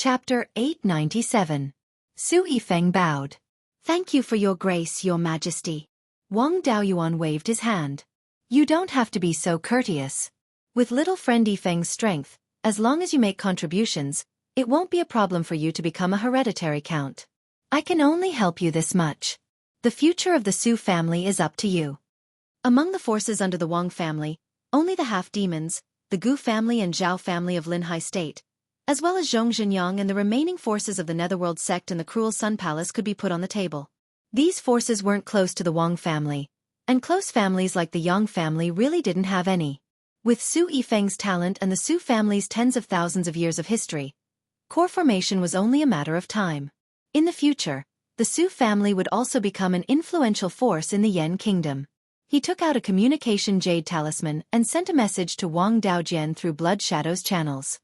Chapter 897. Su Yifeng bowed. "Thank you for your grace, your majesty." Wang Daoyuan waved his hand. "You don't have to be so courteous. With little friend Yifeng's strength, as long as you make contributions, it won't be a problem for you to become a hereditary count. I can only help you this much. The future of the Su family is up to you." Among the forces under the Wang family, only the half-demons, the Gu family and Zhao family of Linhai State, as well as Zhong Zhenyang and the remaining forces of the Netherworld sect and the Cruel Sun Palace could be put on the table. These forces weren't close to the Wang family, and close families like the Yang family really didn't have any. With Su Yifeng's talent and the Su family's tens of thousands of years of history, core formation was only a matter of time. In the future, the Su family would also become an influential force in the Yan kingdom. He took out a communication jade talisman and sent a message to Wang Daojian through Blood Shadow's channels.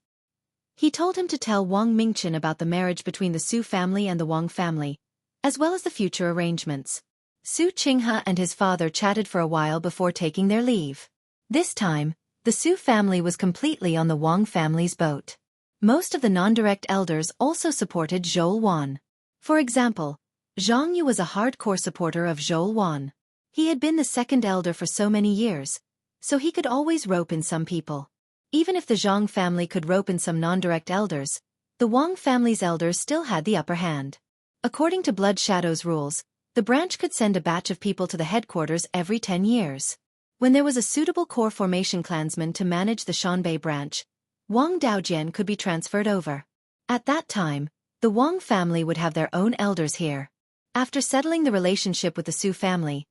He told him to tell Wang Mingchen about the marriage between the Su family and the Wang family, as well as the future arrangements. Su Qinghe and his father chatted for a while before taking their leave. This time, the Su family was completely on the Wang family's boat. Most of the non-direct elders also supported Zhou Wan. For example, Zhang Yu was a hardcore supporter of Zhou Wan. He had been the second elder for so many years, so he could always rope in some people. Even if the Zhang family could rope in some non-direct elders, the Wang family's elders still had the upper hand. According to Blood Shadow's rules, the branch could send a batch of people to the headquarters every 10 years. When there was a suitable core formation clansman to manage the Shanbei branch, Wang Daojian could be transferred over. At that time, the Wang family would have their own elders here. After settling the relationship with the Su family,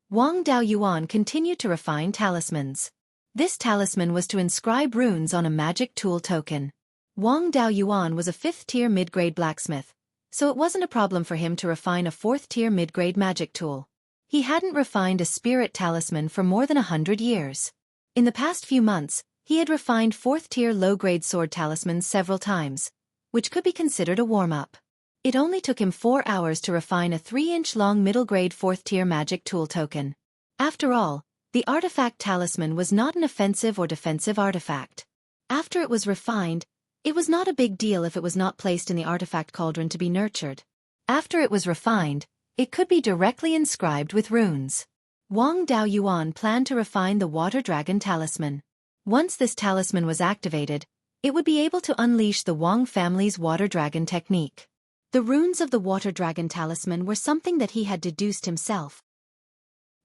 Wang Daoyuan continued to refine talismans. This talisman was to inscribe runes on a magic tool token. Wang Daoyuan was a 5th-tier mid-grade blacksmith, so it wasn't a problem for him to refine a 4th-tier mid-grade magic tool. He hadn't refined a spirit talisman for more than 100 years. In the past few months, he had refined 4th-tier low-grade sword talismans several times, which could be considered a warm-up. It only took him 4 hours to refine a 3-inch-long middle-grade 4th-tier magic tool token. After all, the artifact talisman was not an offensive or defensive artifact. After it was refined, it was not a big deal if it was not placed in the artifact cauldron to be nurtured. After it was refined, it could be directly inscribed with runes. Wang Daoyuan planned to refine the Water Dragon talisman. Once this talisman was activated, it would be able to unleash the Wang family's Water Dragon technique. The runes of the Water Dragon talisman were something that he had deduced himself.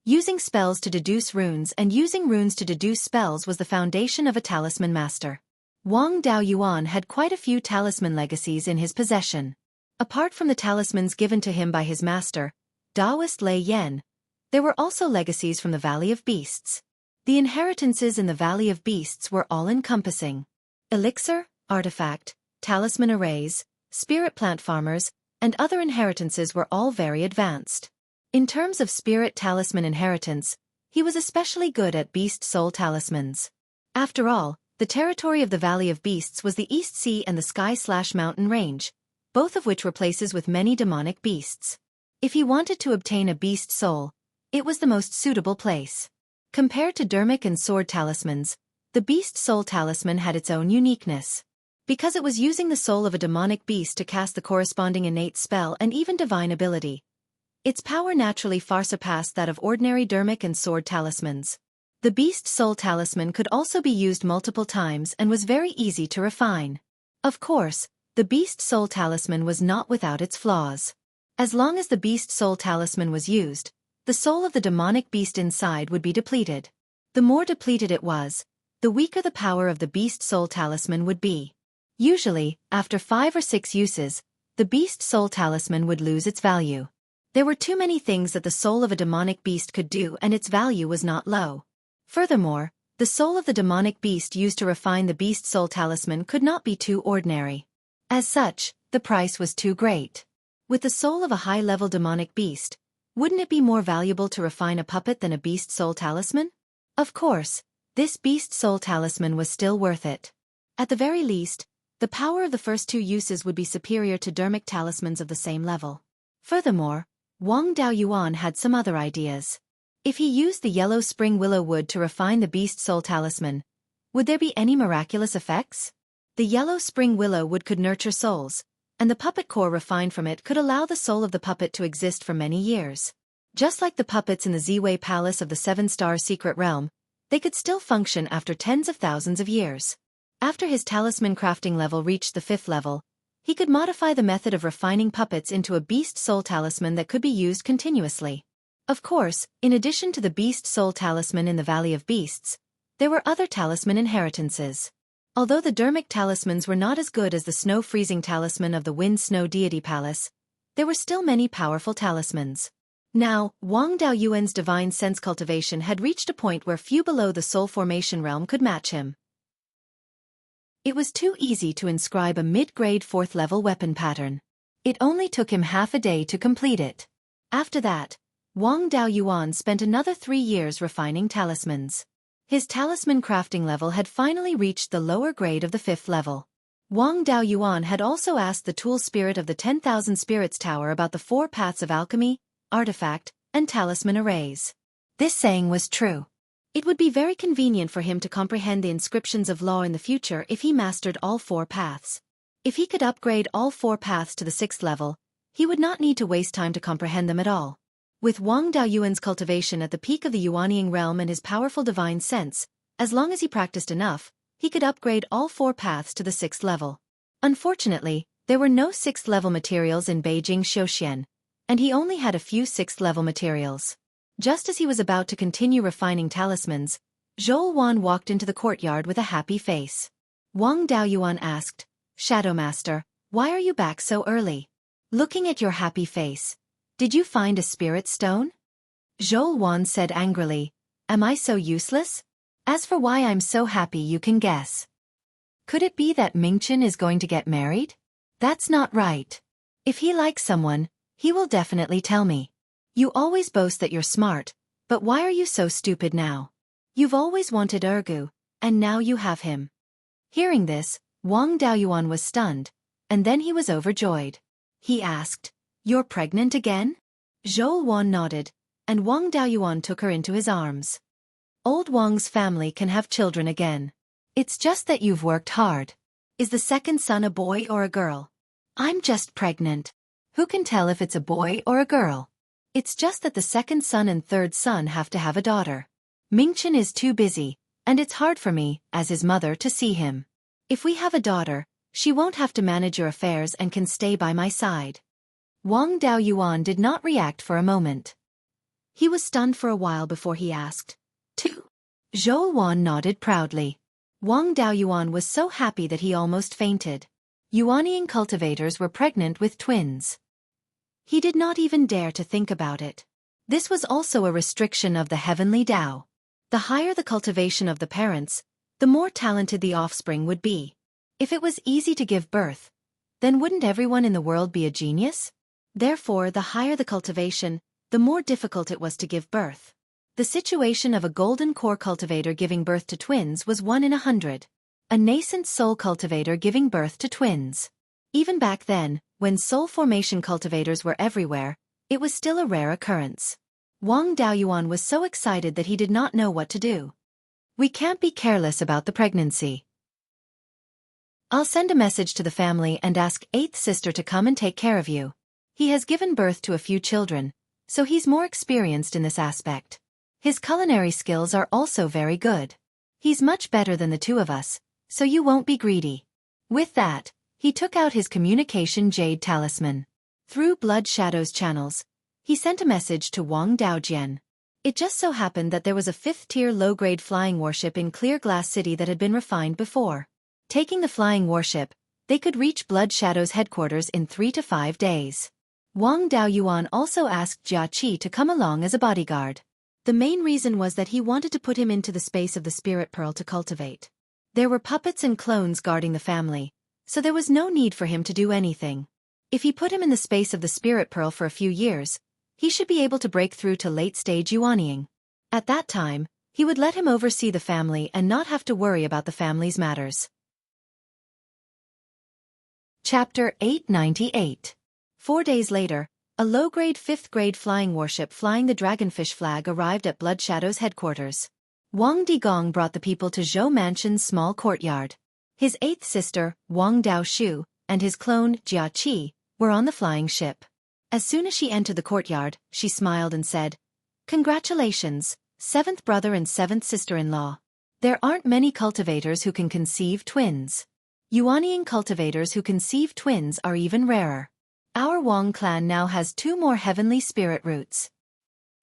Using spells to deduce runes and using runes to deduce spells was the foundation of a talisman master. Wang Daoyuan had quite a few talisman legacies in his possession. Apart from the talismans given to him by his master, Taoist Lei Yan, there were also legacies from the Valley of Beasts. The inheritances in the Valley of Beasts were all-encompassing. Elixir, artifact, talisman arrays, spirit plant farmers, and other inheritances were all very advanced. In terms of spirit talisman inheritance, he was especially good at beast soul talismans. After all, the territory of the Valley of Beasts was the East Sea and the Sky/Mountain Range, both of which were places with many demonic beasts. If he wanted to obtain a beast soul, it was the most suitable place. Compared to dermic and sword talismans, the beast soul talisman had its own uniqueness. Because it was using the soul of a demonic beast to cast the corresponding innate spell and even divine ability, its power naturally far surpassed that of ordinary dermic and sword talismans. The beast soul talisman could also be used multiple times and was very easy to refine. Of course, the beast soul talisman was not without its flaws. As long as the beast soul talisman was used, the soul of the demonic beast inside would be depleted. The more depleted it was, the weaker the power of the beast soul talisman would be. Usually, after 5 or 6 uses, the beast soul talisman would lose its value. There were too many things that the soul of a demonic beast could do and its value was not low. Furthermore, the soul of the demonic beast used to refine the beast soul talisman could not be too ordinary. As such, the price was too great. With the soul of a high-level demonic beast, wouldn't it be more valuable to refine a puppet than a beast soul talisman? Of course, this beast soul talisman was still worth it. At the very least, the power of the first 2 uses would be superior to dermic talismans of the same level. Furthermore, Wang Daoyuan had some other ideas. If he used the yellow spring willow wood to refine the beast soul talisman, would there be any miraculous effects? The yellow spring willow wood could nurture souls, and the puppet core refined from it could allow the soul of the puppet to exist for many years. Just like the puppets in the Xueqi Palace of the Seven-Star Secret Realm, they could still function after tens of thousands of years. After his talisman crafting level reached the 5th level, he could modify the method of refining puppets into a beast soul talisman that could be used continuously. Of course, in addition to the beast soul talisman in the Valley of Beasts, there were other talisman inheritances. Although the dermic talismans were not as good as the snow-freezing talisman of the Wind Snow Deity Palace, there were still many powerful talismans. Now, Wang Daoyuan's divine sense cultivation had reached a point where few below the soul formation realm could match him. It was too easy to inscribe a mid-grade 4th-level weapon pattern. It only took him half a day to complete it. After that, Wang Daoyuan spent another 3 years refining talismans. His talisman crafting level had finally reached the lower grade of the 5th level. Wang Daoyuan had also asked the tool spirit of the 10,000 Spirits Tower about the 4 paths of alchemy, artifact, and talisman arrays. This saying was true. It would be very convenient for him to comprehend the inscriptions of law in the future if he mastered all 4 paths. If he could upgrade all 4 paths to the 6th level, he would not need to waste time to comprehend them at all. With Wang Daoyuan's cultivation at the peak of the Yuanying realm and his powerful divine sense, as long as he practiced enough, he could upgrade all 4 paths to the 6th level. Unfortunately, there were no 6th level materials in Beijing Xiuxian, and he only had a few 6th level materials. Just as he was about to continue refining talismans, Zhou Wan walked into the courtyard with a happy face. Wang Daoyuan asked, "Shadow Master, why are you back so early? Looking at your happy face, did you find a spirit stone?" Zhou Wan said angrily, "Am I so useless? As for why I'm so happy, you can guess. Could it be that Mingchen is going to get married? That's not right. If he likes someone, he will definitely tell me. You always boast that you're smart, but why are you so stupid now? You've always wanted Ergu, and now you have him." Hearing this, Wang Daoyuan was stunned, and then he was overjoyed. He asked, "You're pregnant again?" Zhou Wan nodded, and Wang Daoyuan took her into his arms. "Old Wang's family can have children again. It's just that you've worked hard. Is the second son a boy or a girl?" "I'm just pregnant. Who can tell if it's a boy or a girl? It's just that the second son and third son have to have a daughter. Mingchen is too busy, and it's hard for me, as his mother, to see him. If we have a daughter, she won't have to manage your affairs and can stay by my side." Wang Daoyuan did not react for a moment. He was stunned for a while before he asked, "Two?" Zhou Wan nodded proudly. Wang Daoyuan was so happy that he almost fainted. Yuanying cultivators were pregnant with twins. He did not even dare to think about it. This was also a restriction of the heavenly Tao. The higher the cultivation of the parents, the more talented the offspring would be. If it was easy to give birth, then wouldn't everyone in the world be a genius? Therefore, the higher the cultivation, the more difficult it was to give birth. The situation of a golden core cultivator giving birth to twins was 1 in 100. A nascent soul cultivator giving birth to twins. Even back then, when soul formation cultivators were everywhere, it was still a rare occurrence. Wang Daoyuan was so excited that he did not know what to do. "We can't be careless about the pregnancy. I'll send a message to the family and ask 8th sister to come and take care of you. He has given birth to a few children, so he's more experienced in this aspect. His culinary skills are also very good. He's much better than the 2 of us, so you won't be greedy." With that, he took out his communication jade talisman. Through Blood Shadow's channels, he sent a message to Wang Daojian. It just so happened that there was a 5th-tier low-grade flying warship in Clear Glass City that had been refined before. Taking the flying warship, they could reach Blood Shadow's headquarters in 3 to 5 days. Wang Daoyuan also asked Xueqi to come along as a bodyguard. The main reason was that he wanted to put him into the space of the Spirit Pearl to cultivate. There were puppets and clones guarding the family, so there was no need for him to do anything. If he put him in the space of the Spirit Pearl for a few years, he should be able to break through to late-stage Yuanying. At that time, he would let him oversee the family and not have to worry about the family's matters. Chapter 898. 4 days later, a low-grade 5th-grade flying warship flying the Dragonfish flag arrived at Blood Shadow's headquarters. Wang Digong brought the people to Zhou Mansion's small courtyard. His eighth sister, Wang Daoshu, and his clone, Xueqi, were on the flying ship. As soon as she entered the courtyard, she smiled and said, "Congratulations, seventh brother and seventh sister-in-law. There aren't many cultivators who can conceive twins. Yuanian cultivators who conceive twins are even rarer. Our Wang clan now has 2 more heavenly spirit roots.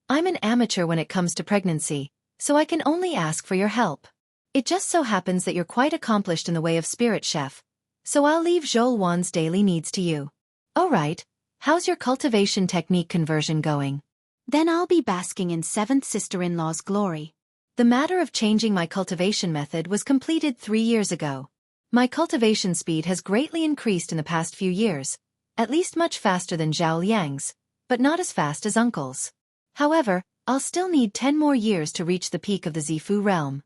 I'm an amateur when it comes to pregnancy, so I can only ask for your help. It just so happens that you're quite accomplished in the way of spirit chef, so I'll leave Zhouwan's daily needs to you. Alright, how's your cultivation technique conversion going? Then I'll be basking in seventh sister-in-law's glory. The matter of changing my cultivation method was completed 3 years ago. My cultivation speed has greatly increased in the past few years, at least much faster than Zhao Liang's, but not as fast as uncle's. However, I'll still need 10 more years to reach the peak of the Zifu realm.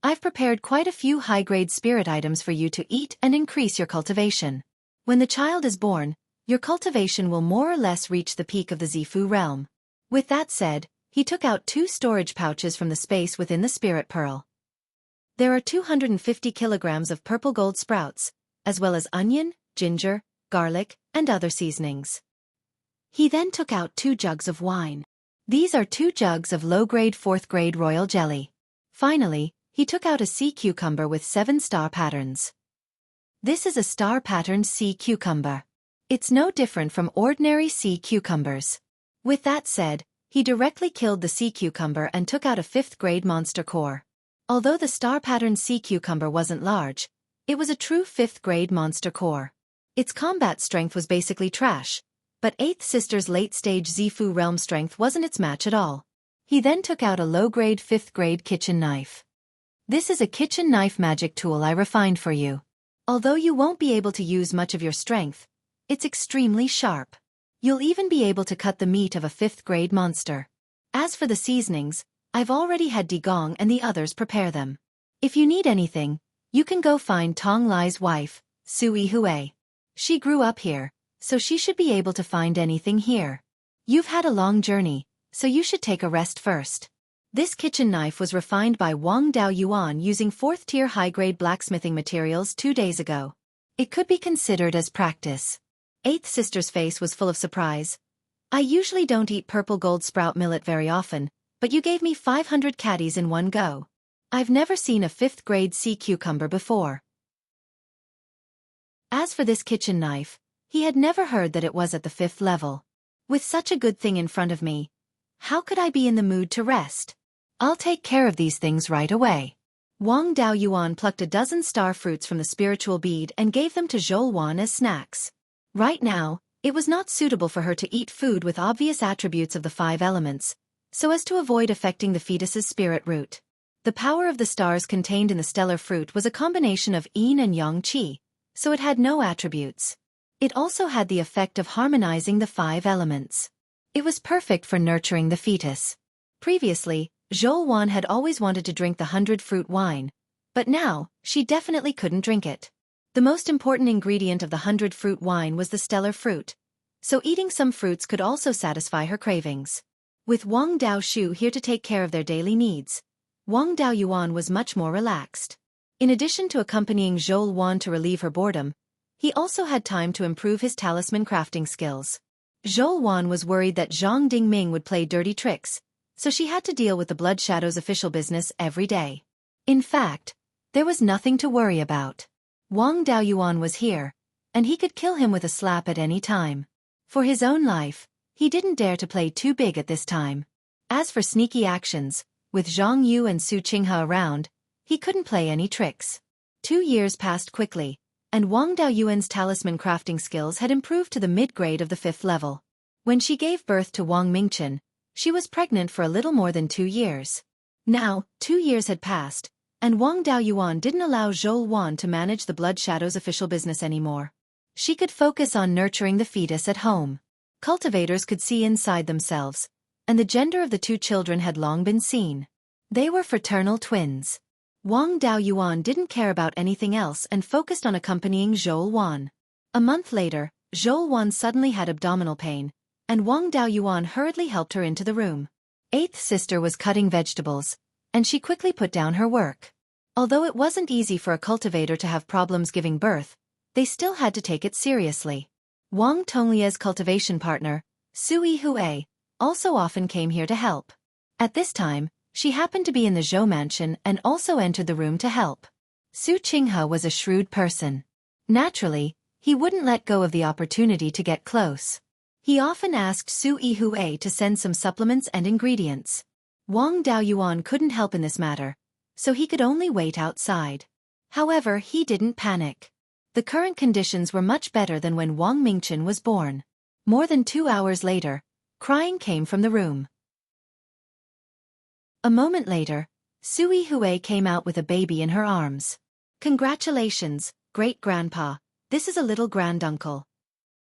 I've prepared quite a few high-grade spirit items for you to eat and increase your cultivation. When the child is born, your cultivation will more or less reach the peak of the Zifu realm." With that said, he took out 2 storage pouches from the space within the spirit pearl. There are 250 kilograms of purple gold sprouts, as well as onion, ginger, garlic, and other seasonings. He then took out 2 jugs of wine. These are 2 jugs of low-grade 4th-grade royal jelly. Finally, he took out a sea cucumber with 7 star patterns. This is a star-patterned sea cucumber. It's no different from ordinary sea cucumbers. With that said, he directly killed the sea cucumber and took out a 5th-grade monster core. Although the star-patterned sea cucumber wasn't large, it was a true 5th-grade monster core. Its combat strength was basically trash, but 8th Sister's late-stage Zifu realm strength wasn't its match at all. He then took out a low-grade 5th-grade kitchen knife. This is a kitchen knife magic tool I refined for you. Although you won't be able to use much of your strength, it's extremely sharp. You'll even be able to cut the meat of a 5th-grade monster. As for the seasonings, I've already had Digong and the others prepare them. If you need anything, you can go find Tong Lai's wife, Sui Hui. She grew up here, so she should be able to find anything here. You've had a long journey, so you should take a rest first. This kitchen knife was refined by Wang Daoyuan using 4th-tier high-grade blacksmithing materials 2 days ago. It could be considered as practice. 8th Sister's face was full of surprise. I usually don't eat purple gold sprout millet very often, but you gave me 500 caddies in one go. I've never seen a 5th-grade sea cucumber before. As for this kitchen knife, he had never heard that it was at the 5th level. With such a good thing in front of me, how could I be in the mood to rest? I'll take care of these things right away. Wang Daoyuan plucked a dozen star fruits from the spiritual bead and gave them to Zhouwan as snacks. Right now, it was not suitable for her to eat food with obvious attributes of the 5 elements, so as to avoid affecting the fetus's spirit root. The power of the stars contained in the stellar fruit was a combination of yin and yang qi, so it had no attributes. It also had the effect of harmonizing the 5 elements. It was perfect for nurturing the fetus. Previously, Zhouwan had always wanted to drink the 100-fruit wine, but now, she definitely couldn't drink it. The most important ingredient of the 100-fruit wine was the stellar fruit, so eating some fruits could also satisfy her cravings. With Wang Daoshu here to take care of their daily needs, Wang Daoyuan was much more relaxed. In addition to accompanying Zhouwan to relieve her boredom, he also had time to improve his talisman crafting skills. Zhouwan was worried that Zhang Dingming would play dirty tricks, so she had to deal with the Blood Shadow's official business every day. In fact, there was nothing to worry about. Wang Daoyuan was here, and he could kill him with a slap at any time. For his own life, he didn't dare to play too big at this time. As for sneaky actions, with Zhang Yu and Su Qinghe around, he couldn't play any tricks. 2 years passed quickly, and Wang Daoyuan's talisman crafting skills had improved to the mid-grade of the 5th level. When she gave birth to Wang Mingchen, she was pregnant for a little more than 2 years. Now, 2 years had passed, and Wang Daoyuan didn't allow Zhouwan to manage the Blood Shadow's official business anymore. She could focus on nurturing the fetus at home. Cultivators could see inside themselves, and the gender of the 2 children had long been seen. They were fraternal twins. Wang Daoyuan didn't care about anything else and focused on accompanying Zhouwan. A month later, Zhouwan suddenly had abdominal pain, and Wang Daoyuan hurriedly helped her into the room. 8th Sister was cutting vegetables, and she quickly put down her work. Although it wasn't easy for a cultivator to have problems giving birth, they still had to take it seriously. Wang Tonglie's cultivation partner, Xueqi, also often came here to help. At this time, she happened to be in the Zhou mansion and also entered the room to help. Su Qinghe was a shrewd person. Naturally, he wouldn't let go of the opportunity to get close. He often asked Xueqi to send some supplements and ingredients. Wang Daoyuan couldn't help in this matter, so he could only wait outside. However, he didn't panic. The current conditions were much better than when Wang Mingchen was born. More than 2 hours later, crying came from the room. A moment later, Xueqi came out with a baby in her arms. "Congratulations, great-grandpa, this is a little granduncle."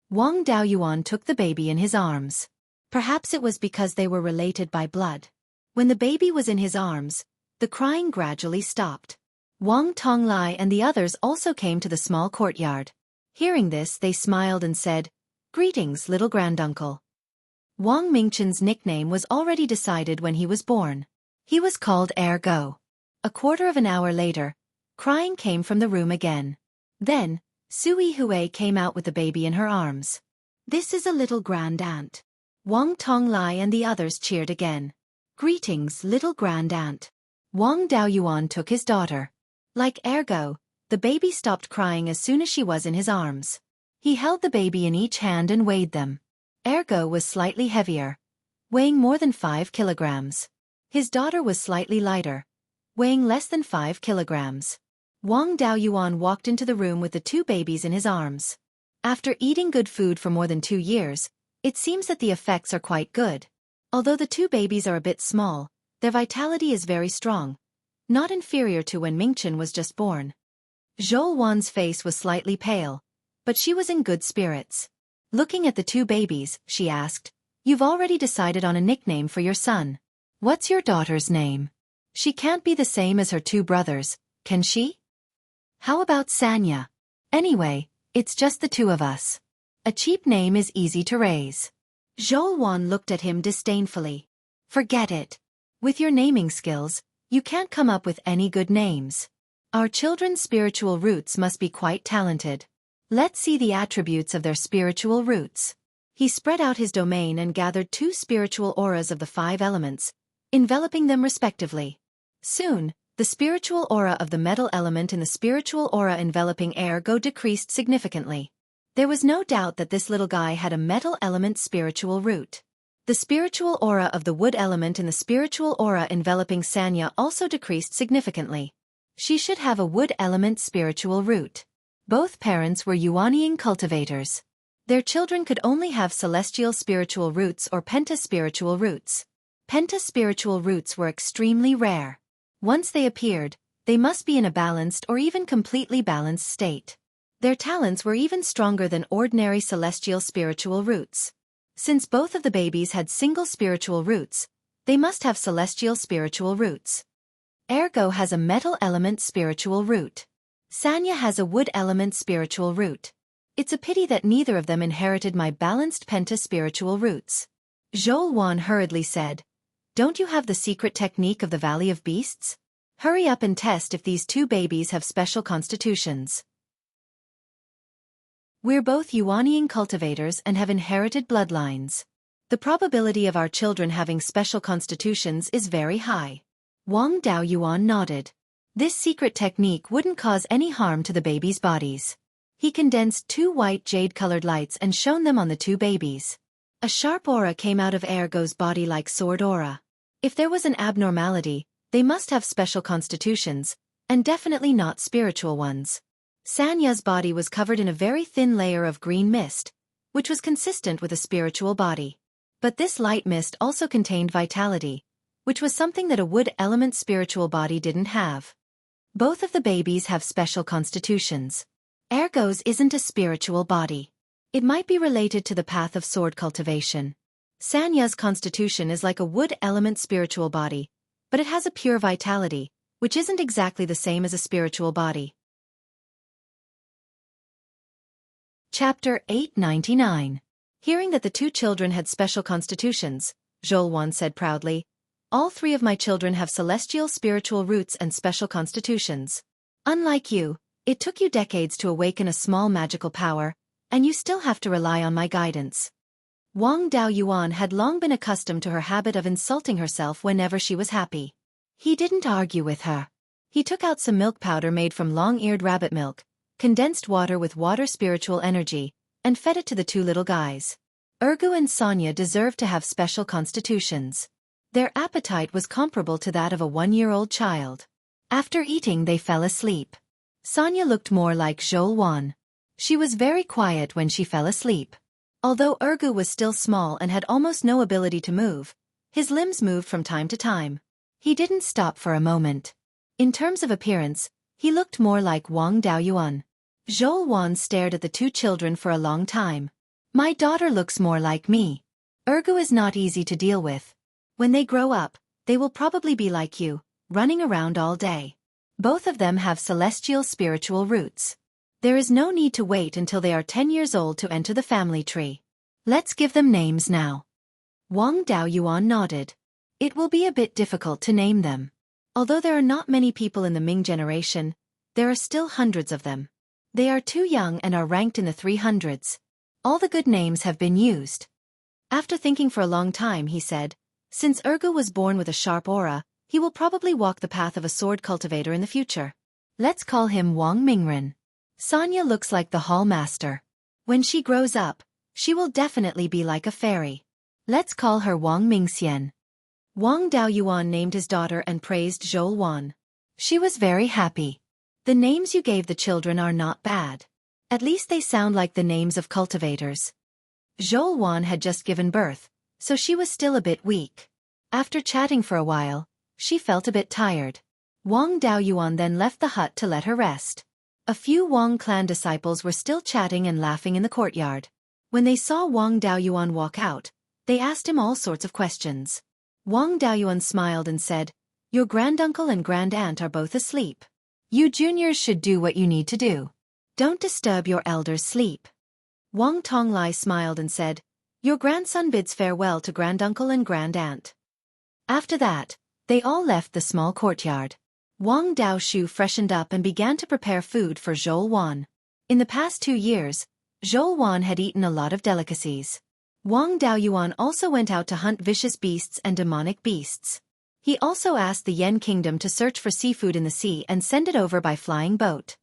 Wang Daoyuan took the baby in his arms. Perhaps it was because they were related by blood. When the baby was in his arms, the crying gradually stopped. Wang Tonglai and the others also came to the small courtyard. Hearing this, they smiled and said, "Greetings, little granduncle." Wang Mingchen's nickname was already decided when he was born. He was called Ergo. A quarter of an hour later, crying came from the room again. Then, Xueqi came out with the baby in her arms. "This is a little grand-aunt." Wang Tonglai and the others cheered again. "Greetings, little grand-aunt." Wang Daoyuan took his daughter. Like Ergo, the baby stopped crying as soon as she was in his arms. He held the baby in each hand and weighed them. Ergo was slightly heavier, weighing more than 5 kilograms. His daughter was slightly lighter, weighing less than 5 kilograms. Wang Daoyuan walked into the room with the 2 babies in his arms. After eating good food for more than 2 years, it seems that the effects are quite good. Although the 2 babies are a bit small, their vitality is very strong, not inferior to when Mingchen was just born. Zhou Wan's face was slightly pale, but she was in good spirits. Looking at the 2 babies, she asked, "You've already decided on a nickname for your son. What's your daughter's name? She can't be the same as her 2 brothers, can she? How about Sanya? Anyway, it's just the 2 of us. A cheap name is easy to raise." Zhou Wan looked at him disdainfully. "Forget it. With your naming skills, you can't come up with any good names. Our children's spiritual roots must be quite talented. Let's see the attributes of their spiritual roots." He spread out his domain and gathered 2 spiritual auras of the 5 elements, enveloping them respectively. Soon, the spiritual aura of the metal element and the spiritual aura enveloping Ergo decreased significantly. There was no doubt that this little guy had a metal element spiritual root. The spiritual aura of the wood element and the spiritual aura enveloping Sanya also decreased significantly. She should have a wood element spiritual root. Both parents were Yuanying cultivators. Their children could only have celestial spiritual roots or penta-spiritual roots. Penta-spiritual roots were extremely rare. Once they appeared, they must be in a balanced or even completely balanced state. Their talents were even stronger than ordinary celestial spiritual roots. Since both of the babies had single spiritual roots, they must have celestial spiritual roots. Ergo has a metal element spiritual root. Sanya has a wood element spiritual root. It's a pity that neither of them inherited my balanced penta spiritual roots. Zhou Wan hurriedly said, "Don't you have the secret technique of the Valley of Beasts? Hurry up and test if these 2 babies have special constitutions." "We're both Yuanying cultivators and have inherited bloodlines. The probability of our children having special constitutions is very high." Wang Daoyuan nodded. This secret technique wouldn't cause any harm to the babies' bodies. He condensed 2 white jade-colored lights and shone them on the 2 babies. A sharp aura came out of Ergo's body like sword aura. If there was an abnormality, they must have special constitutions, and definitely not spiritual ones. Sanya's body was covered in a very thin layer of green mist, which was consistent with a spiritual body. But this light mist also contained vitality, which was something that a wood element spiritual body didn't have. Both of the babies have special constitutions. Ergo's isn't a spiritual body. It might be related to the path of sword cultivation. Sanya's constitution is like a wood element spiritual body, but it has a pure vitality, which isn't exactly the same as a spiritual body. Chapter 899. Hearing that the 2 children had special constitutions, Zhou Wan said proudly, All three of my children have celestial spiritual roots and special constitutions. Unlike you, it took you decades to awaken a small magical power, and you still have to rely on my guidance. Wang Daoyuan had long been accustomed to her habit of insulting herself whenever she was happy. He didn't argue with her. He took out some milk powder made from long-eared rabbit milk, condensed water with water spiritual energy, and fed it to the two little guys. Ergu and Sonia deserved to have special constitutions. Their appetite was comparable to that of a 1-year-old child. After eating they fell asleep. Sonia looked more like Xueqi. She was very quiet when she fell asleep. Although Ergu was still small and had almost no ability to move, his limbs moved from time to time. He didn't stop for a moment. In terms of appearance, he looked more like Wang Daoyuan. Xueqi stared at the two children for a long time. My daughter looks more like me. Ergu is not easy to deal with. When they grow up, they will probably be like you, running around all day. Both of them have celestial spiritual roots. There is no need to wait until they are 10 years old to enter the family tree. Let's give them names now. Wang Daoyuan nodded. It will be a bit difficult to name them. Although there are not many people in the Ming generation, there are still hundreds of them. They are too young and are ranked in the 300s. All the good names have been used. After thinking for a long time he said, since Ergu was born with a sharp aura, he will probably walk the path of a sword cultivator in the future. Let's call him Wang Mingren. Sonia looks like the hall master. When she grows up, she will definitely be like a fairy. Let's call her Wang Mingxian. Wang Daoyuan named his daughter and praised Xueqi. She was very happy. The names you gave the children are not bad. At least they sound like the names of cultivators. Xueqi had just given birth, so she was still a bit weak. After chatting for a while, she felt a bit tired. Wang Daoyuan then left the hut to let her rest. A few Wang clan disciples were still chatting and laughing in the courtyard. When they saw Wang Daoyuan walk out, they asked him all sorts of questions. Wang Daoyuan smiled and said, your granduncle and grandaunt are both asleep. You juniors should do what you need to do. Don't disturb your elders' sleep. Wang Tonglai smiled and said, your grandson bids farewell to granduncle and grandaunt. After that, they all left the small courtyard. Wang Daoshu freshened up and began to prepare food for Xueqi. In the past 2 years, Xueqi had eaten a lot of delicacies. Wang Daoyuan also went out to hunt vicious beasts and demonic beasts. He also asked the Yen Kingdom to search for seafood in the sea and send it over by flying boat.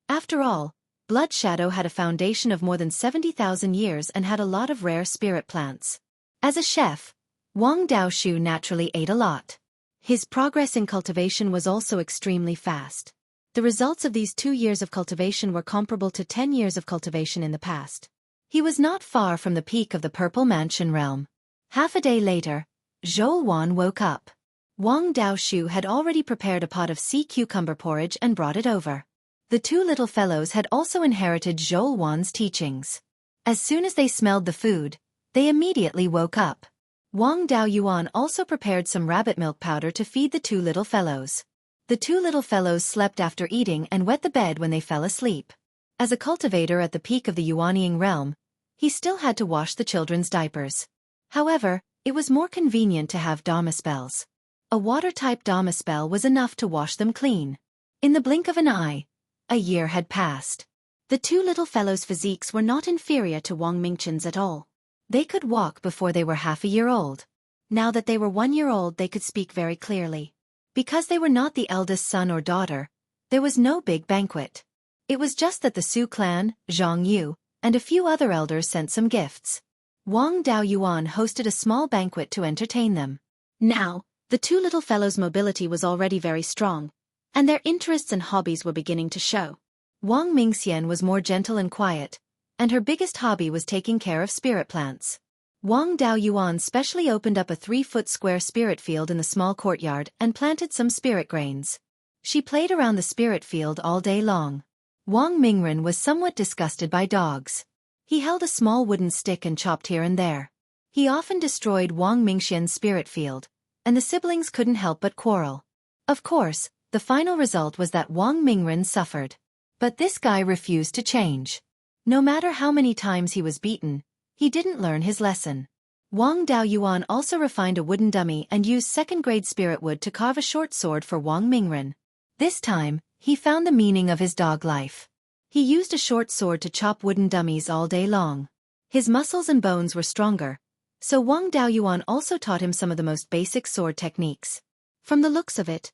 After all, Blood Shadow had a foundation of more than 70,000 years and had a lot of rare spirit plants. As a chef, Wang Daoshu naturally ate a lot. His progress in cultivation was also extremely fast. The results of these 2 years of cultivation were comparable to 10 years of cultivation in the past. He was not far from the peak of the Purple Mansion realm. Half a day later, Xueqi woke up. Wang Daoshu had already prepared a pot of sea cucumber porridge and brought it over. The two little fellows had also inherited Xueqi's teachings. As soon as they smelled the food, they immediately woke up. Wang Daoyuan also prepared some rabbit milk powder to feed the two little fellows. The two little fellows slept after eating and wet the bed when they fell asleep. As a cultivator at the peak of the Yuanying realm, he still had to wash the children's diapers. However, it was more convenient to have Dharma spells. A water-type Dharma spell was enough to wash them clean. In the blink of an eye, a year had passed. The two little fellows' physiques were not inferior to Wang Mingqian's at all. They could walk before they were half a year old. Now that they were 1 year old, they could speak very clearly. Because they were not the eldest son or daughter, there was no big banquet. It was just that the Su clan, Zhang Yu, and a few other elders sent some gifts. Wang Daoyuan hosted a small banquet to entertain them. Now, the two little fellows' mobility was already very strong, and their interests and hobbies were beginning to show. Wang Mingxian was more gentle and quiet, and her biggest hobby was taking care of spirit plants. Wang Daoyuan specially opened up a 3-foot square spirit field in the small courtyard and planted some spirit grains. She played around the spirit field all day long. Wang Mingren was somewhat disgusted by dogs. He held a small wooden stick and chopped here and there. He often destroyed Wang Mingxian's spirit field, and the siblings couldn't help but quarrel. Of course, the final result was that Wang Mingren suffered. But this guy refused to change. No matter how many times he was beaten, he didn't learn his lesson. Wang Daoyuan also refined a wooden dummy and used second-grade spirit wood to carve a short sword for Wang Mingren. This time, he found the meaning of his dog life. He used a short sword to chop wooden dummies all day long. His muscles and bones were stronger, so Wang Daoyuan also taught him some of the most basic sword techniques. From the looks of it,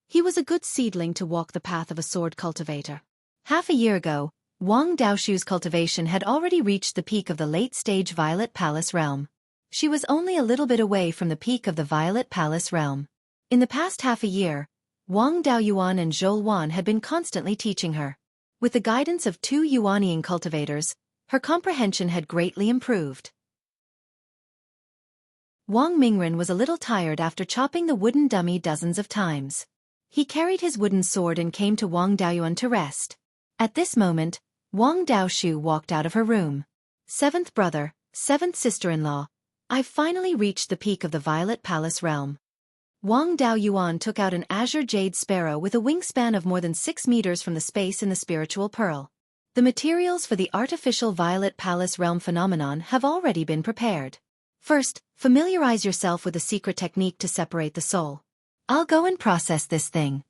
he was a good seedling to walk the path of a sword cultivator. Half a year ago, Wang Daoshu's cultivation had already reached the peak of the late-stage Violet Palace realm. She was only a little bit away from the peak of the Violet Palace realm. In the past half a year, Wang Daoyuan and Zhou Wan had been constantly teaching her. With the guidance of 2 Yuanian cultivators, her comprehension had greatly improved. Wang Mingren was a little tired after chopping the wooden dummy dozens of times. He carried his wooden sword and came to Wang Daoyuan to rest. At this moment, Wang Daoshu walked out of her room. Seventh brother, seventh sister-in-law, I've finally reached the peak of the Violet Palace realm. Wang Daoyuan took out an azure jade sparrow with a wingspan of more than 6 meters from the space in the spiritual pearl. The materials for the artificial Violet Palace realm phenomenon have already been prepared. First, familiarize yourself with a secret technique to separate the soul. I'll go and process this thing.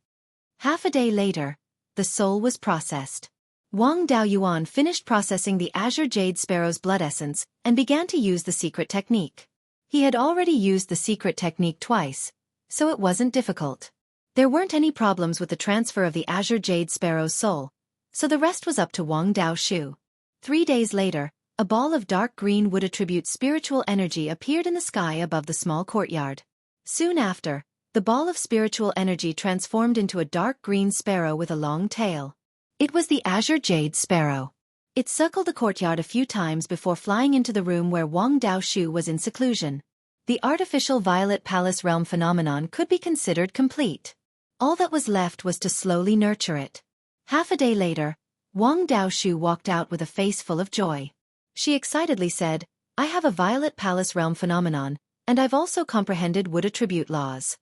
Half a day later, the soul was processed. Wang Daoyuan finished processing the azure jade sparrow's blood essence and began to use the secret technique. He had already used the secret technique twice, so it wasn't difficult. There weren't any problems with the transfer of the azure jade sparrow's soul, so the rest was up to Wang Daoshu. 3 days later, a ball of dark green wood attribute spiritual energy appeared in the sky above the small courtyard. Soon after, the ball of spiritual energy transformed into a dark green sparrow with a long tail. It was the azure jade sparrow. It circled the courtyard a few times before flying into the room where Wang Daoshu was in seclusion. The artificial Violet Palace realm phenomenon could be considered complete. All that was left was to slowly nurture it. Half a day later, Wang Daoshu walked out with a face full of joy. She excitedly said, I have a Violet Palace realm phenomenon, and I've also comprehended wood attribute laws.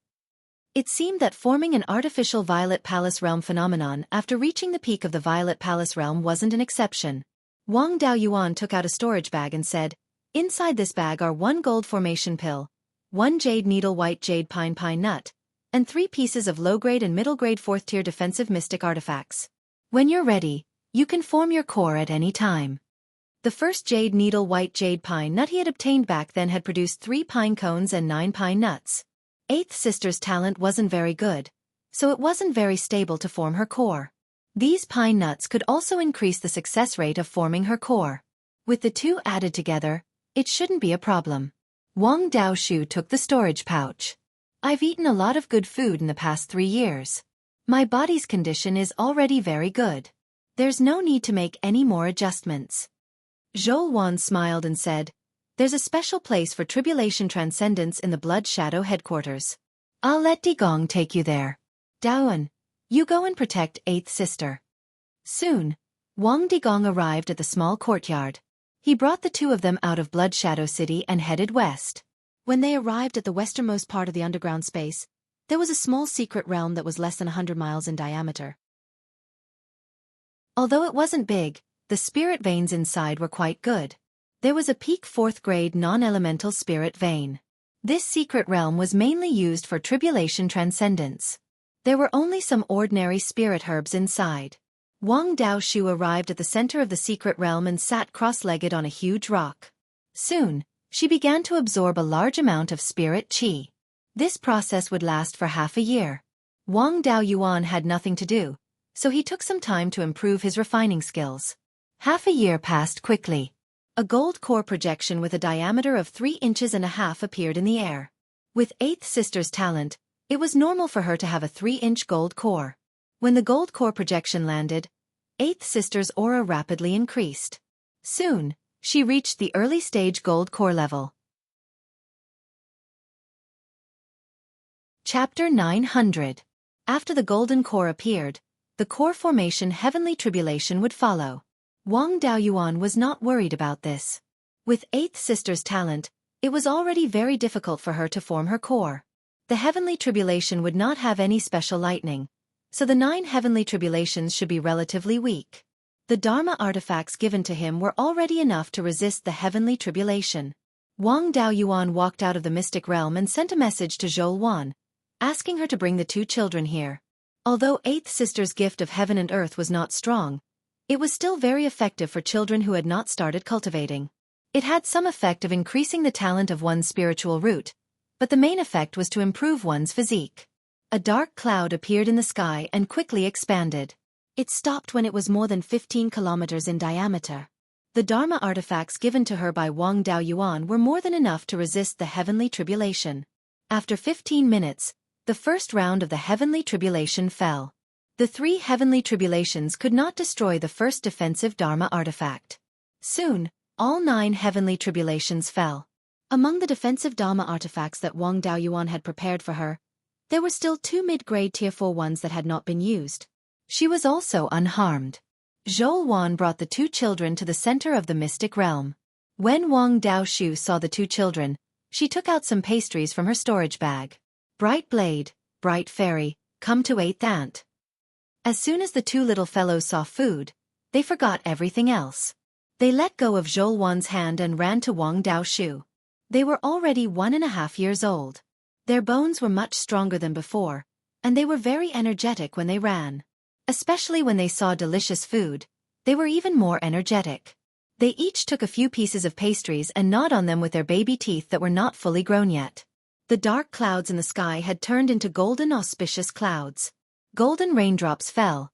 It seemed that forming an artificial Violet Palace realm phenomenon after reaching the peak of the Violet Palace realm wasn't an exception. Wang Daoyuan took out a storage bag and said, inside this bag are 1 gold formation pill, 1 jade needle white jade pine nut, and 3 pieces of low-grade and middle-grade 4th-tier defensive mystic artifacts. When you're ready, you can form your core at any time. The first jade needle white jade pine nut he had obtained back then had produced 3 pine cones and 9 pine nuts. Eighth sister's talent wasn't very good, so it wasn't very stable to form her core. These pine nuts could also increase the success rate of forming her core. With the 2 added together, it shouldn't be a problem. Wang Daoshu took the storage pouch. I've eaten a lot of good food in the past 3 years. My body's condition is already very good. There's no need to make any more adjustments. Zhou Wan smiled and said, there's a special place for tribulation transcendence in the Blood Shadow headquarters. I'll let Digong take you there. Daoan, you go and protect 8th sister. Soon, Wang Digong arrived at the small courtyard. He brought the 2 of them out of Blood Shadow City and headed west. When they arrived at the westernmost part of the underground space, there was a small secret realm that was less than 100 miles in diameter. Although it wasn't big, the spirit veins inside were quite good. There was a peak 4th grade non-elemental spirit vein. This secret realm was mainly used for tribulation transcendence. There were only some ordinary spirit herbs inside. Wang Daoshu arrived at the center of the secret realm and sat cross-legged on a huge rock. Soon, she began to absorb a large amount of spirit qi. This process would last for half a year. Wang Daoyuan had nothing to do, so he took some time to improve his refining skills. Half a year passed quickly. A gold core projection with a diameter of 3.5 inches appeared in the air. With 8th sister's talent, it was normal for her to have a 3-inch gold core. When the gold core projection landed, 8th sister's aura rapidly increased. Soon, she reached the early stage gold core level. Chapter 900. After the golden core appeared, the core formation heavenly tribulation would follow. Wang Daoyuan was not worried about this. With 8th sister's talent, it was already very difficult for her to form her core. The heavenly tribulation would not have any special lightning, so the 9 heavenly tribulations should be relatively weak. The Dharma artifacts given to him were already enough to resist the heavenly tribulation. Wang Daoyuan walked out of the mystic realm and sent a message to Zhou, asking her to bring the two children here. Although Eighth Sister's gift of heaven and earth was not strong, it was still very effective for children who had not started cultivating. It had some effect of increasing the talent of one's spiritual root, but the main effect was to improve one's physique. A dark cloud appeared in the sky and quickly expanded. It stopped when it was more than 15 kilometers in diameter. The Dharma artifacts given to her by Wang Daoyuan were more than enough to resist the heavenly tribulation. After 15 minutes, the first round of the heavenly tribulation fell. The 3 heavenly tribulations could not destroy the first defensive Dharma artifact. Soon, all 9 heavenly tribulations fell. Among the defensive Dharma artifacts that Wang Daoyuan had prepared for her, there were still 2 mid-grade Tier 4 ones that had not been used. She was also unharmed. Zhou brought the 2 children to the center of the mystic realm. When Wang Daoshu saw the 2 children, she took out some pastries from her storage bag. Bright blade, bright fairy, come to 8th aunt. As soon as the 2 little fellows saw food, they forgot everything else. They let go of Zhou hand and ran to Wang Daoshu. They were already 1.5 years old. Their bones were much stronger than before, and they were very energetic when they ran. Especially when they saw delicious food, they were even more energetic. They each took a few pieces of pastries and gnawed on them with their baby teeth that were not fully grown yet. The dark clouds in the sky had turned into golden auspicious clouds. Golden raindrops fell,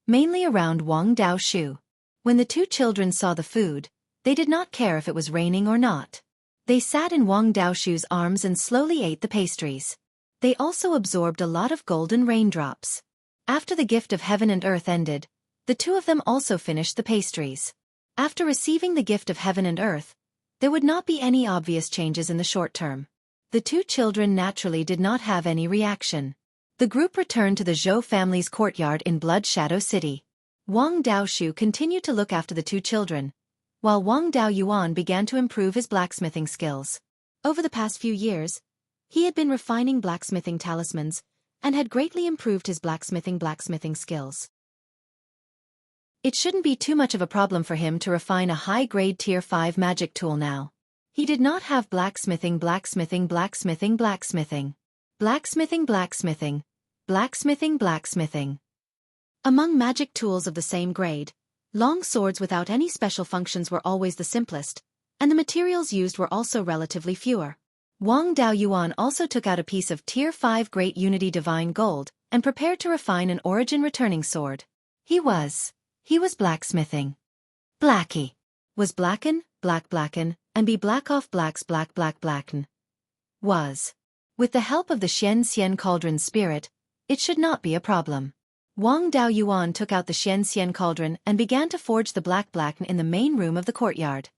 mainly around Wang Daoshu. When the 2 children saw the food, they did not care if it was raining or not. They sat in Wang Daoshu's arms and slowly ate the pastries. They also absorbed a lot of golden raindrops. After the gift of heaven and earth ended, the 2 of them also finished the pastries. After receiving the gift of heaven and earth, there would not be any obvious changes in the short term. The 2 children naturally did not have any reaction. The group returned to the Zhou family's courtyard in Blood Shadow City. Wang Daoshu continued to look after the 2 children, while Wang Daoyuan began to improve his blacksmithing skills. Over the past few years, he had been refining blacksmithing talismans, and had greatly improved his blacksmithing skills. It shouldn't be too much of a problem for him to refine a high-grade Tier 5 magic tool now. He did not have blacksmithing. Among magic tools of the same grade, long swords without any special functions were always the simplest, and the materials used were also relatively fewer. Wang Daoyuan also took out a piece of Tier 5 Great Unity Divine Gold and prepared to refine an origin returning sword. He was blacksmithing. Blacky. Was blacken, and be black off blacks blacken. Was. With the help of the Xian Cauldron spirit, it should not be a problem. Wang Daoyuan took out the Xian Cauldron and began to forge the blacken in the main room of the courtyard.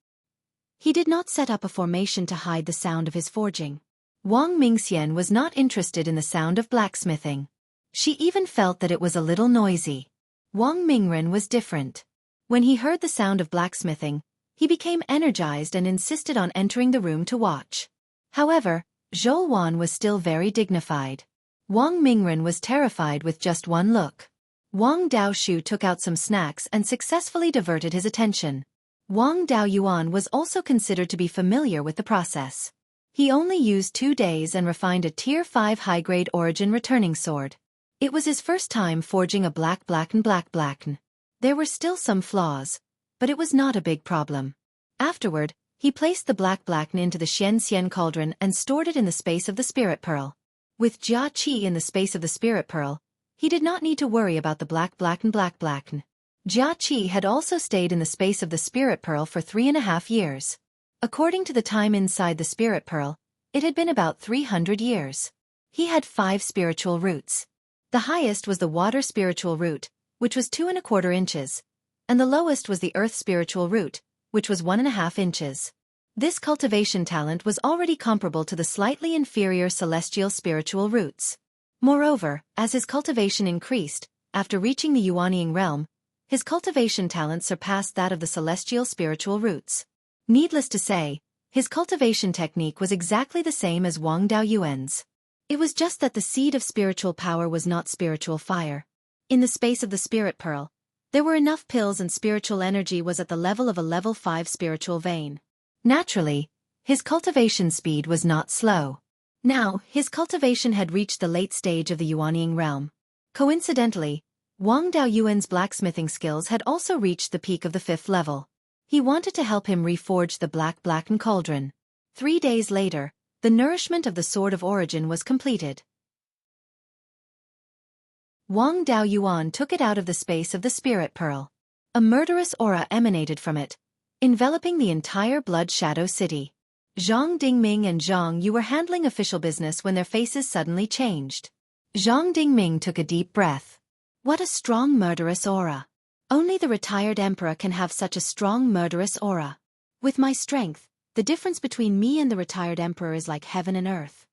He did not set up a formation to hide the sound of his forging. Wang Mingxian was not interested in the sound of blacksmithing. She even felt that it was a little noisy. Wang Mingren was different. When he heard the sound of blacksmithing, he became energized and insisted on entering the room to watch. However, Zhou was still very dignified. Wang Mingren was terrified with just one look. Wang Daoshu took out some snacks and successfully diverted his attention. Wang Daoyuan was also considered to be familiar with the process. He only used 2 days and refined a Tier 5 high-grade origin returning sword. It was his first time forging a blacken. There were still some flaws, but it was not a big problem. Afterward, he placed the blacken into the Xian Cauldron and stored it in the space of the Spirit Pearl. With Jia Qi in the space of the Spirit Pearl, he did not need to worry about the blacken. Jia Qi had also stayed in the space of the Spirit Pearl for 3.5 years. According to the time inside the Spirit Pearl, it had been about 300 years. He had 5 spiritual roots. The highest was the water spiritual root, which was 2.25 inches, and the lowest was the earth spiritual root, which was 1.5 inches. This cultivation talent was already comparable to the slightly inferior celestial spiritual roots. Moreover, as his cultivation increased, after reaching the Yuanying realm, his cultivation talent surpassed that of the celestial spiritual roots. Needless to say, his cultivation technique was exactly the same as Wang Daoyuan's. It was just that the seed of spiritual power was not spiritual fire. In the space of the Spirit Pearl, there were enough pills and spiritual energy was at the level of a level 5 spiritual vein. Naturally, His cultivation speed was not slow. Now, his cultivation had reached the late stage of the Yuanying realm. Coincidentally, Wang Daoyuan's blacksmithing skills had also reached the peak of the 5th level. He wanted to help him reforge the blackened cauldron. 3 days later, the nourishment of the Sword of Origin was completed. Wang Daoyuan took it out of the space of the Spirit Pearl. A murderous aura emanated from it, enveloping the entire Blood Shadow City. Zhang Dingming and Zhang Yu were handling official business when their faces suddenly changed. Zhang Dingming took a deep breath. What a strong murderous aura. Only the retired emperor can have such a strong murderous aura. With my strength, the difference between me and the retired emperor is like heaven and earth.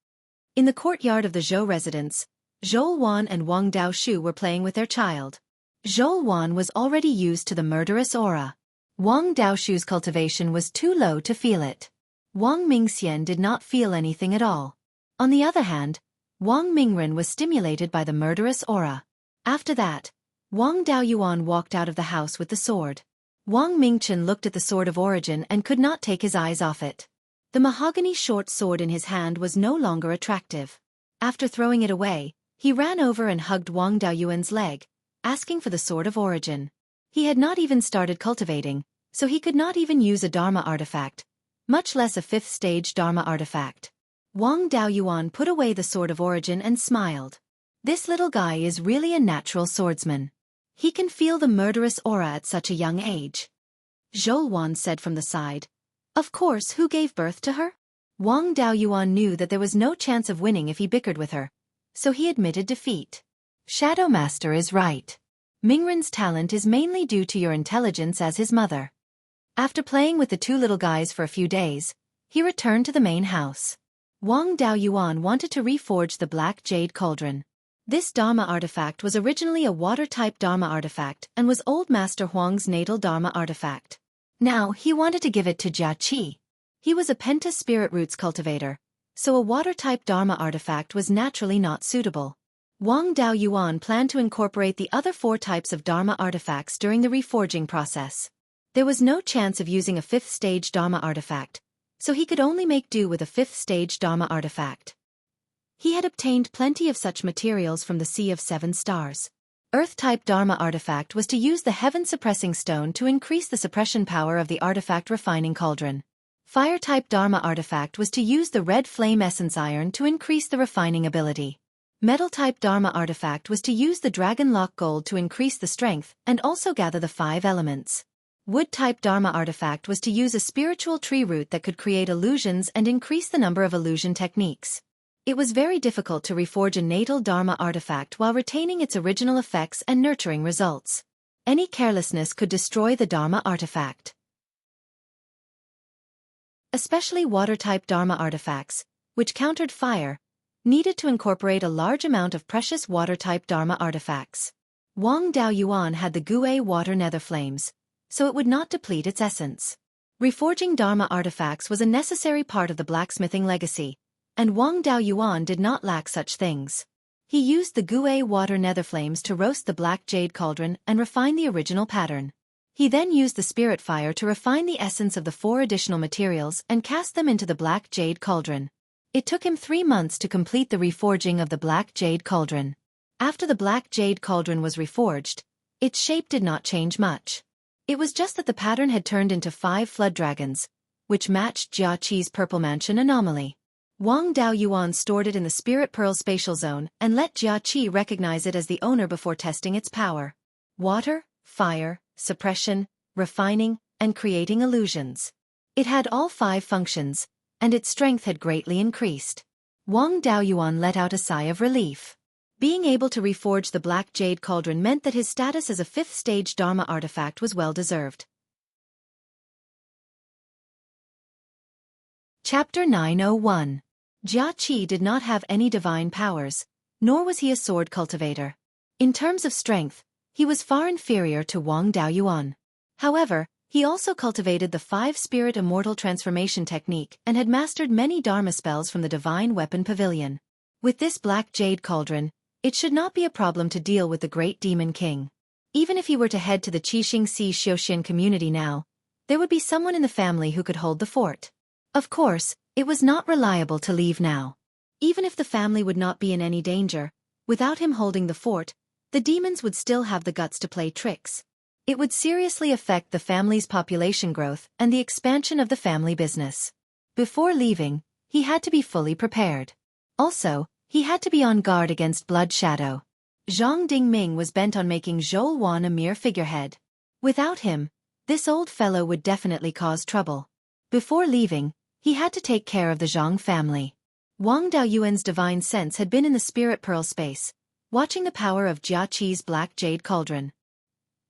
In the courtyard of the Zhou residence, Zhou Wan and Wang Daoshu were playing with their child. Zhou Wan was already used to the murderous aura. Wang Daoshu's cultivation was too low to feel it. Wang Mingxian did not feel anything at all. On the other hand, Wang Mingren was stimulated by the murderous aura. After that, Wang Daoyuan walked out of the house with the sword. Wang Mingchen looked at the Sword of Origin and could not take his eyes off it. The mahogany short sword in his hand was no longer attractive. After throwing it away, he ran over and hugged Wang Daoyuan's leg, asking for the Sword of Origin. He had not even started cultivating, so he could not even use a Dharma artifact, much less a 5th stage Dharma artifact. Wang Daoyuan put away the Sword of Origin and smiled. This little guy is really a natural swordsman. He can feel the murderous aura at such a young age. Zhou Wan said from the side. Of course, who gave birth to her? Wang Daoyuan knew that there was no chance of winning if he bickered with her, so he admitted defeat. Shadow Master is right. Mingren's talent is mainly due to your intelligence as his mother. After playing with the 2 little guys for a few days, he returned to the main house. Wang Daoyuan wanted to reforge the Black Jade Cauldron. This Dharma artifact was originally a water-type Dharma artifact and was Old Master Huang's natal Dharma artifact. Now he wanted to give it to Xueqi. He was a Penta spirit roots cultivator, so a water-type Dharma artifact was naturally not suitable. Wang Daoyuan planned to incorporate the other 4 types of Dharma artifacts during the reforging process. There was no chance of using a 5th stage Dharma artifact, so he could only make do with a 5th stage Dharma artifact. He had obtained plenty of such materials from the Sea of 7 Stars. Earth-type Dharma artifact was to use the heaven-suppressing stone to increase the suppression power of the artifact refining cauldron. Fire-type Dharma artifact was to use the red flame essence iron to increase the refining ability. Metal-type Dharma artifact was to use the dragon lock gold to increase the strength and also gather the 5 elements. Wood-type Dharma artifact was to use a spiritual tree root that could create illusions and increase the number of illusion techniques. It was very difficult to reforge a natal Dharma artifact while retaining its original effects and nurturing results. Any carelessness could destroy the Dharma artifact. Especially water-type Dharma artifacts, which countered fire, needed to incorporate a large amount of precious water-type Dharma artifacts. Wang Daoyuan had the Gue water nether flames, so it would not deplete its essence. Reforging Dharma artifacts was a necessary part of the blacksmithing legacy, and Wang Daoyuan did not lack such things. He used the Gue water nether flames to roast the Black Jade Cauldron and refine the original pattern. He then used the Spirit Fire to refine the essence of the 4 additional materials and cast them into the Black Jade Cauldron. It took him 3 months to complete the reforging of the Black Jade Cauldron. After the Black Jade Cauldron was reforged, its shape did not change much. It was just that the pattern had turned into 5 flood dragons, which matched Xueqi's purple mansion anomaly. Wang Daoyuan stored it in the Spirit Pearl spatial zone and let Xueqi recognize it as the owner before testing its power. Water, fire, suppression, refining, and creating illusions. It had all 5 functions, and its strength had greatly increased. Wang Daoyuan let out a sigh of relief. Being able to reforge the Black Jade Cauldron meant that his status as a 5th stage Dharma artifact was well deserved. Chapter 901. Xueqi did not have any divine powers, nor was he a sword cultivator. In terms of strength, he was far inferior to Wang Daoyuan. However, he also cultivated the 5-spirit immortal transformation technique and had mastered many Dharma spells from the Divine Weapon Pavilion. With this Black Jade Cauldron, it should not be a problem to deal with the Great Demon King. Even if he were to head to the Qixing Si Xiuxian community now, there would be someone in the family who could hold the fort. Of course, it was not reliable to leave now. Even if the family would not be in any danger, without him holding the fort, the demons would still have the guts to play tricks. It would seriously affect the family's population growth and the expansion of the family business. Before leaving, he had to be fully prepared. Also, he had to be on guard against Blood Shadow. Zhang Dingming was bent on making Zhou Wan a mere figurehead. Without him, this old fellow would definitely cause trouble. Before leaving, he had to take care of the Zhang family. Wang Daoyuan's divine sense had been in the spirit pearl space, watching the power of Xueqi's black jade cauldron.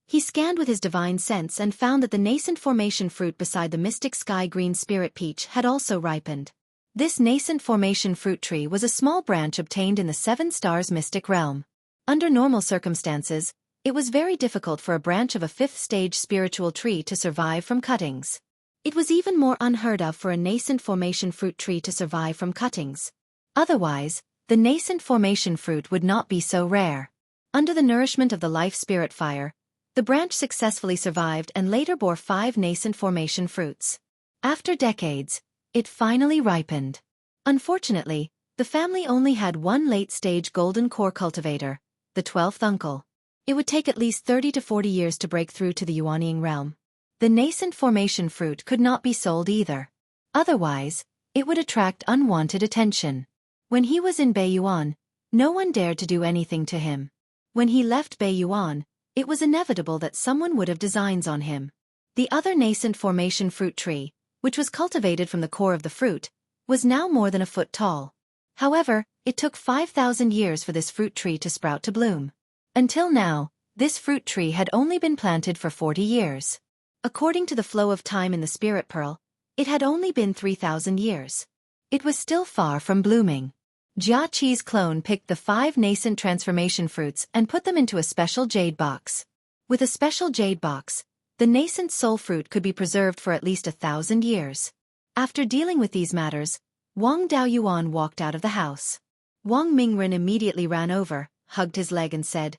He scanned with his divine sense and found that the nascent formation fruit beside the mystic sky green spirit peach had also ripened. This nascent formation fruit tree was a small branch obtained in the Seven Stars mystic realm. Under normal circumstances, it was very difficult for a branch of a fifth-stage spiritual tree to survive from cuttings. It was even more unheard of for a nascent formation fruit tree to survive from cuttings. Otherwise, the nascent formation fruit would not be so rare. Under the nourishment of the life spirit fire, the branch successfully survived and later bore 5 nascent formation fruits. After decades, it finally ripened. Unfortunately, the family only had one late-stage golden core cultivator, the 12th uncle. It would take at least 30 to 40 years to break through to the Yuanying realm. The nascent formation fruit could not be sold either. Otherwise, it would attract unwanted attention. When he was in Beiyuan, no one dared to do anything to him. When he left Beiyuan, it was inevitable that someone would have designs on him. The other nascent formation fruit tree, which was cultivated from the core of the fruit, was now more than a foot tall. However, it took 5,000 years for this fruit tree to sprout to bloom. Until now, this fruit tree had only been planted for 40 years. According to the flow of time in the spirit pearl, it had only been 3,000 years. It was still far from blooming. Xueqi's clone picked the 5 nascent transformation fruits and put them into a special jade box. With a special jade box, the nascent soul fruit could be preserved for at least 1,000 years. After dealing with these matters, Wang Daoyuan walked out of the house. Wang Mingren immediately ran over, hugged his leg and said,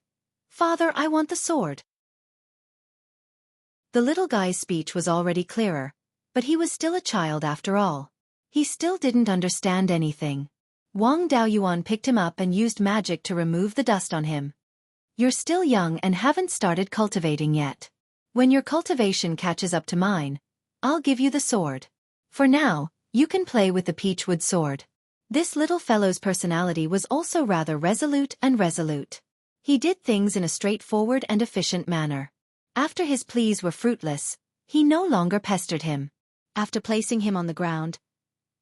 "Father, I want the sword." The little guy's speech was already clearer, but he was still a child after all. He still didn't understand anything. Wang Daoyuan picked him up and used magic to remove the dust on him. "You're still young and haven't started cultivating yet. When your cultivation catches up to mine, I'll give you the sword. For now, you can play with the peachwood sword." This little fellow's personality was also rather resolute. He did things in a straightforward and efficient manner. After his pleas were fruitless, he no longer pestered him. After placing him on the ground,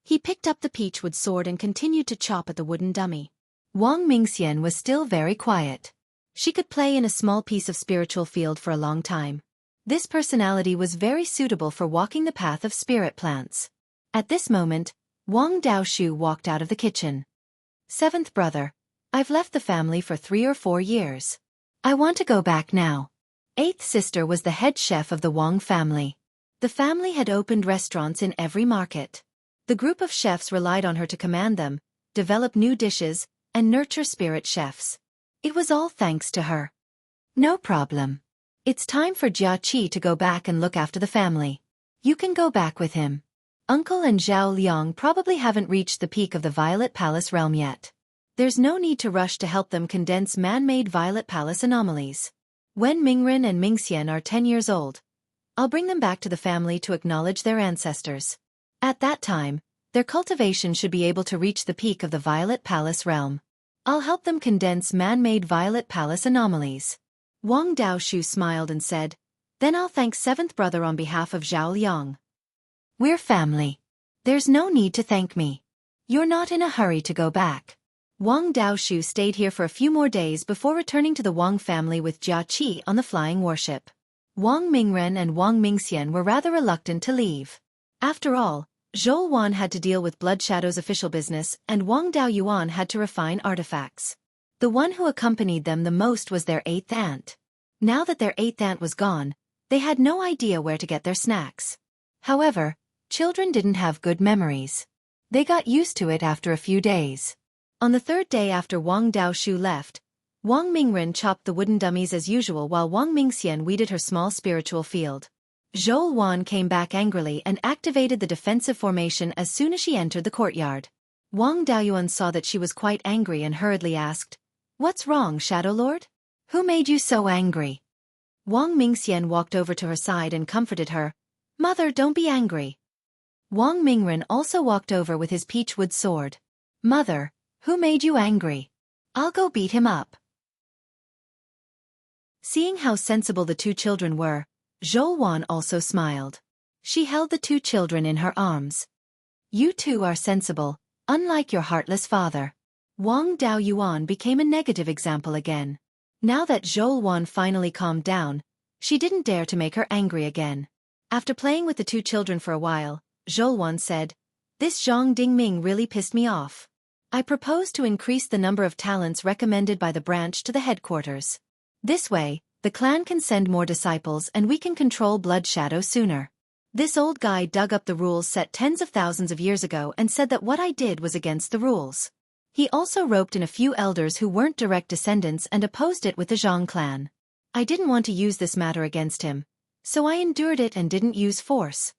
he picked up the peachwood sword and continued to chop at the wooden dummy. Wang Mingxian was still very quiet. She could play in a small piece of spiritual field for a long time. This personality was very suitable for walking the path of spirit plants. At this moment, Wang Daoshu walked out of the kitchen. "Seventh brother, I've left the family for 3 or 4 years. I want to go back now." Eighth sister was the head chef of the Wang family. The family had opened restaurants in every market. The group of chefs relied on her to command them, develop new dishes, and nurture spirit chefs. It was all thanks to her. "No problem. It's time for Xueqi to go back and look after the family. You can go back with him. Uncle and Zhao Liang probably haven't reached the peak of the Violet Palace realm yet. There's no need to rush to help them condense man-made Violet Palace anomalies. When Mingren and Mingxian are 10 years old, I'll bring them back to the family to acknowledge their ancestors. At that time, their cultivation should be able to reach the peak of the Violet Palace realm. I'll help them condense man-made Violet Palace anomalies." Wang Daoshu smiled and said, "Then I'll thank 7th brother on behalf of Zhao Liang. We're family. There's no need to thank me. You're not in a hurry to go back." Wang Daoshu stayed here for a few more days before returning to the Wang family with Xueqi on the flying warship. Wang Mingren and Wang Mingxian were rather reluctant to leave. After all, Zhou Wan had to deal with Blood Shadow's official business and Wang Daoyuan had to refine artifacts. The one who accompanied them the most was their 8th aunt. Now that their 8th aunt was gone, they had no idea where to get their snacks. However, children didn't have good memories. They got used to it after a few days. On the 3rd day after Wang Daoshu left, Wang Mingren chopped the wooden dummies as usual while Wang Mingxian weeded her small spiritual field. Xueqi came back angrily and activated the defensive formation as soon as she entered the courtyard. Wang Daoyuan saw that she was quite angry and hurriedly asked, "What's wrong, Shadow Lord? Who made you so angry?" Wang Mingxian walked over to her side and comforted her. "Mother, don't be angry." Wang Mingren also walked over with his peachwood sword. "Mother, who made you angry? I'll go beat him up." Seeing how sensible the two children were, Xueqi also smiled. She held the two children in her arms. "You two are sensible, unlike your heartless father." Wang Daoyuan became a negative example again. Now that Xueqi finally calmed down, she didn't dare to make her angry again. After playing with the two children for a while, Xueqi said, "This Zhang Dingming really pissed me off. I propose to increase the number of talents recommended by the branch to the headquarters. This way, the clan can send more disciples and we can control Blood Shadow sooner." This old guy dug up the rules set tens of thousands of years ago and said that what I did was against the rules. He also roped in a few elders who weren't direct descendants and opposed it with the Zhang clan. I didn't want to use this matter against him, so I endured it and didn't use force.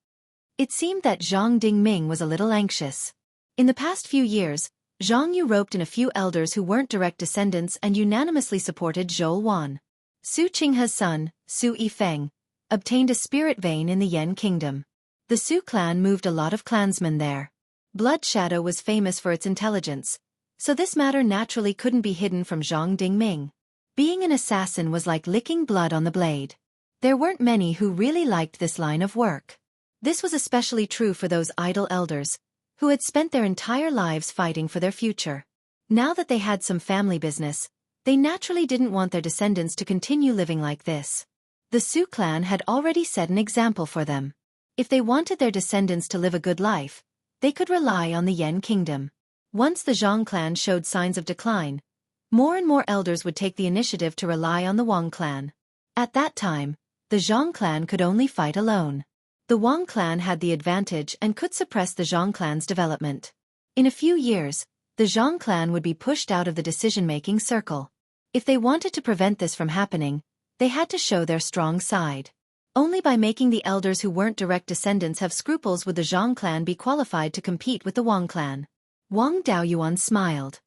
It seemed that Zhang Dingming was a little anxious. In the past few years, Zhang Yu roped in a few elders who weren't direct descendants and unanimously supported Xueqi. Su Qinghe's son, Su Yifeng, obtained a spirit vein in the Yan kingdom. The Su clan moved a lot of clansmen there. Blood Shadow was famous for its intelligence, so this matter naturally couldn't be hidden from Zhang Dingming. Being an assassin was like licking blood on the blade. There weren't many who really liked this line of work. This was especially true for those idle elders, who had spent their entire lives fighting for their future. Now that they had some family business, they naturally didn't want their descendants to continue living like this. The Su clan had already set an example for them. If they wanted their descendants to live a good life, they could rely on the Yan kingdom. Once the Zhang clan showed signs of decline, more and more elders would take the initiative to rely on the Wang clan. At that time, the Zhang clan could only fight alone. The Wang clan had the advantage and could suppress the Zhang clan's development. In a few years, the Zhang clan would be pushed out of the decision-making circle. If they wanted to prevent this from happening, they had to show their strong side. Only by making the elders who weren't direct descendants have scruples would the Zhang clan be qualified to compete with the Wang clan. Wang Daoyuan smiled.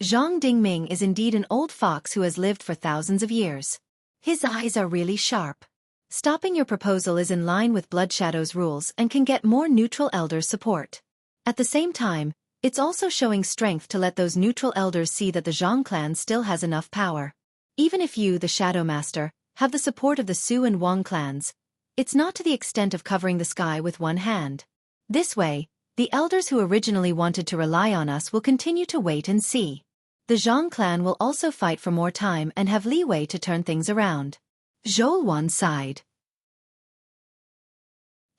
Zhang Dingming is indeed an old fox who has lived for thousands of years. His eyes are really sharp. Stopping your proposal is in line with Blood Shadow's rules and can get more neutral elders' support. At the same time, it's also showing strength to let those neutral elders see that the Zhang clan still has enough power. Even if you, the Shadow Master, have the support of the Su and Wang clans, it's not to the extent of covering the sky with one hand. This way, the elders who originally wanted to rely on us will continue to wait and see. The Zhang clan will also fight for more time and have leeway to turn things around. Xueqi sighed.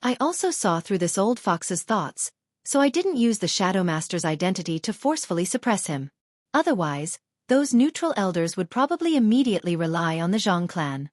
I also saw through this old fox's thoughts, so I didn't use the Shadow Master's identity to forcefully suppress him. Otherwise, those neutral elders would probably immediately rely on the Zhang clan.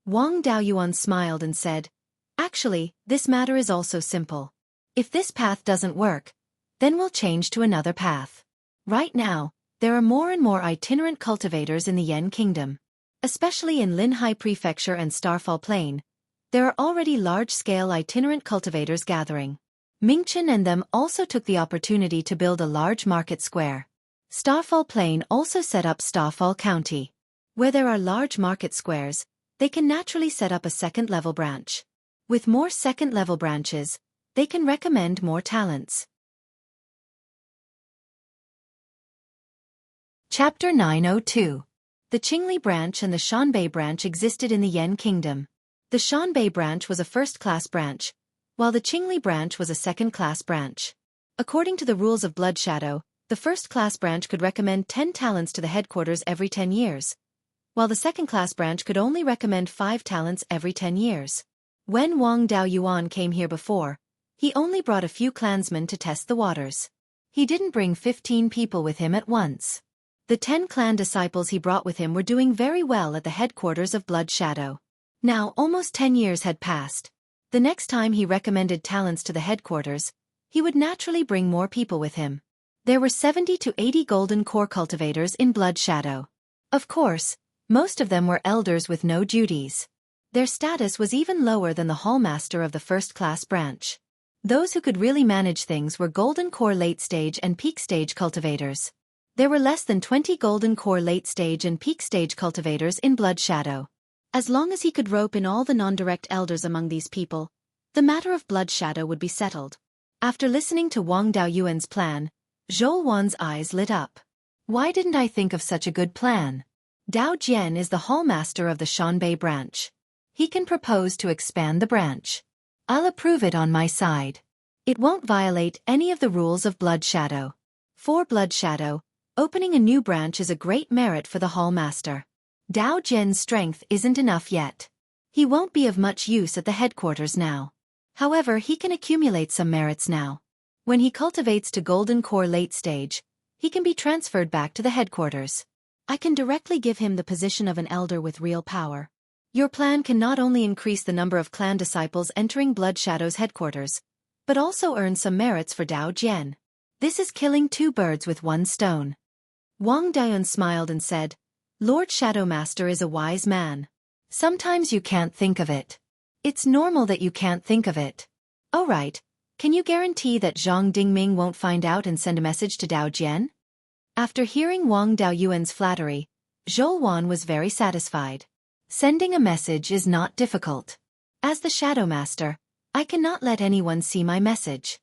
Wang Daoyuan smiled and said, "Actually, this matter is also simple. If this path doesn't work, then we'll change to another path. Right now, there are more and more itinerant cultivators in the Yan kingdom. Especially in Linhai Prefecture and Starfall Plain, there are already large-scale itinerant cultivators gathering. Mingchen and them also took the opportunity to build a large market square. Starfall Plain also set up Starfall County. Where there are large market squares, they can naturally set up a second-level branch. With more second-level branches, they can recommend more talents." Chapter 902. The Qingli branch and the Shanbei branch existed in the Yan kingdom. The Shanbei branch was a first-class branch, while the Qingli branch was a second-class branch. According to the rules of Blood Shadow, the first-class branch could recommend 10 talents to the headquarters every 10 years, while the second-class branch could only recommend 5 talents every 10 years. When Wang Daoyuan came here before, he only brought a few clansmen to test the waters. He didn't bring 15 people with him at once. The 10 clan disciples he brought with him were doing very well at the headquarters of Blood Shadow. Now almost 10 years had passed. The next time he recommended talents to the headquarters, he would naturally bring more people with him. There were 70 to 80 golden core cultivators in Blood Shadow. Of course, most of them were elders with no duties. Their status was even lower than the hallmaster of the first-class branch. Those who could really manage things were Golden Core late-stage and peak-stage cultivators. There were less than 20 Golden Core late-stage and peak-stage cultivators in Blood Shadow. As long as he could rope in all the non-direct elders among these people, the matter of Blood Shadow would be settled. After listening to Wang Daoyuan's plan, Zhou Wan's eyes lit up. Why didn't I think of such a good plan? Dao Jian is the hallmaster of the Shanbei branch. He can propose to expand the branch. I'll approve it on my side. It won't violate any of the rules of Blood Shadow. For Blood Shadow, opening a new branch is a great merit for the hallmaster. Dao Jian's strength isn't enough yet. He won't be of much use at the headquarters now. However, he can accumulate some merits now. When he cultivates to Golden Core late stage, he can be transferred back to the headquarters. I can directly give him the position of an elder with real power. Your plan can not only increase the number of clan disciples entering Blood Shadow's headquarters, but also earn some merits for Dao Jian. This is killing two birds with one stone. Wang Daoyuan smiled and said, Lord Shadow Master is a wise man. Sometimes you can't think of it. It's normal that you can't think of it. Oh right, can you guarantee that Zhang Dingming won't find out and send a message to Dao Jian? After hearing Wang Daoyuan's flattery, Zhou Wan was very satisfied. Sending a message is not difficult. As the Shadow Master, I cannot let anyone see my message.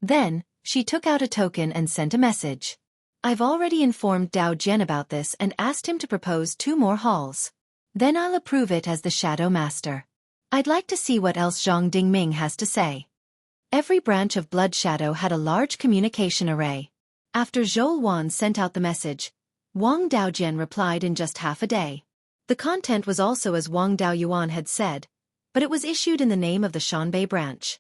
Then, she took out a token and sent a message. I've already informed Dao Jian about this and asked him to propose 2 more halls. Then I'll approve it as the Shadow Master. I'd like to see what else Zhang Dingming has to say. Every branch of Blood Shadow had a large communication array. After Zhou Wan sent out the message, Wang Daojian replied in just half a day. The content was also as Wang Daoyuan had said, but it was issued in the name of the Shanbei branch.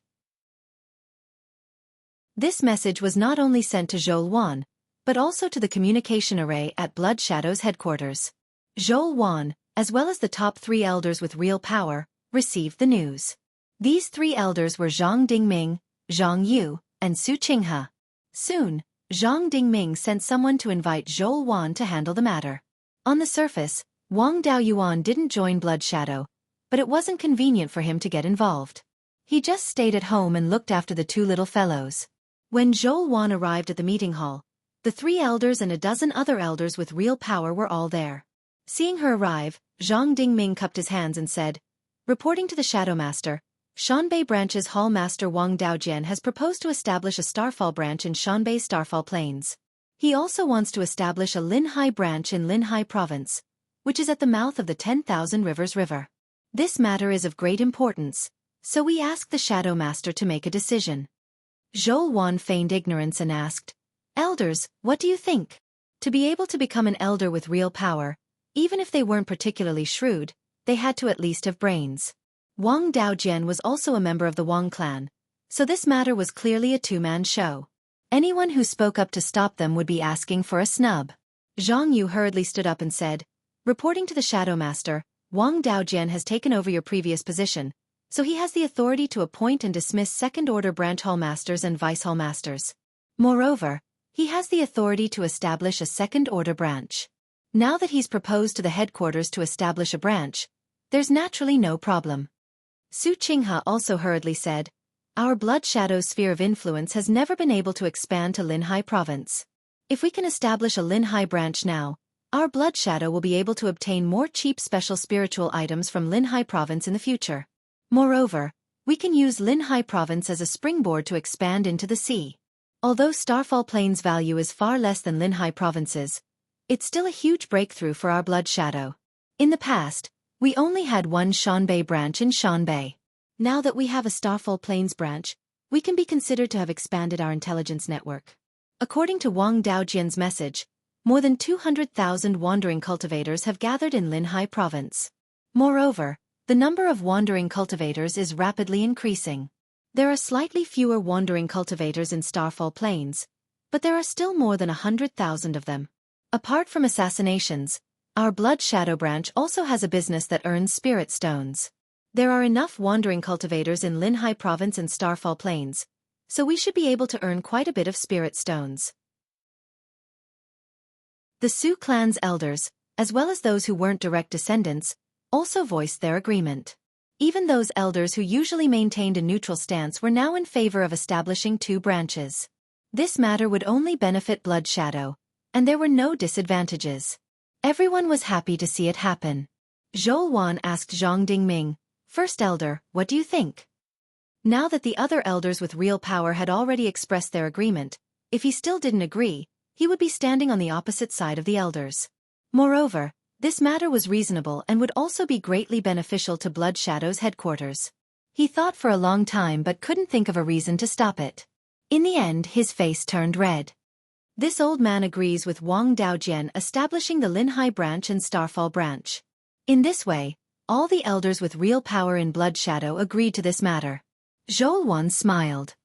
This message was not only sent to Zhou Wan, but also to the communication array at Blood Shadow's headquarters. Zhou Wan, as well as the top 3 elders with real power, received the news. These 3 elders were Zhang Dingming, Zhang Yu, and Su Qinghe. Soon, Zhang Dingming sent someone to invite Zhou Wan to handle the matter. On the surface, Wang Daoyuan didn't join Blood Shadow, but it wasn't convenient for him to get involved. He just stayed at home and looked after the 2 little fellows. When Zhou Wan arrived at the meeting hall, the 3 elders and a dozen other elders with real power were all there. Seeing her arrive, Zhang Dingming cupped his hands and said, Reporting to the Shadow Master, Shanbei Branch's Hall Master Wang Daojian has proposed to establish a Starfall branch in Shanbei Starfall Plains. He also wants to establish a Linhai branch in Linhai Province, which is at the mouth of the 10,000 Rivers River. This matter is of great importance, so we ask the Shadow Master to make a decision. Zhou Wan feigned ignorance and asked, Elders, what do you think? To be able to become an elder with real power, even if they weren't particularly shrewd, they had to at least have brains. Wang Daojian was also a member of the Wang clan, so this matter was clearly a 2-man show. Anyone who spoke up to stop them would be asking for a snub. Zhang Yu hurriedly stood up and said, Reporting to the Shadow Master, Wang Daojian has taken over your previous position, so he has the authority to appoint and dismiss second-order branch hall masters and vice hall masters. Moreover, he has the authority to establish a second-order branch. Now that he's proposed to the headquarters to establish a branch, there's naturally no problem. Su Qinghe also hurriedly said, Our Blood Shadow sphere of influence has never been able to expand to Linhai Province. If we can establish a Linhai branch now, our Blood Shadow will be able to obtain more cheap special spiritual items from Linhai Province in the future. Moreover, we can use Linhai Province as a springboard to expand into the sea. Although Starfall Plains' value is far less than Linhai Province's, it's still a huge breakthrough for our Blood Shadow. In the past, we only had one Shanbei branch in Shanbei. Now that we have a Starfall Plains branch, we can be considered to have expanded our intelligence network. According to Wang Daojian's message, more than 200,000 wandering cultivators have gathered in Linhai Province. Moreover, the number of wandering cultivators is rapidly increasing. There are slightly fewer wandering cultivators in Starfall Plains, but there are still more than 100,000 of them. Apart from assassinations, our Blood Shadow branch also has a business that earns spirit stones. There are enough wandering cultivators in Linhai Province and Starfall Plains, so we should be able to earn quite a bit of spirit stones. The Su clan's elders, as well as those who weren't direct descendants, also voiced their agreement. Even those elders who usually maintained a neutral stance were now in favor of establishing 2 branches. This matter would only benefit Blood Shadow, and there were no disadvantages. Everyone was happy to see it happen. Xueqi asked Zhang Dingming, "First Elder, what do you think?" Now that the other elders with real power had already expressed their agreement, if he still didn't agree, he would be standing on the opposite side of the elders. Moreover, this matter was reasonable and would also be greatly beneficial to Blood Shadow's headquarters. He thought for a long time but couldn't think of a reason to stop it. In the end, his face turned red. This old man agrees with Wang Daojian establishing the Linhai branch and Starfall branch. In this way, all the elders with real power in Blood Shadow agreed to this matter. Xueqi smiled.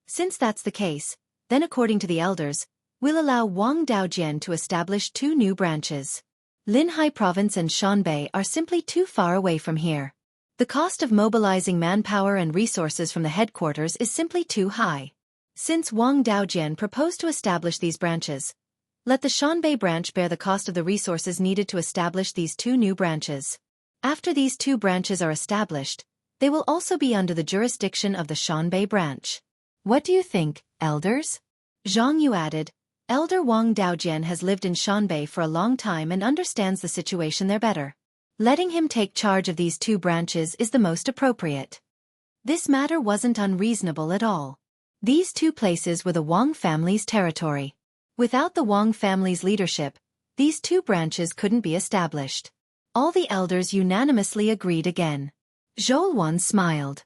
Since that's the case, then according to the elders, we'll allow Wang Daojian to establish 2 new branches. Linhai Province and Shanbei are simply too far away from here. The cost of mobilizing manpower and resources from the headquarters is simply too high. Since Wang Daojian proposed to establish these branches, let the Shanbei branch bear the cost of the resources needed to establish these 2 new branches. After these 2 branches are established, they will also be under the jurisdiction of the Shanbei branch. What do you think, elders? Zhang Yu added, Elder Wang Daojian has lived in Shanbei for a long time and understands the situation there better. Letting him take charge of these 2 branches is the most appropriate. This matter wasn't unreasonable at all. These 2 places were the Wang family's territory. Without the Wang family's leadership, these 2 branches couldn't be established. All the elders unanimously agreed again. Xueqi smiled.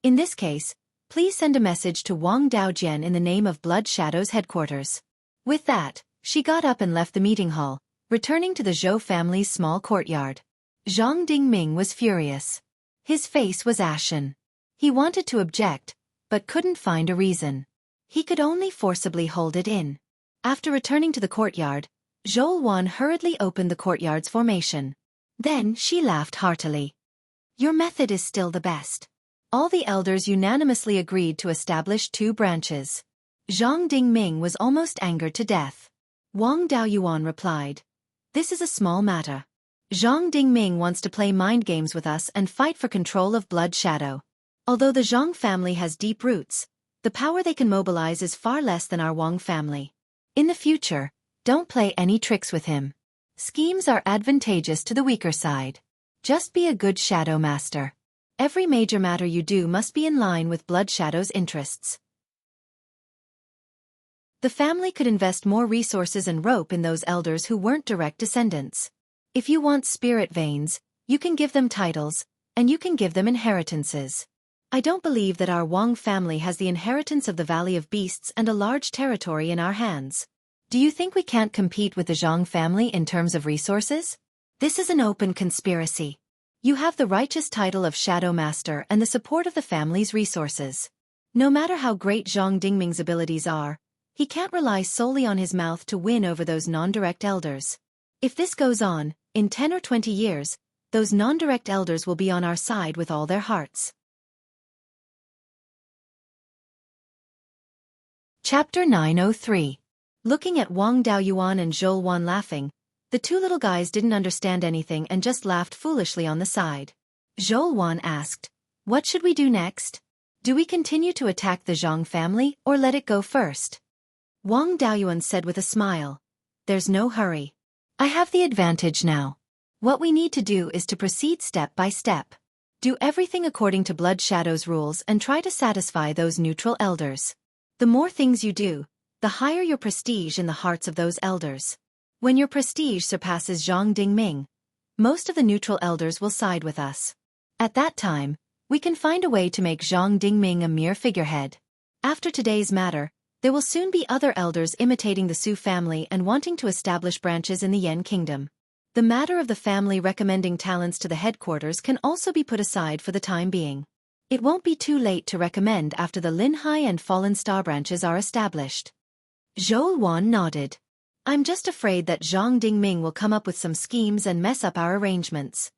In this case, please send a message to Wang Daojian in the name of Blood Shadow's headquarters. With that, she got up and left the meeting hall, returning to the Zhou family's small courtyard. Zhang Dingming was furious. His face was ashen. He wanted to object, but couldn't find a reason. He could only forcibly hold it in. After returning to the courtyard, Xueqi hurriedly opened the courtyard's formation. Then she laughed heartily. Your method is still the best. All the elders unanimously agreed to establish 2 branches. Zhang Dingming was almost angered to death. Wang Daoyuan replied, "This is a small matter. Zhang Dingming wants to play mind games with us and fight for control of Blood Shadow. Although the Zhang family has deep roots, the power they can mobilize is far less than our Wang family. In the future, don't play any tricks with him. Schemes are advantageous to the weaker side. Just be a good Shadow Master. Every major matter you do must be in line with Blood Shadow's interests." The family could invest more resources and rope in those elders who weren't direct descendants. If you want spirit veins, you can give them titles, and you can give them inheritances. I don't believe that our Wang family has the inheritance of the Valley of Beasts and a large territory in our hands. Do you think we can't compete with the Zhang family in terms of resources? This is an open conspiracy. You have the righteous title of Shadow Master and the support of the family's resources. No matter how great Zhang Dingming's abilities are, he can't rely solely on his mouth to win over those non-direct elders. If this goes on, in 10 or 20 years, those non-direct elders will be on our side with all their hearts. Chapter 903. Looking at Wang Daoyuan and Xueqi laughing, the 2 little guys didn't understand anything and just laughed foolishly on the side. Xueqi asked, "What should we do next? Do we continue to attack the Zhang family or let it go first?" Wang Daoyuan said with a smile, "There's no hurry. I have the advantage now. What we need to do is to proceed step by step. Do everything according to Blood Shadow's rules and try to satisfy those neutral elders. The more things you do, the higher your prestige in the hearts of those elders. When your prestige surpasses Zhang Dingming, most of the neutral elders will side with us. At that time, we can find a way to make Zhang Dingming a mere figurehead. After today's matter, there will soon be other elders imitating the Su family and wanting to establish branches in the Yan kingdom. The matter of the family recommending talents to the headquarters can also be put aside for the time being. It won't be too late to recommend after the Linhai and Fallen Star branches are established." Xueqi nodded. "I'm just afraid that Zhang Dingming will come up with some schemes and mess up our arrangements."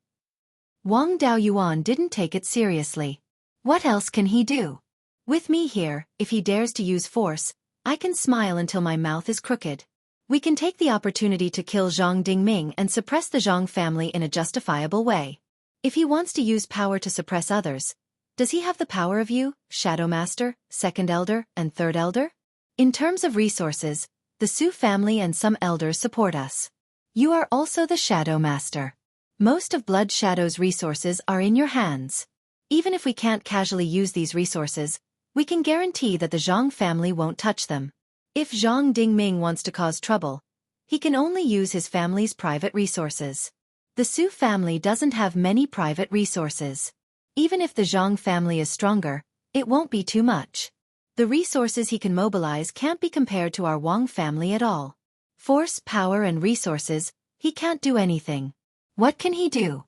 Wang Daoyuan didn't take it seriously. What else can he do? With me here, if he dares to use force, I can smile until my mouth is crooked. We can take the opportunity to kill Zhang Dingming and suppress the Zhang family in a justifiable way. If he wants to use power to suppress others, does he have the power of you, Shadow Master, Second Elder, and Third Elder? In terms of resources, the Su family and some elders support us. You are also the Shadow Master. Most of Blood Shadow's resources are in your hands. Even if we can't casually use these resources, we can guarantee that the Zhang family won't touch them. If Zhang Dingming wants to cause trouble, he can only use his family's private resources. The Su family doesn't have many private resources. Even if the Zhang family is stronger, it won't be too much. The resources he can mobilize can't be compared to our Wang family at all. Force, power, and resources, he can't do anything. What can he do?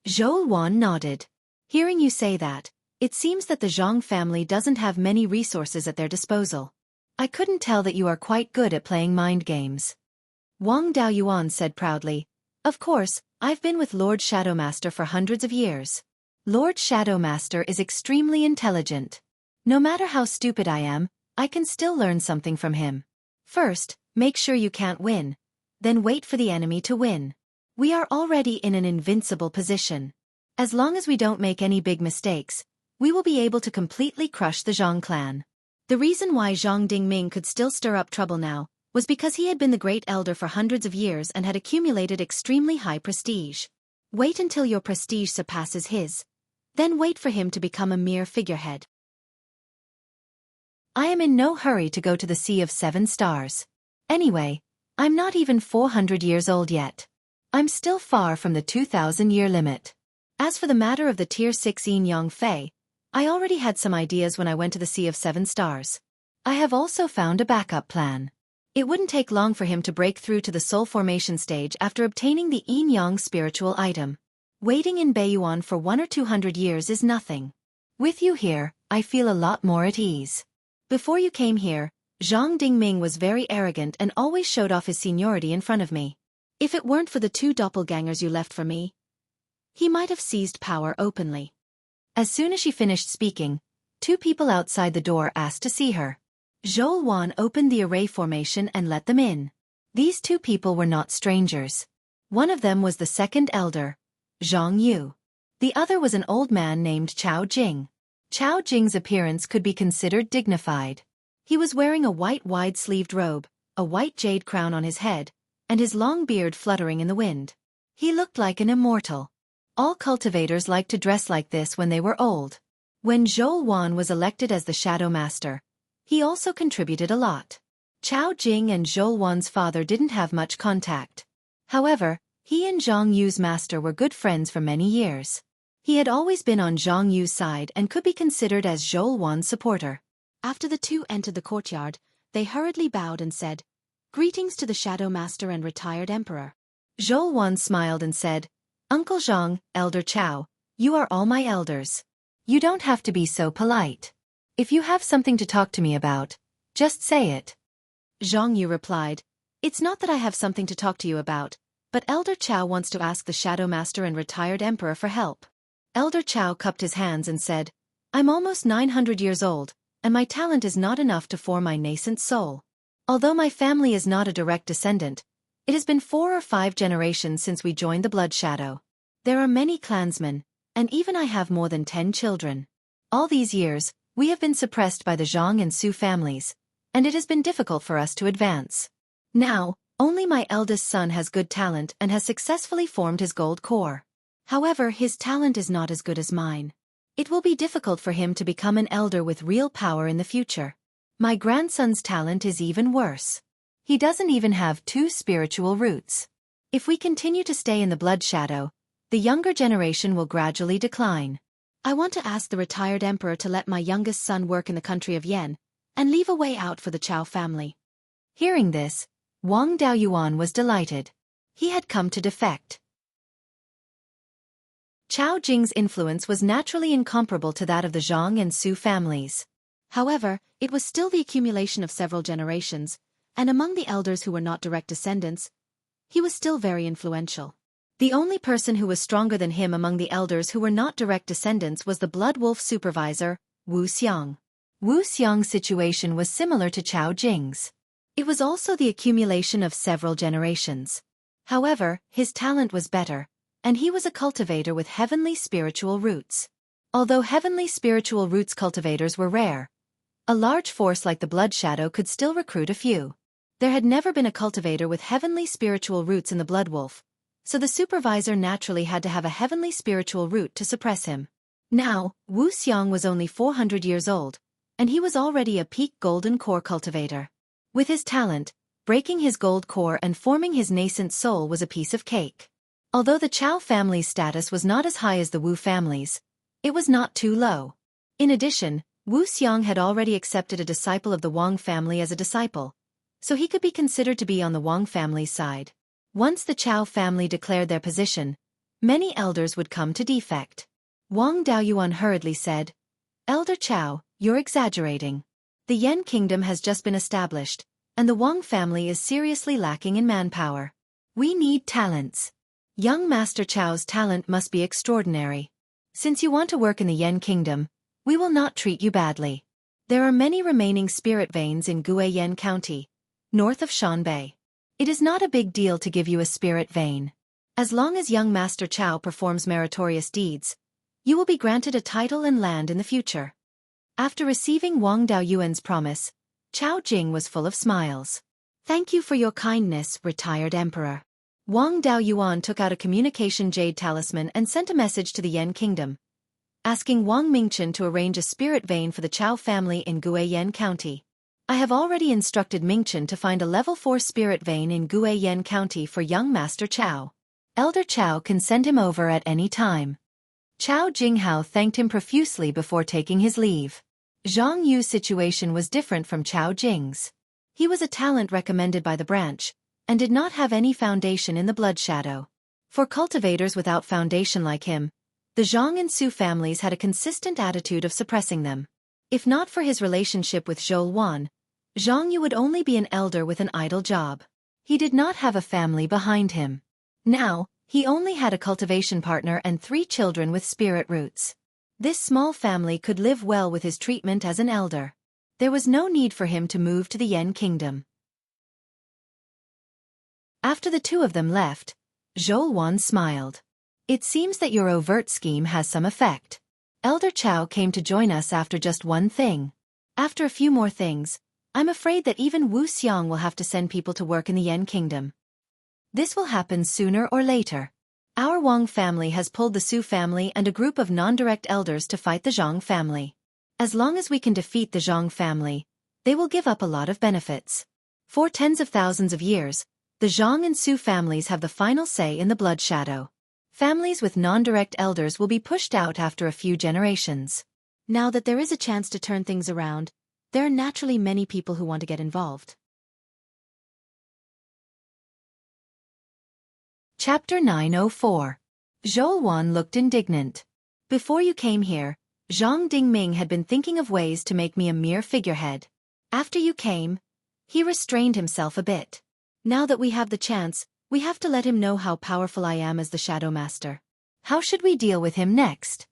Zhou Wan nodded. Hearing you say that, it seems that the Zhang family doesn't have many resources at their disposal. I couldn't tell that you are quite good at playing mind games. Wang Daoyuan said proudly, "Of course, I've been with Lord Shadowmaster for hundreds of years. Lord Shadowmaster is extremely intelligent. No matter how stupid I am, I can still learn something from him. First, make sure you can't win. Then wait for the enemy to win. We are already in an invincible position. As long as we don't make any big mistakes, we will be able to completely crush the Zhang clan." The reason why Zhang Dingming could still stir up trouble now was because he had been the Great Elder for hundreds of years and had accumulated extremely high prestige. Wait until your prestige surpasses his. Then wait for him to become a mere figurehead. I am in no hurry to go to the Sea of Seven Stars. Anyway, I'm not even 400 years old yet. I'm still far from the 2,000-year limit. As for the matter of the Tier 6 Yin Yang Fei, I already had some ideas when I went to the Sea of Seven Stars. I have also found a backup plan. It wouldn't take long for him to break through to the soul formation stage after obtaining the Yin Yang spiritual item. Waiting in Beiyuan for 100 or 200 years is nothing. With you here, I feel a lot more at ease. Before you came here, Zhang Dingming was very arrogant and always showed off his seniority in front of me. If it weren't for the 2 doppelgangers you left for me, he might have seized power openly. As soon as she finished speaking, 2 people outside the door asked to see her. Zhou Wan opened the array formation and let them in. These 2 people were not strangers. One of them was the Second Elder, Zhang Yu. The other was an old man named Chao Jing. Chao Jing's appearance could be considered dignified. He was wearing a white wide-sleeved robe, a white jade crown on his head, and his long beard fluttering in the wind. He looked like an immortal. All cultivators liked to dress like this when they were old. When Zhou Wan was elected as the Shadow Master, he also contributed a lot. Chao Jing and Zhou Wan's father didn't have much contact. However, he and Zhang Yu's master were good friends for many years. He had always been on Zhang Yu's side and could be considered as Zhou Wan's supporter. After the 2 entered the courtyard, they hurriedly bowed and said, "Greetings to the Shadow Master and retired Emperor." Zhou Wan smiled and said, "Uncle Zhang, Elder Chao, you are all my elders. You don't have to be so polite. If you have something to talk to me about, just say it." Zhang Yu replied, "It's not that I have something to talk to you about, but Elder Chao wants to ask the Shadow Master and retired Emperor for help." Elder Chao cupped his hands and said, "I'm almost 900 years old, and my talent is not enough to form my nascent soul. Although my family is not a direct descendant, it has been 4 or 5 generations since we joined the Blood Shadow. There are many clansmen, and even I have more than 10 children. All these years, we have been suppressed by the Zhang and Su families, and it has been difficult for us to advance. Now, only my eldest son has good talent and has successfully formed his gold core. However, his talent is not as good as mine. It will be difficult for him to become an elder with real power in the future. My grandson's talent is even worse. He doesn't even have 2 spiritual roots. If we continue to stay in the Blood Shadow, the younger generation will gradually decline. I want to ask the retired emperor to let my youngest son work in the country of Yen, and leave a way out for the Chao family." Hearing this, Wang Daoyuan was delighted. He had come to defect. Chao Jing's influence was naturally incomparable to that of the Zhang and Su families. However, it was still the accumulation of several generations, and among the elders who were not direct descendants, he was still very influential. The only person who was stronger than him among the elders who were not direct descendants was the Blood Wolf supervisor, Wu Xiang. Wu Xiang's situation was similar to Chao Jing's. It was also the accumulation of several generations. However, his talent was better, and he was a cultivator with heavenly spiritual roots. Although heavenly spiritual roots cultivators were rare, a large force like the Blood Shadow could still recruit a few. There had never been a cultivator with heavenly spiritual roots in the Blood Wolf, so the supervisor naturally had to have a heavenly spiritual root to suppress him. Now, Wu Xiang was only 400 years old, and he was already a peak golden core cultivator. With his talent, breaking his gold core and forming his nascent soul was a piece of cake. Although the Chao family's status was not as high as the Wu family's, it was not too low. In addition, Wu Xiang had already accepted a disciple of the Wang family as a disciple, so he could be considered to be on the Wang family's side. Once the Chao family declared their position, many elders would come to defect. Wang Daoyuan hurriedly said, "Elder Chao, you're exaggerating. The Yan kingdom has just been established, and the Wang family is seriously lacking in manpower. We need talents. Young Master Chao's talent must be extraordinary. Since you want to work in the Yan kingdom, we will not treat you badly. There are many remaining spirit veins in Guiyan County, north of Shanbei. It is not a big deal to give you a spirit vein. As long as young Master Chao performs meritorious deeds, you will be granted a title and land in the future." After receiving Wang Daoyuan's promise, Chao Jing was full of smiles. "Thank you for your kindness, retired emperor." Wang Daoyuan took out a communication jade talisman and sent a message to the Yan kingdom, asking Wang Mingchen to arrange a spirit vein for the Chao family in Guiyan County. "I have already instructed Mingchen to find a level 4 spirit vein in Guiyan County for young Master Chao. Elder Chao can send him over at any time." Chao Jinghao thanked him profusely before taking his leave. Zhang Yu's situation was different from Chao Jing's. He was a talent recommended by the branch, and did not have any foundation in the Blood Shadow. For cultivators without foundation like him, the Zhang and Su families had a consistent attitude of suppressing them. If not for his relationship with Zhou Wan, Zhang Yu would only be an elder with an idle job. He did not have a family behind him. Now, he only had a cultivation partner and 3 children with spirit roots. This small family could live well with his treatment as an elder. There was no need for him to move to the Yan kingdom. After the two of them left, Zhou Wan smiled. "It seems that your overt scheme has some effect. Elder Chao came to join us after just one thing. After a few more things, I'm afraid that even Wu Xiang will have to send people to work in the Yan kingdom. This will happen sooner or later. Our Wang family has pulled the Su family and a group of non-direct elders to fight the Zhang family. As long as we can defeat the Zhang family, they will give up a lot of benefits. For tens of thousands of years, the Zhang and Su families have the final say in the Blood Shadow. Families with non-direct elders will be pushed out after a few generations. Now that there is a chance to turn things around, there are naturally many people who want to get involved." Chapter 904. Zhou Wan looked indignant. "Before you came here, Zhang Dingming had been thinking of ways to make me a mere figurehead. After you came, he restrained himself a bit. Now that we have the chance, we have to let him know how powerful I am as the Shadow Master. How should we deal with him next?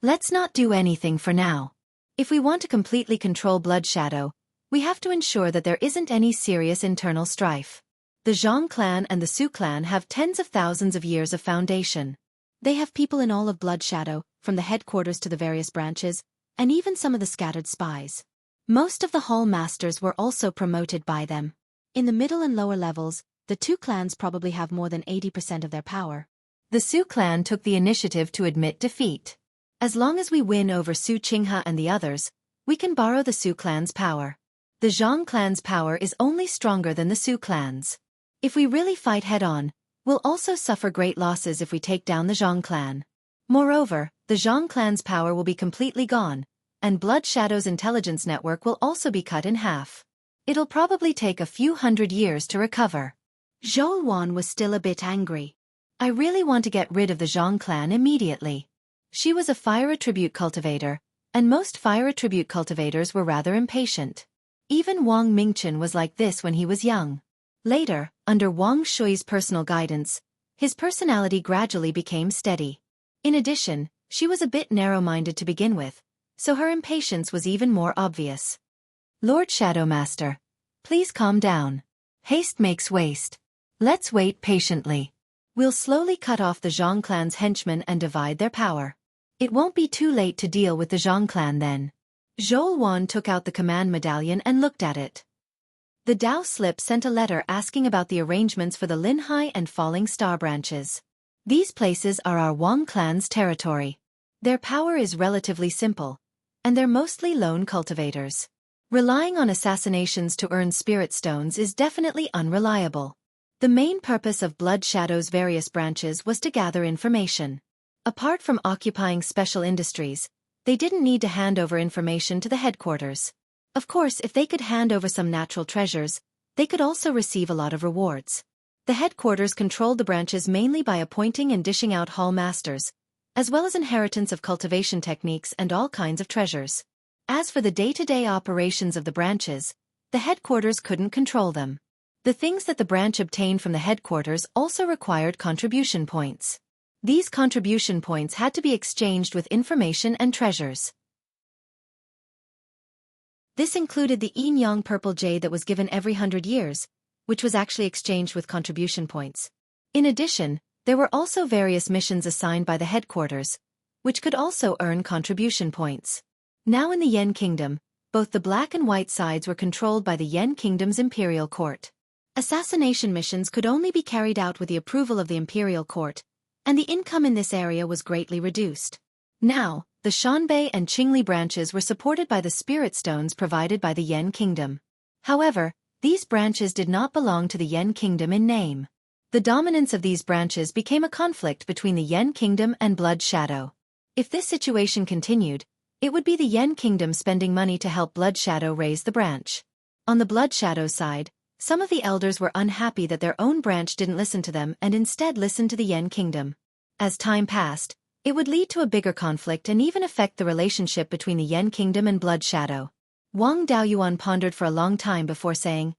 Let's not do anything for now. If we want to completely control Blood Shadow, we have to ensure that there isn't any serious internal strife. The Zhang clan and the Su clan have tens of thousands of years of foundation. They have people in all of Blood Shadow, from the headquarters to the various branches, and even some of the scattered spies. Most of the Hall Masters were also promoted by them. In the middle and lower levels, the 2 clans probably have more than 80% of their power. The Su clan took the initiative to admit defeat. As long as we win over Su Qinghe and the others, we can borrow the Su clan's power. The Zhang clan's power is only stronger than the Su clan's. If we really fight head-on, we'll also suffer great losses if we take down the Zhang clan. Moreover, the Zhang clan's power will be completely gone, and Blood Shadow's intelligence network will also be cut in half. It'll probably take a few hundred years to recover." Zhou Wan was still a bit angry. "I really want to get rid of the Zhang clan immediately." She was a fire attribute cultivator, and most fire attribute cultivators were rather impatient. Even Wang Mingchen was like this when he was young. Later, under Wang Shui's personal guidance, his personality gradually became steady. In addition, she was a bit narrow-minded to begin with, so her impatience was even more obvious. "Lord Shadow Master, please calm down. Haste makes waste. Let's wait patiently. We'll slowly cut off the Zhang clan's henchmen and divide their power. It won't be too late to deal with the Zhang clan then. Xueqi took out the command medallion and looked at it. The Dao slip sent a letter asking about the arrangements for the Linhai and Falling Star branches. These places are our Wang clan's territory. Their power is relatively simple, and they're mostly lone cultivators. Relying on assassinations to earn spirit stones is definitely unreliable. The main purpose of Blood Shadow's various branches was to gather information. Apart from occupying special industries, they didn't need to hand over information to the headquarters. Of course, if they could hand over some natural treasures, they could also receive a lot of rewards. The headquarters controlled the branches mainly by appointing and dishing out hall masters, as well as inheritance of cultivation techniques and all kinds of treasures. As for the day-to-day operations of the branches, the headquarters couldn't control them. The things that the branch obtained from the headquarters also required contribution points. These contribution points had to be exchanged with information and treasures. This included the yin-yang purple jade that was given every 100 years, which was actually exchanged with contribution points. In addition, there were also various missions assigned by the headquarters, which could also earn contribution points. Now in the Yen Kingdom, both the black and white sides were controlled by the Yen Kingdom's imperial court. Assassination missions could only be carried out with the approval of the imperial court, and the income in this area was greatly reduced. Now, the Shanbei and Qingli branches were supported by the spirit stones provided by the Yen Kingdom. However, these branches did not belong to the Yen Kingdom in name. The dominance of these branches became a conflict between the Yen Kingdom and Blood Shadow. If this situation continued, it would be the Yen Kingdom spending money to help Blood Shadow raise the branch. On the Blood Shadow side, some of the elders were unhappy that their own branch didn't listen to them and instead listened to the Yen Kingdom. As time passed, it would lead to a bigger conflict and even affect the relationship between the Yen Kingdom and Blood Shadow. Wang Daoyuan pondered for a long time before saying,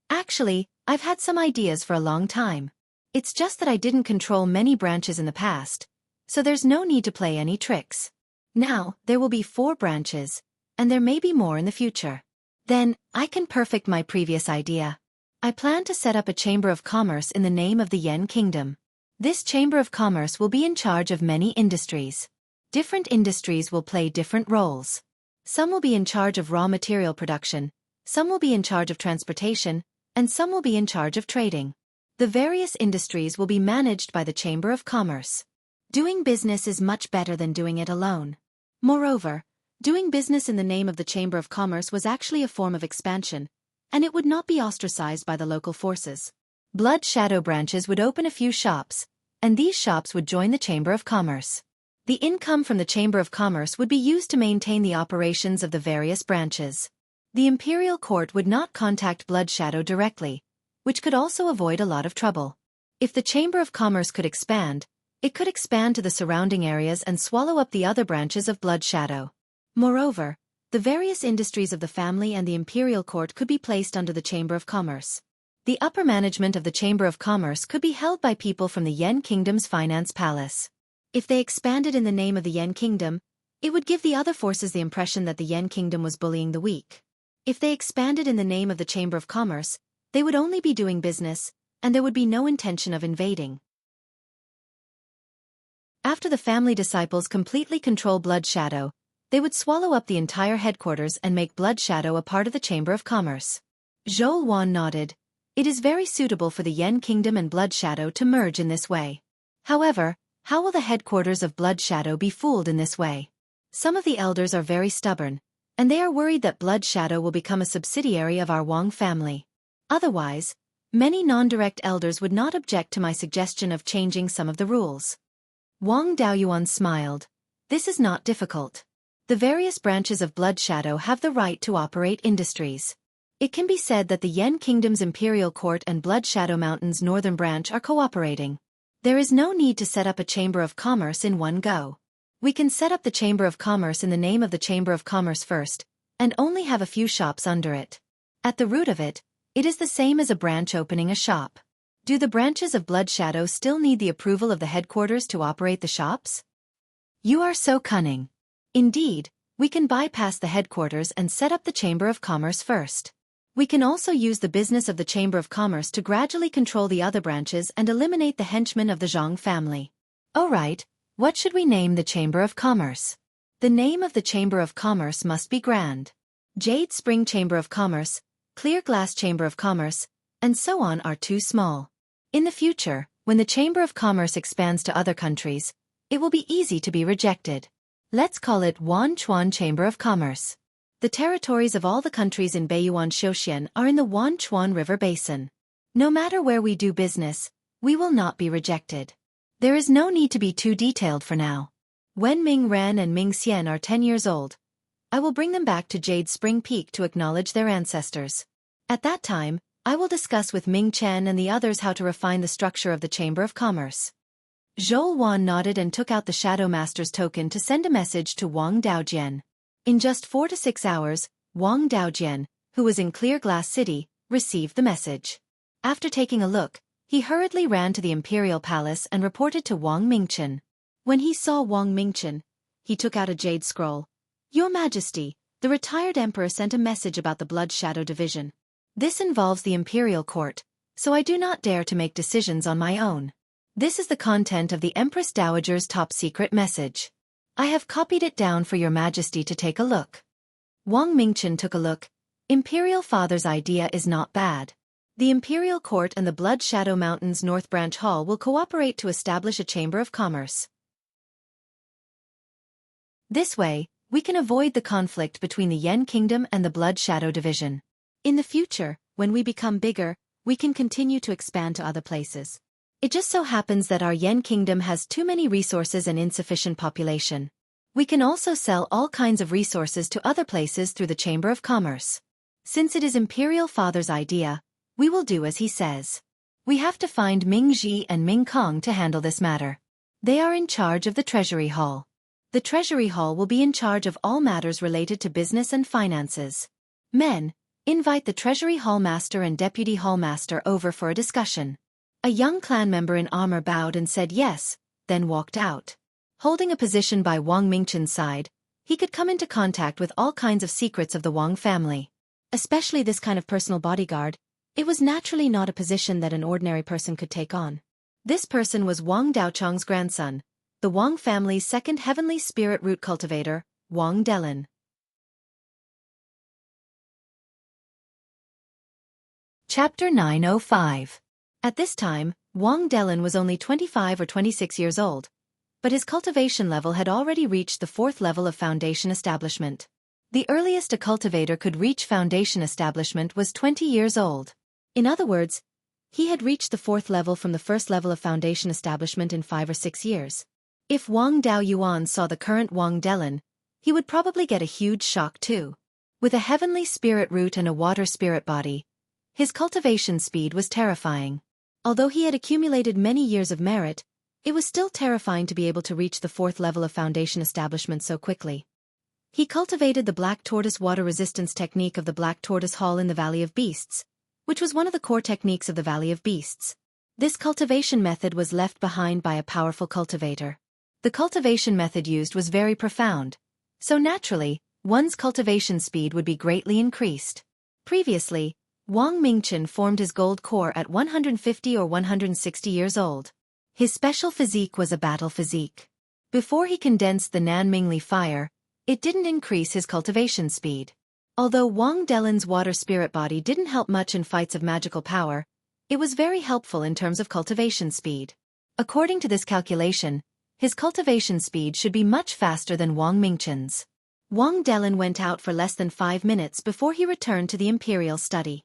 "Actually, I've had some ideas for a long time. It's just that I didn't control many branches in the past, so there's no need to play any tricks. Now, there will be 4 branches, and there may be more in the future. Then, I can perfect my previous idea. I plan to set up a Chamber of Commerce in the name of the Yen Kingdom. This Chamber of Commerce will be in charge of many industries. Different industries will play different roles. Some will be in charge of raw material production, some will be in charge of transportation, and some will be in charge of trading. The various industries will be managed by the Chamber of Commerce. Doing business is much better than doing it alone. Moreover, doing business in the name of the Chamber of Commerce was actually a form of expansion, and it would not be ostracized by the local forces. Blood Shadow branches would open a few shops, and these shops would join the Chamber of Commerce. The income from the Chamber of Commerce would be used to maintain the operations of the various branches. The Imperial Court would not contact Blood Shadow directly, which could also avoid a lot of trouble. If the Chamber of Commerce could expand, it could expand to the surrounding areas and swallow up the other branches of Blood Shadow. Moreover, the various industries of the family and the Imperial Court could be placed under the Chamber of Commerce. The upper management of the Chamber of Commerce could be held by people from the Yen Kingdom's finance palace. If they expanded in the name of the Yen Kingdom, it would give the other forces the impression that the Yen Kingdom was bullying the weak. If they expanded in the name of the Chamber of Commerce, they would only be doing business, and there would be no intention of invading. After the family disciples completely control Blood Shadow, they would swallow up the entire headquarters and make Blood Shadow a part of the Chamber of Commerce. Xueqi nodded. It is very suitable for the Yen Kingdom and Blood Shadow to merge in this way. However, how will the headquarters of Blood Shadow be fooled in this way? Some of the elders are very stubborn, and they are worried that Blood Shadow will become a subsidiary of our Wang family. Otherwise, many non-direct elders would not object to my suggestion of changing some of the rules. Wang Daoyuan smiled. This is not difficult. The various branches of Blood Shadow have the right to operate industries. It can be said that the Yen Kingdom's Imperial Court and Blood Shadow Mountain's northern branch are cooperating. There is no need to set up a Chamber of Commerce in one go. We can set up the Chamber of Commerce in the name of the Chamber of Commerce first, and only have a few shops under it. At the root of it, it is the same as a branch opening a shop. Do the branches of Blood Shadow still need the approval of the headquarters to operate the shops? You are so cunning. Indeed, we can bypass the headquarters and set up the Chamber of Commerce first. We can also use the business of the Chamber of Commerce to gradually control the other branches and eliminate the henchmen of the Zhang family. Alright, what should we name the Chamber of Commerce? The name of the Chamber of Commerce must be grand. Jade Spring Chamber of Commerce, Clear Glass Chamber of Commerce, and so on are too small. In the future, when the Chamber of Commerce expands to other countries, it will be easy to be rejected. Let's call it Wanchuan Chamber of Commerce. The territories of all the countries in Beiyuan Xueqi are in the Wanchuan River Basin. No matter where we do business, we will not be rejected. There is no need to be too detailed for now. When Ming Ren and Ming Xian are 10 years old, I will bring them back to Jade Spring Peak to acknowledge their ancestors. At that time, I will discuss with Ming Chen and the others how to refine the structure of the Chamber of Commerce. Zhou Wan nodded and took out the Shadow Master's token to send a message to Wang Daojian. In just 4 to 6 hours, Wang Daojian, who was in Clear Glass City, received the message. After taking a look, he hurriedly ran to the Imperial Palace and reported to Wang Mingchen. When he saw Wang Mingchen, he took out a jade scroll. Your Majesty, the retired emperor sent a message about the Blood Shadow Division. This involves the Imperial Court, so I do not dare to make decisions on my own. This is the content of the Empress Dowager's top-secret message. I have copied it down for your Majesty to take a look. Wang Mingchen took a look. Imperial Father's idea is not bad. The Imperial Court and the Blood Shadow Mountains North Branch Hall will cooperate to establish a Chamber of Commerce. This way, we can avoid the conflict between the Yen Kingdom and the Blood Shadow Division. In the future, when we become bigger, we can continue to expand to other places. It just so happens that our Yen Kingdom has too many resources and insufficient population. We can also sell all kinds of resources to other places through the Chamber of Commerce. Since it is Imperial Father's idea, we will do as he says. We have to find Ming Ji and Ming Kong to handle this matter. They are in charge of the Treasury Hall. The Treasury Hall will be in charge of all matters related to business and finances. Men, invite the Treasury Hall Master and Deputy Hall Master over for a discussion. A young clan member in armor bowed and said yes, then walked out. Holding a position by Wang Mingchen's side, he could come into contact with all kinds of secrets of the Wang family. Especially this kind of personal bodyguard, it was naturally not a position that an ordinary person could take on. This person was Wang Daochong's grandson, the Wang family's second heavenly spirit root cultivator, Wang Delin. Chapter 905. At this time, Wang Delin was only 25 or 26 years old, but his cultivation level had already reached the 4th level of foundation establishment. The earliest a cultivator could reach foundation establishment was 20 years old. In other words, he had reached the 4th level from the 1st level of foundation establishment in 5 or 6 years. If Wang Daoyuan saw the current Wang Delin, he would probably get a huge shock too. With a heavenly spirit root and a water spirit body, his cultivation speed was terrifying. Although he had accumulated many years of merit, it was still terrifying to be able to reach the 4th level of foundation establishment so quickly. He cultivated the Black Tortoise water resistance technique of the Black Tortoise Hall in the Valley of Beasts, which was one of the core techniques of the Valley of Beasts. This cultivation method was left behind by a powerful cultivator. The cultivation method used was very profound, so naturally, one's cultivation speed would be greatly increased. Previously, Wang Mingchen formed his gold core at 150 or 160 years old. His special physique was a battle physique. Before he condensed the Nanmingli fire, it didn't increase his cultivation speed. Although Wang Delin's water spirit body didn't help much in fights of magical power, it was very helpful in terms of cultivation speed. According to this calculation, his cultivation speed should be much faster than Wang Mingchen's. Wang Delin went out for less than 5 minutes before he returned to the imperial study.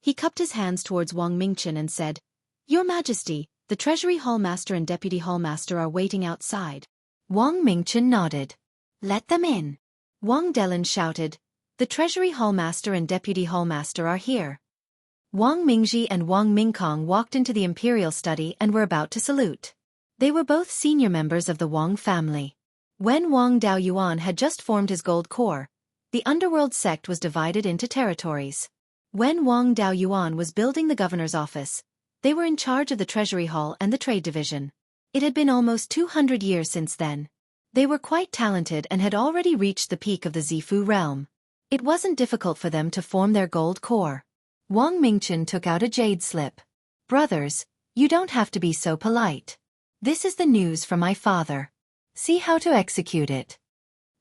He cupped his hands towards Wang Mingchen and said, "Your Majesty, the Treasury Hall Master and Deputy Hall Master are waiting outside." Wang Mingchen nodded. "Let them in." Wang Delin shouted, "The Treasury Hall Master and Deputy Hall Master are here." Wang Mingji and Wang Mingkong walked into the imperial study and were about to salute. They were both senior members of the Wang family. When Wang Daoyuan had just formed his gold core, the underworld sect was divided into territories. When Wang Daoyuan was building the governor's office, they were in charge of the Treasury Hall and the Trade Division. It had been almost 200 years since then. They were quite talented and had already reached the peak of the Zifu realm. It wasn't difficult for them to form their gold core. Wang Mingchen took out a jade slip. Brothers, you don't have to be so polite. This is the news from my father. See how to execute it.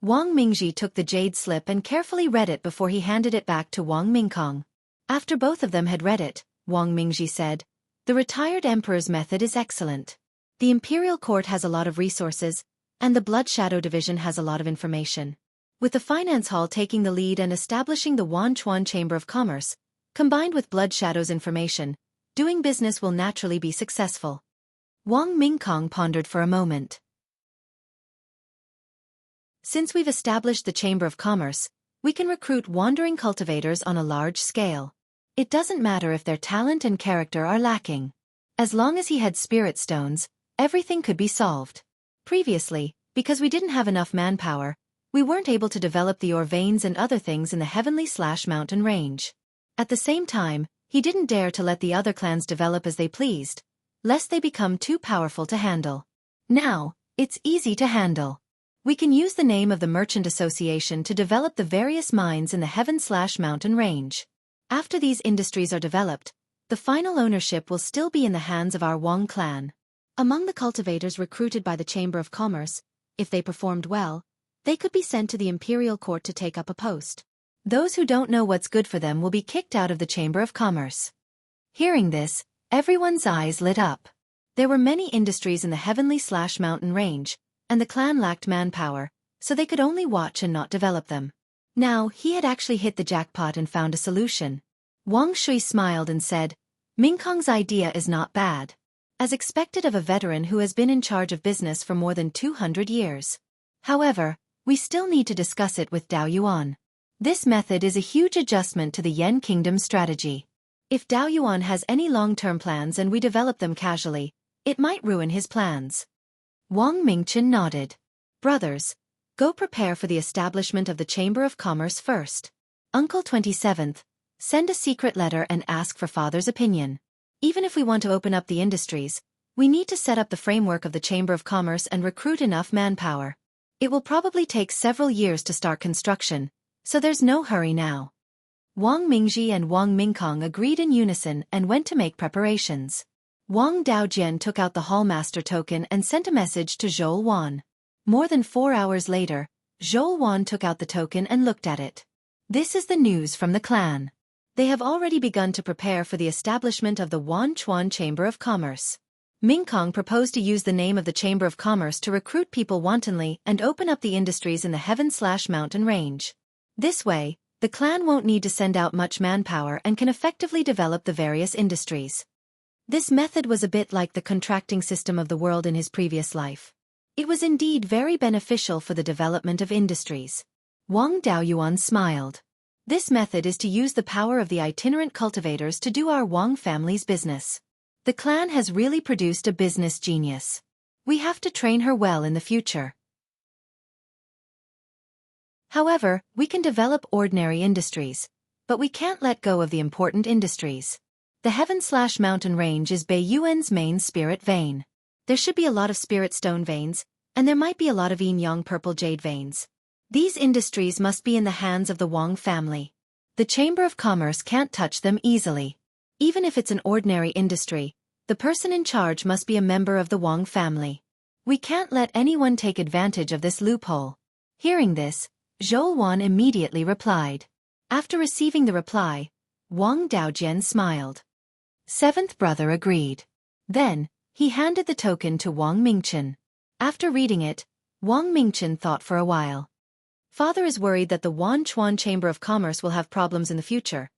Wang Mingji took the jade slip and carefully read it before he handed it back to Wang Mingkong. After both of them had read it, Wang Mingji said, "The retired emperor's method is excellent. The imperial court has a lot of resources, and the Blood Shadow division has a lot of information. With the finance hall taking the lead and establishing the Wanchuan Chamber of Commerce, combined with Blood Shadow's information, doing business will naturally be successful." Wang Mingkong pondered for a moment. Since we've established the Chamber of Commerce, we can recruit wandering cultivators on a large scale. It doesn't matter if their talent and character are lacking. As long as he had spirit stones, everything could be solved. Previously, because we didn't have enough manpower, we weren't able to develop the ore veins and other things in the heavenly/mountain range. At the same time, he didn't dare to let the other clans develop as they pleased, lest they become too powerful to handle. Now, it's easy to handle. We can use the name of the Merchant Association to develop the various mines in the heaven/mountain range. After these industries are developed, the final ownership will still be in the hands of our Wang clan. Among the cultivators recruited by the Chamber of Commerce, if they performed well, they could be sent to the imperial court to take up a post. Those who don't know what's good for them will be kicked out of the Chamber of Commerce. Hearing this, everyone's eyes lit up. There were many industries in the heavenly/mountain range, and the clan lacked manpower, so they could only watch and not develop them. Now, he had actually hit the jackpot and found a solution. Wang Shui smiled and said, "Mingkong's idea is not bad. As expected of a veteran who has been in charge of business for more than 200 years. However, we still need to discuss it with Dao Yuan. This method is a huge adjustment to the Yen Kingdom strategy. If Dao Yuan has any long-term plans and we develop them casually, it might ruin his plans." Wang Mingchen nodded. "Brothers, go prepare for the establishment of the Chamber of Commerce first. Uncle 27th, send a secret letter and ask for father's opinion. Even if we want to open up the industries, we need to set up the framework of the Chamber of Commerce and recruit enough manpower. It will probably take several years to start construction, so there's no hurry now." Wang Mingji and Wang Mingkong agreed in unison and went to make preparations. Wang Daojian took out the Hallmaster token and sent a message to Zhou Wan. More than 4 hours later, Zhou Wan took out the token and looked at it. "This is the news from the clan. They have already begun to prepare for the establishment of the Wanchuan Chamber of Commerce. Mingkong proposed to use the name of the Chamber of Commerce to recruit people wantonly and open up the industries in the heaven/mountain range. This way, the clan won't need to send out much manpower and can effectively develop the various industries." This method was a bit like the contracting system of the world in his previous life. It was indeed very beneficial for the development of industries. Wang Daoyuan smiled. "This method is to use the power of the itinerant cultivators to do our Wang family's business. The clan has really produced a business genius. We have to train her well in the future. However, we can develop ordinary industries, but we can't let go of the important industries. The heaven/mountain range is Beiyuan's main spirit vein. There should be a lot of spirit stone veins, and there might be a lot of yin-yang purple jade veins. These industries must be in the hands of the Wang family. The Chamber of Commerce can't touch them easily. Even if it's an ordinary industry, the person in charge must be a member of the Wang family. We can't let anyone take advantage of this loophole." Hearing this, Zhou Wan immediately replied. After receiving the reply, Wang Daojian smiled. Seventh brother agreed. Then, he handed the token to Wang Mingchen. After reading it, Wang Mingchen thought for a while. Father is worried that the Wanchuan Chamber of Commerce will have problems in the future,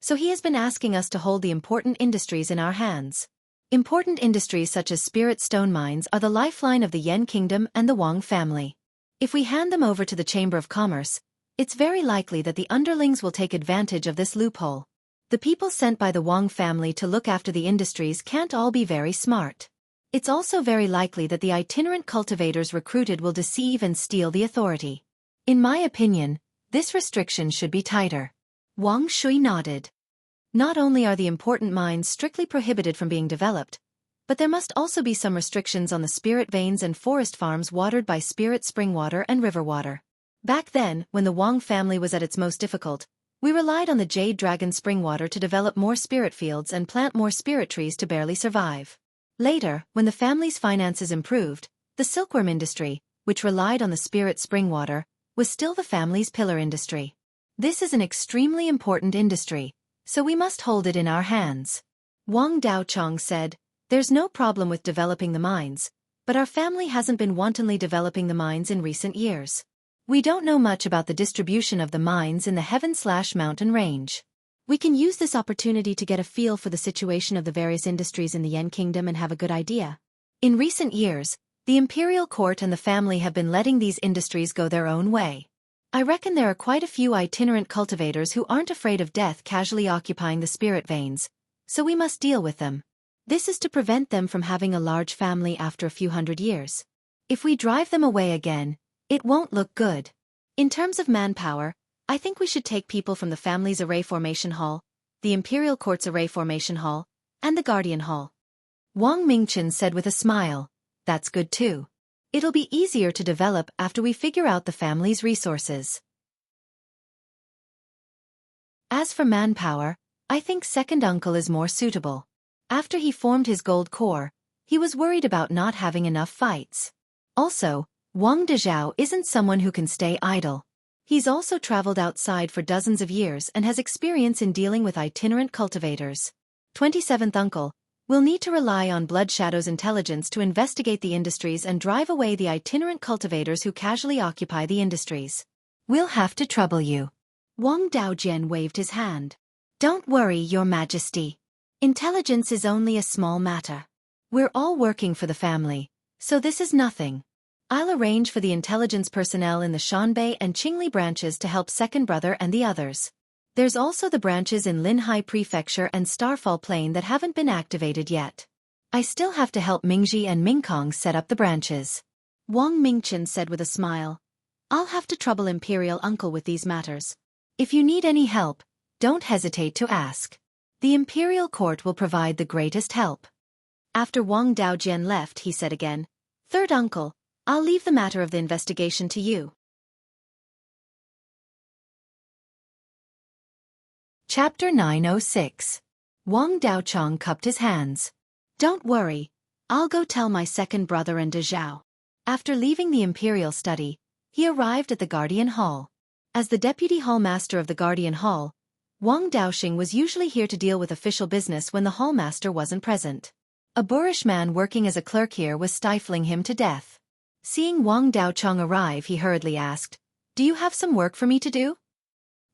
so he has been asking us to hold the important industries in our hands. Important industries such as spirit stone mines are the lifeline of the Yen Kingdom and the Wang family. If we hand them over to the Chamber of Commerce, it's very likely that the underlings will take advantage of this loophole. The people sent by the Wang family to look after the industries can't all be very smart. It's also very likely that the itinerant cultivators recruited will deceive and steal the authority. In my opinion, this restriction should be tighter. Wang Shui nodded. Not only are the important mines strictly prohibited from being developed, but there must also be some restrictions on the spirit veins and forest farms watered by spirit spring water and river water. Back then, when the Wang family was at its most difficult, we relied on the Jade Dragon spring water to develop more spirit fields and plant more spirit trees to barely survive. Later, when the family's finances improved, the silkworm industry, which relied on the spirit spring water, was still the family's pillar industry. This is an extremely important industry, so we must hold it in our hands. Wang Daochong said, "There's no problem with developing the mines, but our family hasn't been wantonly developing the mines in recent years. We don't know much about the distribution of the mines in the heaven/mountain range. We can use this opportunity to get a feel for the situation of the various industries in the Yen Kingdom and have a good idea." In recent years, the imperial court and the family have been letting these industries go their own way. I reckon there are quite a few itinerant cultivators who aren't afraid of death casually occupying the spirit veins, so we must deal with them. This is to prevent them from having a large family after a few hundred years. If we drive them away again, it won't look good. In terms of manpower, I think we should take people from the family's array formation hall, the imperial court's array formation hall, and the guardian hall. Wang Mingchen said with a smile, "That's good too. It'll be easier to develop after we figure out the family's resources." As for manpower, I think second uncle is more suitable. After he formed his gold core, he was worried about not having enough fights. Also, Wang Dezhao isn't someone who can stay idle. He's also traveled outside for dozens of years and has experience in dealing with itinerant cultivators. 27th uncle, we'll need to rely on Blood Shadow's intelligence to investigate the industries and drive away the itinerant cultivators who casually occupy the industries. We'll have to trouble you. Wang Daojian waved his hand. "Don't worry, Your Majesty. Intelligence is only a small matter. We're all working for the family, so this is nothing. I'll arrange for the intelligence personnel in the Shanbei and Qingli branches to help second brother and the others. There's also the branches in Linhai Prefecture and Starfall Plain that haven't been activated yet. I still have to help Mingji and Mingkong set up the branches." Wang Mingchen said with a smile, "I'll have to trouble Imperial Uncle with these matters. If you need any help, don't hesitate to ask. The Imperial Court will provide the greatest help." After Wang Daojian left, he said again, "Third uncle, I'll leave the matter of the investigation to you." Chapter 906. Wang Daochong cupped his hands. "Don't worry, I'll go tell my second brother and Dezhao." After leaving the Imperial study, he arrived at the Guardian Hall. As the deputy hallmaster of the Guardian Hall, Wang Daoxing was usually here to deal with official business when the hallmaster wasn't present. A boorish man working as a clerk here was stifling him to death. Seeing Wang Daochong arrive, he hurriedly asked, "Do you have some work for me to do?"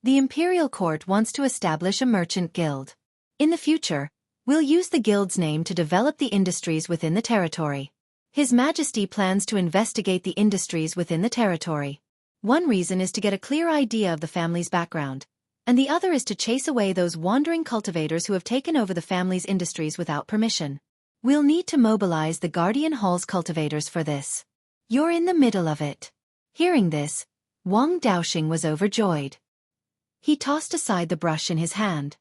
"The Imperial Court wants to establish a merchant guild. In the future, we'll use the guild's name to develop the industries within the territory. His Majesty plans to investigate the industries within the territory. One reason is to get a clear idea of the family's background, and the other is to chase away those wandering cultivators who have taken over the family's industries without permission. We'll need to mobilize the Guardian Hall's cultivators for this. You're in the middle of it." Hearing this, Wang Daoxing was overjoyed. He tossed aside the brush in his hand.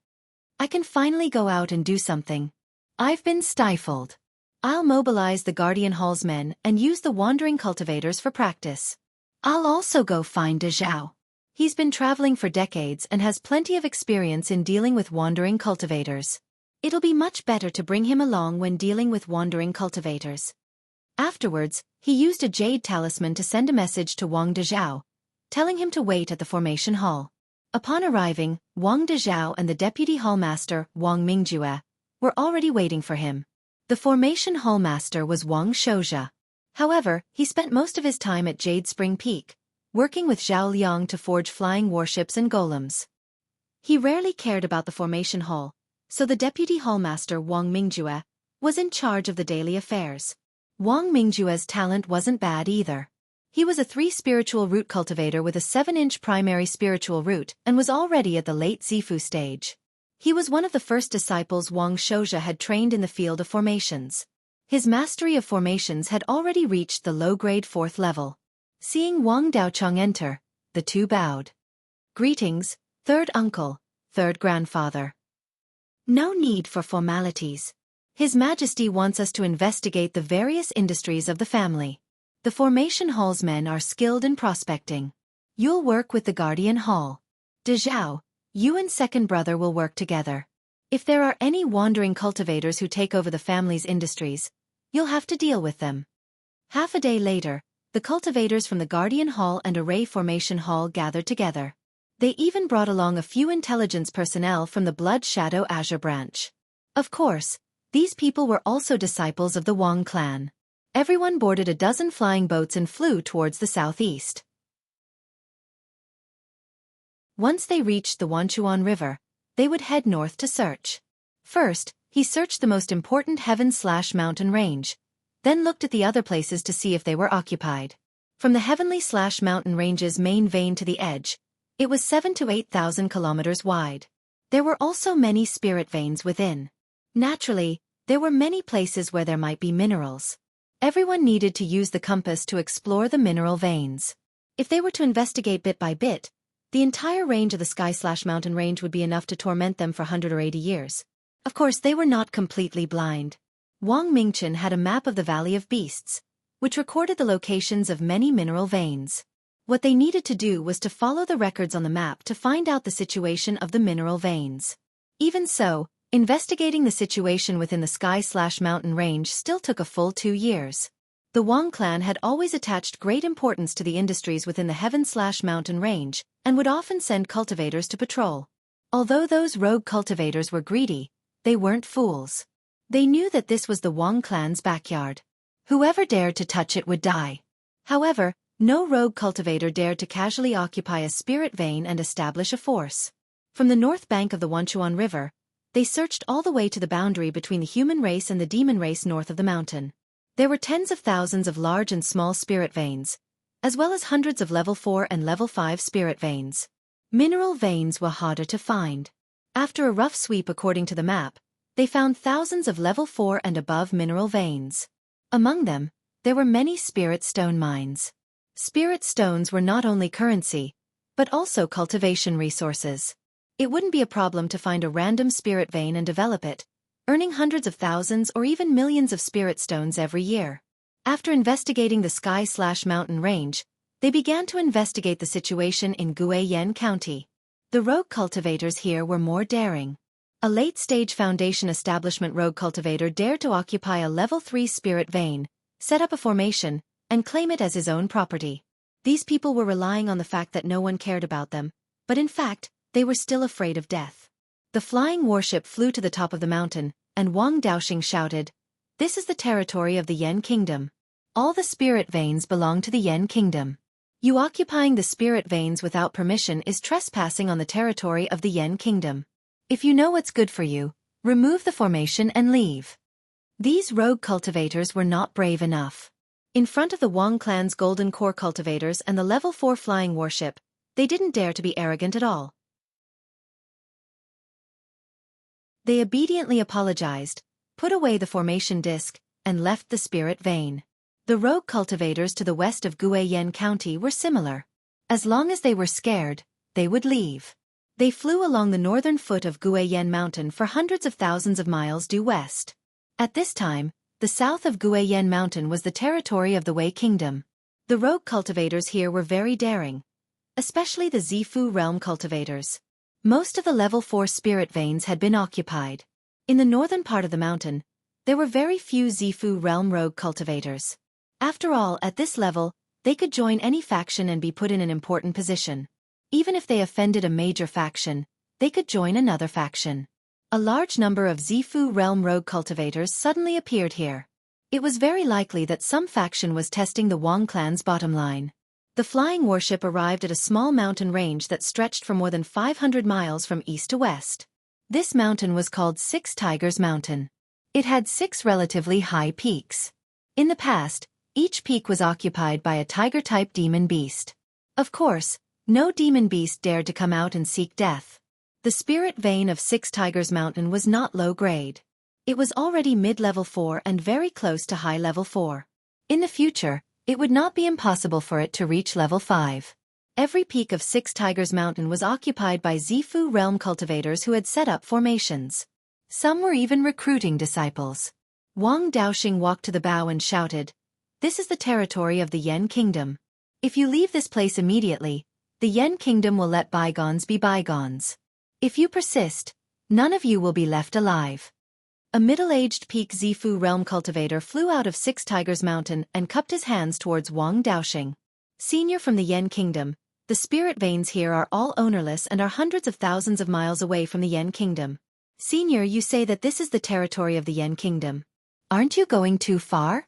"I can finally go out and do something. I've been stifled. I'll mobilize the Guardian Hall's men and use the wandering cultivators for practice. I'll also go find Dezhao. He's been traveling for decades and has plenty of experience in dealing with wandering cultivators. It'll be much better to bring him along when dealing with wandering cultivators." Afterwards, he used a jade talisman to send a message to Wang Dezhao, telling him to wait at the formation hall. Upon arriving, Wang Dezhao and the deputy hallmaster, Wang Mingjue, were already waiting for him. The formation hallmaster was Wang Shouzhe. However, he spent most of his time at Jade Spring Peak, working with Zhao Liang to forge flying warships and golems. He rarely cared about the formation hall, so the deputy hallmaster Wang Mingjue was in charge of the daily affairs. Wang Mingjue's talent wasn't bad either. He was a 3 spiritual root cultivator with a 7-inch primary spiritual root and was already at the late Zifu stage. He was one of the first disciples Wang Shouzhe had trained in the field of formations. His mastery of formations had already reached the low-grade 4th level. Seeing Wang Daochong enter, the two bowed. "Greetings, third uncle, third grandfather." "No need for formalities. His Majesty wants us to investigate the various industries of the family. The formation hall's men are skilled in prospecting. You'll work with the Guardian Hall. De Zhao, you and second brother will work together. If there are any wandering cultivators who take over the family's industries, you'll have to deal with them. Half a day later, the cultivators from the Guardian Hall and Array Formation Hall gathered together. They even brought along a few intelligence personnel from the Blood Shadow Azure branch. Of course, these people were also disciples of the Wang clan. Everyone boarded a dozen flying boats and flew towards the southeast. Once they reached the Wanchuan River, they would head north to search. First, he searched the most important heaven/mountain range, then looked at the other places to see if they were occupied. From the heavenly/mountain range's main vein to the edge, it was 7,000 to 8,000 kilometers wide. There were also many spirit veins within. Naturally, there were many places where there might be minerals. Everyone needed to use the compass to explore the mineral veins. If they were to investigate bit by bit, the entire range of the sky/mountain range would be enough to torment them for 100 or 80 years. Of course, they were not completely blind. Wang Mingchen had a map of the Valley of Beasts, which recorded the locations of many mineral veins. What they needed to do was to follow the records on the map to find out the situation of the mineral veins. Even so, investigating the situation within the sky/mountain range still took a full 2 years. The Wang clan had always attached great importance to the industries within the heaven/mountain range, and would often send cultivators to patrol. Although those rogue cultivators were greedy, they weren't fools. They knew that this was the Wang clan's backyard. Whoever dared to touch it would die. However, no rogue cultivator dared to casually occupy a spirit vein and establish a force. From the north bank of the Wanchuan River, they searched all the way to the boundary between the human race and the demon race north of the mountain. There were tens of thousands of large and small spirit veins, as well as hundreds of level 4 and level 5 spirit veins. Mineral veins were harder to find. After a rough sweep according to the map, they found thousands of level 4 and above mineral veins. Among them, there were many spirit stone mines. Spirit stones were not only currency, but also cultivation resources. It wouldn't be a problem to find a random spirit vein and develop it, earning hundreds of thousands or even millions of spirit stones every year. After investigating the sky/mountain range, they began to investigate the situation in Guiyan County. The rogue cultivators here were more daring. A late-stage Foundation establishment rogue cultivator dared to occupy a level 3 spirit vein, set up a formation, and claim it as his own property. These people were relying on the fact that no one cared about them, but in fact, they were still afraid of death. The flying warship flew to the top of the mountain, and Wang Daoxing shouted, "This is the territory of the Yan Kingdom. All the spirit veins belong to the Yan Kingdom. You occupying the spirit veins without permission is trespassing on the territory of the Yan Kingdom. If you know what's good for you, remove the formation and leave." These rogue cultivators were not brave enough. In front of the Wang clan's golden core cultivators and the level 4 flying warship, they didn't dare to be arrogant at all. They obediently apologized, put away the formation disc, and left the spirit vein. The rogue cultivators to the west of Guiyan County were similar. As long as they were scared, they would leave. They flew along the northern foot of Guiyan Mountain for hundreds of thousands of miles due west. At this time, the south of Guiyan Mountain was the territory of the Wei Kingdom. The rogue cultivators here were very daring, especially the Zifu realm cultivators. Most of the level 4 spirit veins had been occupied. In the northern part of the mountain, there were very few Zifu realm rogue cultivators. After all, at this level, they could join any faction and be put in an important position. Even if they offended a major faction, they could join another faction. A large number of Zifu realm rogue cultivators suddenly appeared here. It was very likely that some faction was testing the Wang clan's bottom line. The flying warship arrived at a small mountain range that stretched for more than 500 miles from east to west. This mountain was called Six Tigers Mountain. It had 6 relatively high peaks. In the past, each peak was occupied by a tiger-type demon beast. Of course, no demon beast dared to come out and seek death. The spirit vein of Six Tigers Mountain was not low grade. It was already mid-level 4 and very close to high level 4. In the future, it would not be impossible for it to reach level 5. Every peak of Six Tigers Mountain was occupied by Zifu realm cultivators who had set up formations. Some were even recruiting disciples. Wang Daoxing walked to the bow and shouted, "This is the territory of the Yan Kingdom. If you leave this place immediately, The Yen Kingdom will let bygones be bygones. If you persist, none of you will be left alive. A middle-aged Peak Zifu realm cultivator flew out of Six Tigers Mountain and cupped his hands towards Wang Daoxing. Senior from the Yen Kingdom, the spirit veins here are all ownerless and are hundreds of thousands of miles away from the Yen Kingdom. Senior, you say that this is the territory of the Yen Kingdom. Aren't you going too far?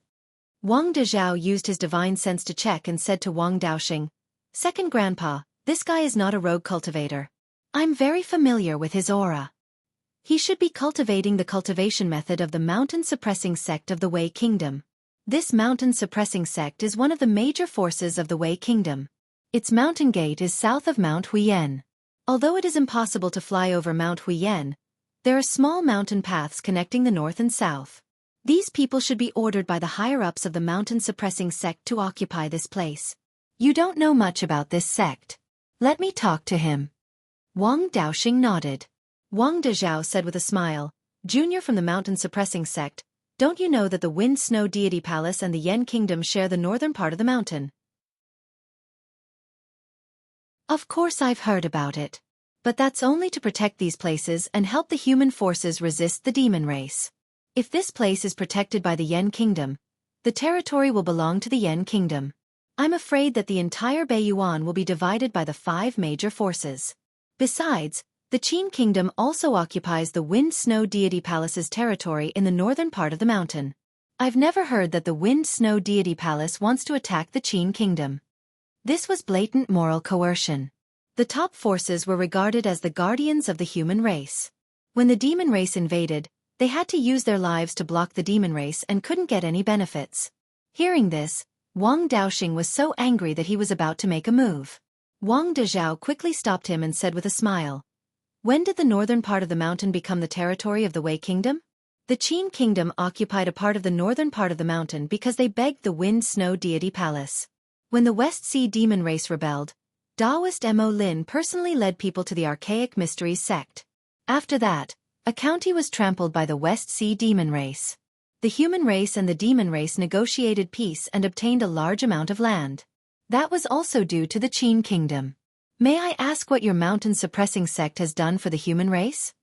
Wang Dezhao used his divine sense to check and said to Wang Daoxing, Second Grandpa, this guy is not a rogue cultivator. I'm very familiar with his aura. He should be cultivating the cultivation method of the mountain-suppressing sect of the Wei Kingdom. This mountain-suppressing sect is one of the major forces of the Wei Kingdom. Its mountain gate is south of Mount Huiyan. Although it is impossible to fly over Mount Huiyan, there are small mountain paths connecting the north and south. These people should be ordered by the higher-ups of the mountain-suppressing sect to occupy this place. You don't know much about this sect. Let me talk to him. Wang Daoxing nodded. Wang Dezhao said with a smile, Junior from the mountain-suppressing sect, don't you know that the Wind-Snow Deity Palace and the Yen Kingdom share the northern part of the mountain? Of course I've heard about it. But that's only to protect these places and help the human forces resist the demon race. If this place is protected by the Yen Kingdom, the territory will belong to the Yen Kingdom. I'm afraid that the entire Beiyuan will be divided by the 5 major forces. Besides, the Qin Kingdom also occupies the Wind-Snow Deity Palace's territory in the northern part of the mountain. I've never heard that the Wind-Snow Deity Palace wants to attack the Qin Kingdom. This was blatant moral coercion. The top forces were regarded as the guardians of the human race. When the demon race invaded, they had to use their lives to block the demon race and couldn't get any benefits. Hearing this, Wang Daoxing was so angry that he was about to make a move. Wang Dezhao quickly stopped him and said with a smile, When did the northern part of the mountain become the territory of the Wei Kingdom? The Qin Kingdom occupied a part of the northern part of the mountain because they begged the Wind-Snow Deity Palace. When the West Sea demon race rebelled, Taoist Mo Lin personally led people to the Archaic Mysteries sect. After that, a county was trampled by the West Sea demon race. The human race and the demon race negotiated peace and obtained a large amount of land. That was also due to the Qin Kingdom. May I ask what your mountain-suppressing sect has done for the human race?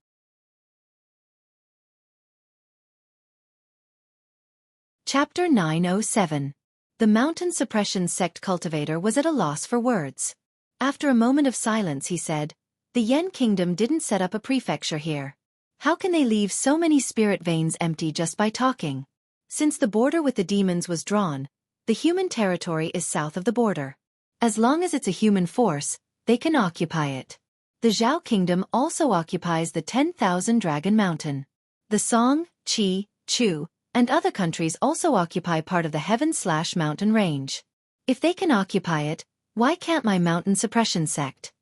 Chapter 907. The mountain suppression sect cultivator was at a loss for words. After a moment of silence he said, The Yen Kingdom didn't set up a prefecture here. How can they leave so many spirit veins empty just by talking? Since the border with the demons was drawn, the human territory is south of the border. As long as it's a human force, they can occupy it. The Zhao Kingdom also occupies the 10,000 Dragon Mountain. The Song, Qi, Chu, and other countries also occupy part of the Heaven/Mountain Range. If they can occupy it, why can't my mountain suppression sect?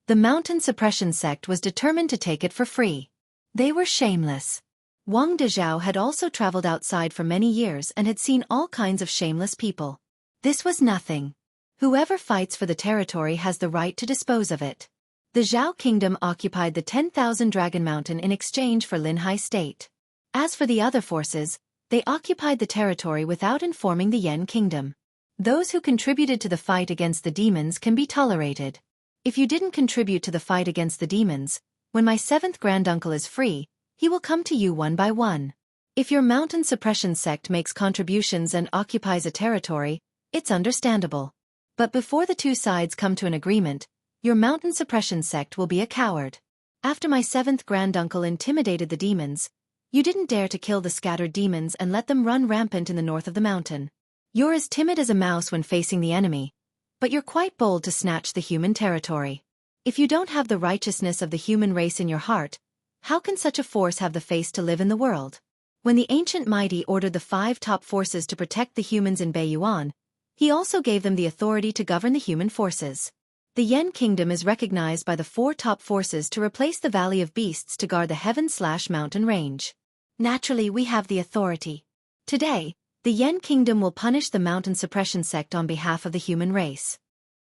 The mountain suppression sect was determined to take it for free. They were shameless. Wang Dezhao had also traveled outside for many years and had seen all kinds of shameless people. This was nothing. Whoever fights for the territory has the right to dispose of it. The Zhao Kingdom occupied the 10,000 Dragon Mountain in exchange for Linhai State. As for the other forces, they occupied the territory without informing the Yen Kingdom. Those who contributed to the fight against the demons can be tolerated. If you didn't contribute to the fight against the demons, when my 7th granduncle is free, he will come to you one by one. If your mountain suppression sect makes contributions and occupies a territory, it's understandable. But before the two sides come to an agreement, your mountain suppression sect will be a coward. After my 7th granduncle intimidated the demons, you didn't dare to kill the scattered demons and let them run rampant in the north of the mountain. You're as timid as a mouse when facing the enemy, but you're quite bold to snatch the human territory. If you don't have the righteousness of the human race in your heart, how can such a force have the face to live in the world? When the ancient mighty ordered the 5 top forces to protect the humans in Beiyuan, he also gave them the authority to govern the human forces. The Yen Kingdom is recognized by the 4 top forces to replace the Valley of Beasts to guard the Heaven/Mountain Range. Naturally, we have the authority. Today, the Yen Kingdom will punish the mountain suppression sect on behalf of the human race.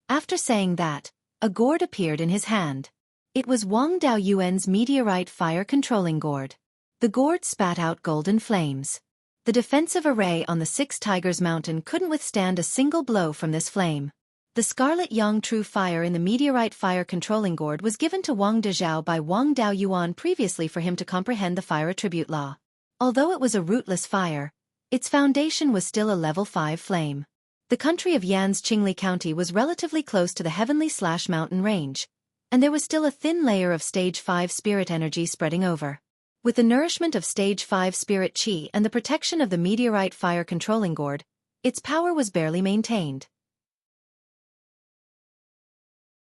After saying that, a gourd appeared in his hand. It was Wang Daoyuan's meteorite fire-controlling gourd. The gourd spat out golden flames. The defensive array on the 6 Tigers Mountain couldn't withstand a single blow from this flame. The Scarlet Yang True Fire in the Meteorite Fire Controlling Gourd was given to Wang Dezhao by Wang Daoyuan previously for him to comprehend the fire attribute law. Although it was a rootless fire, its foundation was still a level 5 flame. The country of Yan's Qingli County was relatively close to the heavenly/mountain range, and there was still a thin layer of stage 5 spirit energy spreading over. With the nourishment of stage 5 spirit qi and the protection of the Meteorite Fire Controlling Gourd, its power was barely maintained.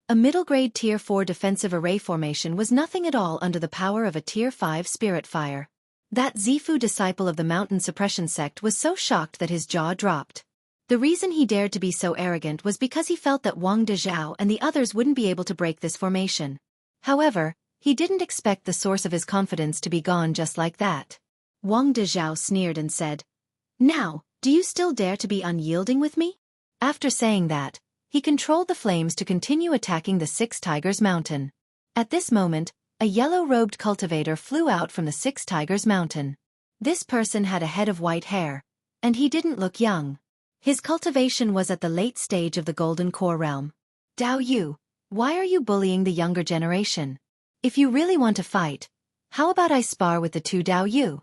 A middle-grade Tier 4 defensive array formation was nothing at all under the power of a Tier 5 spirit fire. That Zifu disciple of the mountain suppression sect was so shocked that his jaw dropped. The reason he dared to be so arrogant was because he felt that Wang Dezhao and the others wouldn't be able to break this formation. However, he didn't expect the source of his confidence to be gone just like that. Wang Dezhao sneered and said, "Now, do you still dare to be unyielding with me?" After saying that, he controlled the flames to continue attacking the Six Tigers Mountain. At this moment, a yellow-robed cultivator flew out from the Six Tigers Mountain. This person had a head of white hair, and he didn't look young. His cultivation was at the late stage of the Golden Core realm. "Dao Yu, why are you bullying the younger generation? If you really want to fight, how about I spar with the two Dao Yu?"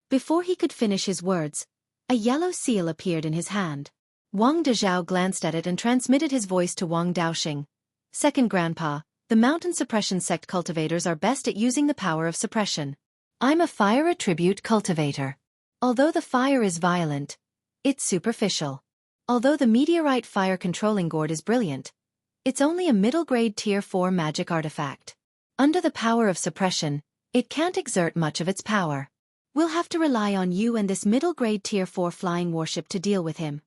Before he could finish his words, a yellow seal appeared in his hand. Wang Dezhao glanced at it and transmitted his voice to Wang Daoxing. "Second Grandpa, the mountain suppression sect cultivators are best at using the power of suppression. I'm a fire attribute cultivator. Although the fire is violent, it's superficial. Although the Meteorite Fire Controlling Gourd is brilliant, it's only a middle-grade Tier 4 magic artifact. Under the power of suppression, it can't exert much of its power. We'll have to rely on you and this middle-grade Tier 4 flying warship to deal with him."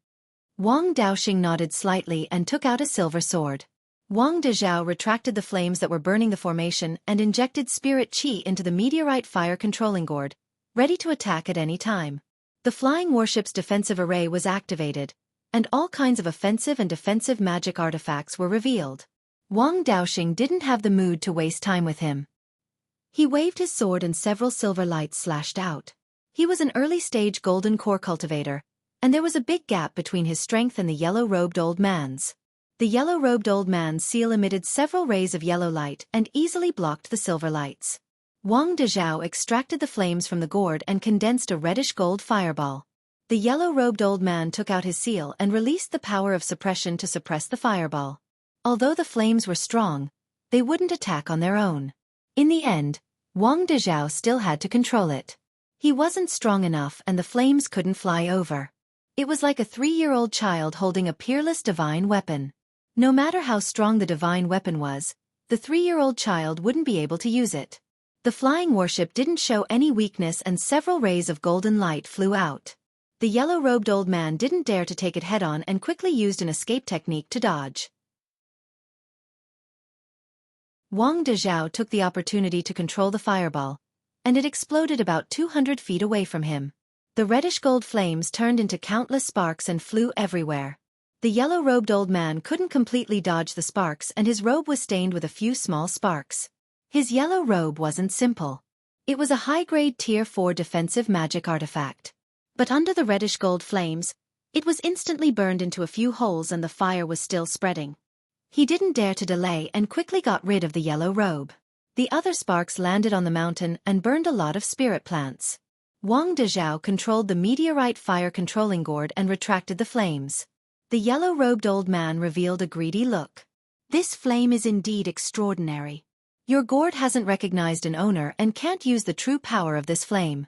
Wang Daoxing nodded slightly and took out a silver sword. Wang Dezhao retracted the flames that were burning the formation and injected spirit qi into the Meteorite Fire Controlling Gourd, ready to attack at any time. The flying warship's defensive array was activated, and all kinds of offensive and defensive magic artifacts were revealed. Wang Daoxing didn't have the mood to waste time with him. He waved his sword and several silver lights slashed out. He was an early-stage golden core cultivator, and there was a big gap between his strength and the yellow-robed old man's. The yellow-robed old man's seal emitted several rays of yellow light and easily blocked the silver lights. Wang Dezhao extracted the flames from the gourd and condensed a reddish-gold fireball. The yellow-robed old man took out his seal and released the power of suppression to suppress the fireball. Although the flames were strong, they wouldn't attack on their own. In the end, Wang Dezhao still had to control it. He wasn't strong enough and the flames couldn't fly over. It was like a 3-year-old child holding a peerless divine weapon. No matter how strong the divine weapon was, the 3-year-old child wouldn't be able to use it. The flying warship didn't show any weakness and several rays of golden light flew out. The yellow-robed old man didn't dare to take it head-on and quickly used an escape technique to dodge. Wang Dezhao took the opportunity to control the fireball, and it exploded about 200 feet away from him. The reddish-gold flames turned into countless sparks and flew everywhere. The yellow-robed old man couldn't completely dodge the sparks and his robe was stained with a few small sparks. His yellow robe wasn't simple. It was a high-grade Tier 4 defensive magic artifact. But under the reddish-gold flames, it was instantly burned into a few holes and the fire was still spreading. He didn't dare to delay and quickly got rid of the yellow robe. The other sparks landed on the mountain and burned a lot of spirit plants. Wang Dezhao controlled the Meteorite Fire Controlling Gourd and retracted the flames. The yellow-robed old man revealed a greedy look. "This flame is indeed extraordinary. Your gourd hasn't recognized an owner and can't use the true power of this flame."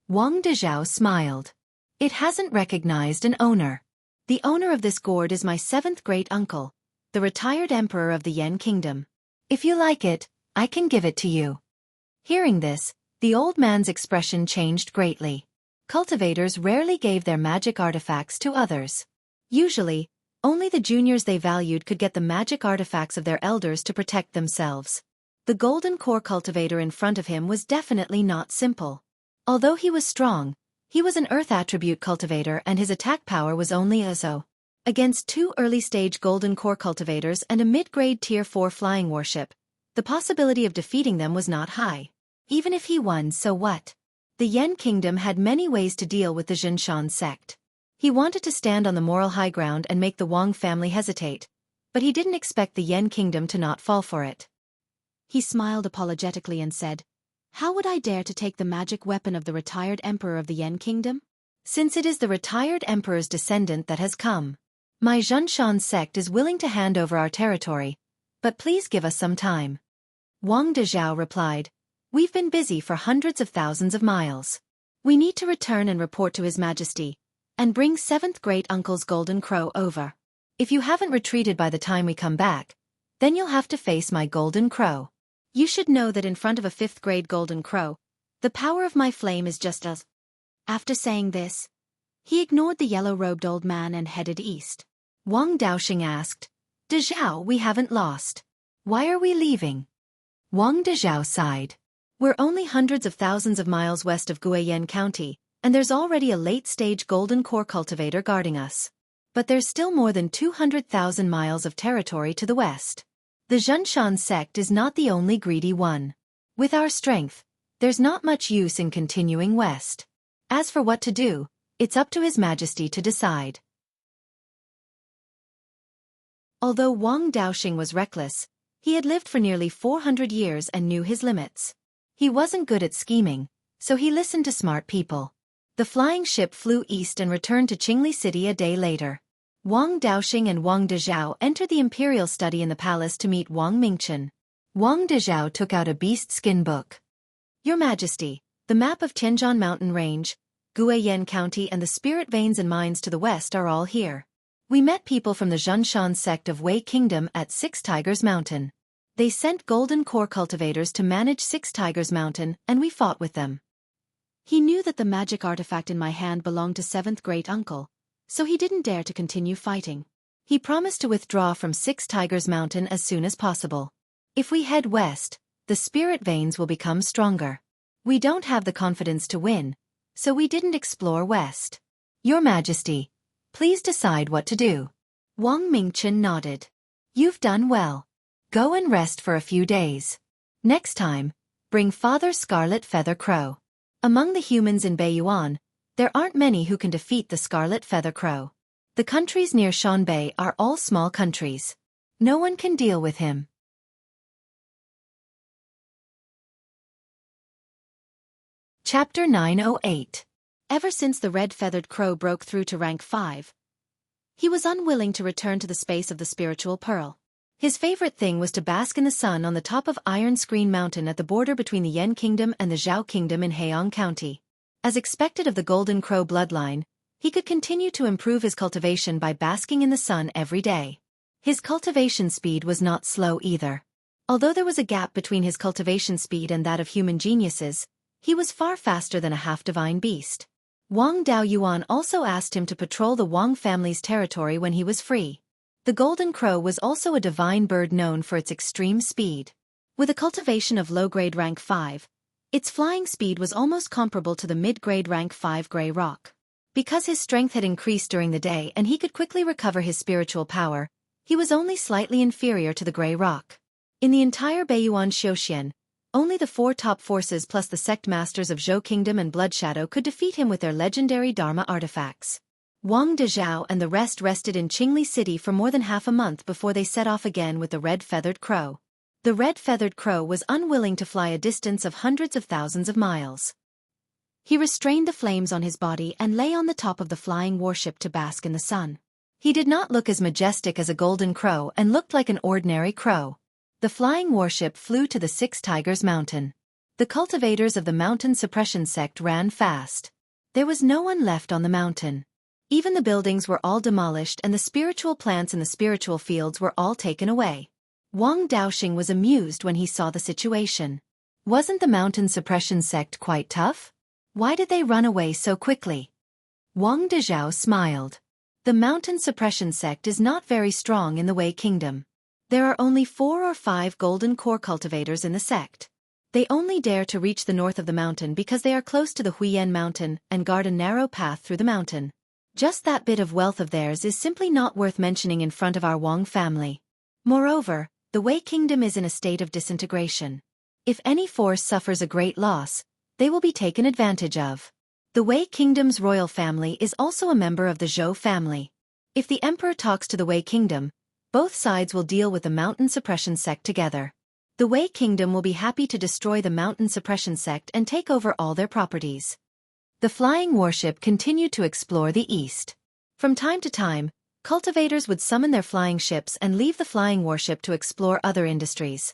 Wang Dezhao smiled. "It hasn't recognized an owner. The owner of this gourd is my 7th great-uncle, the retired emperor of the Yan Kingdom. If you like it, I can give it to you." Hearing this, the old man's expression changed greatly. Cultivators rarely gave their magic artifacts to others. Usually, only the juniors they valued could get the magic artifacts of their elders to protect themselves. The golden core cultivator in front of him was definitely not simple. Although he was strong, he was an earth attribute cultivator and his attack power was only a. Against 2 early-stage golden core cultivators and a mid-grade Tier 4 flying warship, the possibility of defeating them was not high. Even if he won, so what? The Yan Kingdom had many ways to deal with the Zhinshan sect. He wanted to stand on the moral high ground and make the Wang family hesitate, but he didn't expect the Yen kingdom to not fall for it. He smiled apologetically and said, "How would I dare to take the magic weapon of the retired emperor of the Yen kingdom? Since it is the retired emperor's descendant that has come. My Zhunshan sect is willing to hand over our territory, but please give us some time." Wang Dezhao replied, "We've been busy for hundreds of thousands of miles. We need to return and report to His Majesty, and bring 7th Great Uncle's Golden Crow over. If you haven't retreated by the time we come back, then you'll have to face my Golden Crow. You should know that in front of a 5th grade Golden Crow, the power of my flame is just as..." After saying this, he ignored the yellow-robed old man and headed east. Wang Daoxing asked, "Dezhao, we haven't lost. Why are we leaving?" Wang Dezhao sighed. "We're only hundreds of thousands of miles west of Guiyan County, and there's already a late-stage golden core cultivator guarding us. But there's still more than 200,000 miles of territory to the west. The Zhunshan sect is not the only greedy one. With our strength, there's not much use in continuing west. As for what to do, it's up to His Majesty to decide." Although Wang Daoxing was reckless, he had lived for nearly 400 years and knew his limits. He wasn't good at scheming, so he listened to smart people. The flying ship flew east and returned to Qingli City a day later. Wang Daoxing and Wang Dezhao entered the imperial study in the palace to meet Wang Mingchen. Wang Dezhao took out a beast skin book. "Your Majesty, the map of Tianzhan Mountain Range, Guiyan County and the spirit veins and mines to the west are all here. We met people from the Zhunshan sect of Wei Kingdom at 6 Tigers Mountain. They sent golden core cultivators to manage 6 Tigers Mountain, and we fought with them." He knew that the magic artifact in my hand belonged to 7th Great Uncle, so he didn't dare to continue fighting. He promised to withdraw from 6 Tigers Mountain as soon as possible. "If we head west, the spirit veins will become stronger. We don't have the confidence to win, so we didn't explore west. Your Majesty, please decide what to do." Wang Mingchen nodded. "You've done well. Go and rest for a few days. Next time, bring Father Scarlet Feather Crow. Among the humans in Beiyuan, there aren't many who can defeat the Scarlet Feather Crow. The countries near Shanbei are all small countries. No one can deal with him." Chapter 908. Ever since the red-feathered crow broke through to rank 5, he was unwilling to return to the space of the spiritual pearl. His favorite thing was to bask in the sun on the top of Iron Screen Mountain at the border between the Yen Kingdom and the Zhao Kingdom in Heiyang County. As expected of the Golden Crow bloodline, he could continue to improve his cultivation by basking in the sun every day. His cultivation speed was not slow either. Although there was a gap between his cultivation speed and that of human geniuses, he was far faster than a half-divine beast. Wang Daoyuan also asked him to patrol the Wang family's territory when he was free. The Golden Crow was also a divine bird known for its extreme speed. With a cultivation of low-grade rank 5, its flying speed was almost comparable to the mid-grade rank 5 gray rock. Because his strength had increased during the day and he could quickly recover his spiritual power, he was only slightly inferior to the gray rock. In the entire Beiyuan Xiuxian, only the 4 top forces plus the sect masters of Zhou Kingdom and Blood Shadow could defeat him with their legendary Dharma artifacts. Wang Dezhao and the rest rested in Qingli City for more than half a month before they set off again with the red-feathered crow. The red-feathered crow was unwilling to fly a distance of hundreds of thousands of miles. He restrained the flames on his body and lay on the top of the flying warship to bask in the sun. He did not look as majestic as a golden crow and looked like an ordinary crow. The flying warship flew to the 6 Tigers Mountain. The cultivators of the mountain suppression sect ran fast. There was no one left on the mountain. Even the buildings were all demolished and the spiritual plants in the spiritual fields were all taken away. Wang Daoxing was amused when he saw the situation. Wasn't the mountain suppression sect quite tough? Why did they run away so quickly? Wang Dezhao smiled. The mountain suppression sect is not very strong in the Wei Kingdom. There are only 4 or 5 golden core cultivators in the sect. They only dare to reach the north of the mountain because they are close to the Huiyan Mountain and guard a narrow path through the mountain. Just that bit of wealth of theirs is simply not worth mentioning in front of our Wang family. Moreover, the Wei Kingdom is in a state of disintegration. If any force suffers a great loss, they will be taken advantage of. The Wei Kingdom's royal family is also a member of the Zhou family. If the emperor talks to the Wei Kingdom, Both sides will deal with the mountain suppression sect together. The Wei Kingdom will be happy to destroy the mountain suppression sect and take over all their properties. The flying warship continued to explore the east. From time to time, cultivators would summon their flying ships and leave the flying warship to explore other industries.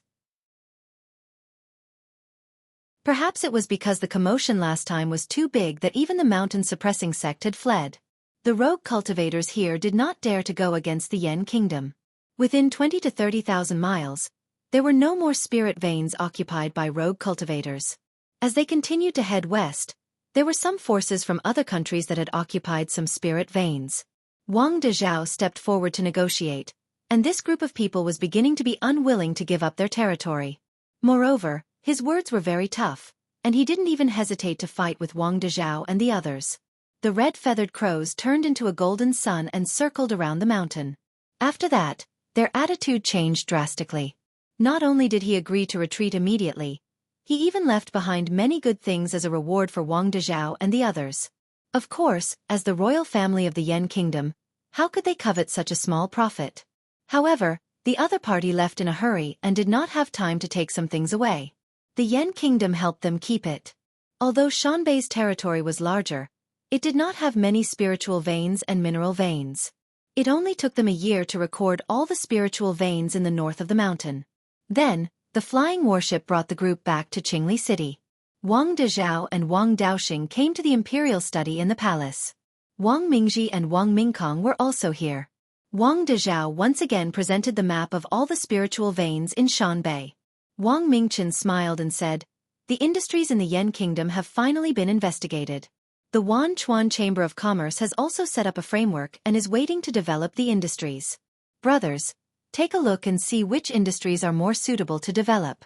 Perhaps it was because the commotion last time was too big that even the mountain-suppressing sect had fled. The rogue cultivators here did not dare to go against the Yen Kingdom. Within 20 to 30,000 miles, there were no more spirit veins occupied by rogue cultivators. As they continued to head west, there were some forces from other countries that had occupied some spirit veins. Wang Dezhao stepped forward to negotiate, and this group of people was beginning to be unwilling to give up their territory. Moreover, his words were very tough, and he didn't even hesitate to fight with Wang Dezhao and the others. The red-feathered crows turned into a golden sun and circled around the mountain. After that, their attitude changed drastically. Not only did he agree to retreat immediately, he even left behind many good things as a reward for Wang Dezhao and the others. Of course, as the royal family of the Yen Kingdom, how could they covet such a small profit? However, the other party left in a hurry and did not have time to take some things away. The Yen Kingdom helped them keep it. Although Shanbei's territory was larger, it did not have many spiritual veins and mineral veins. It only took them a year to record all the spiritual veins in the north of the mountain. Then, the flying warship brought the group back to Qingli City. Wang Dezhao and Wang Daoxing came to the imperial study in the palace. Wang Mingji and Wang Mingkong were also here. Wang Dezhao once again presented the map of all the spiritual veins in Shanbei. Wang Mingchen smiled and said, "The industries in the Yen Kingdom have finally been investigated. The Wan Chuan Chamber of Commerce has also set up a framework and is waiting to develop the industries. Brothers, take a look and see which industries are more suitable to develop."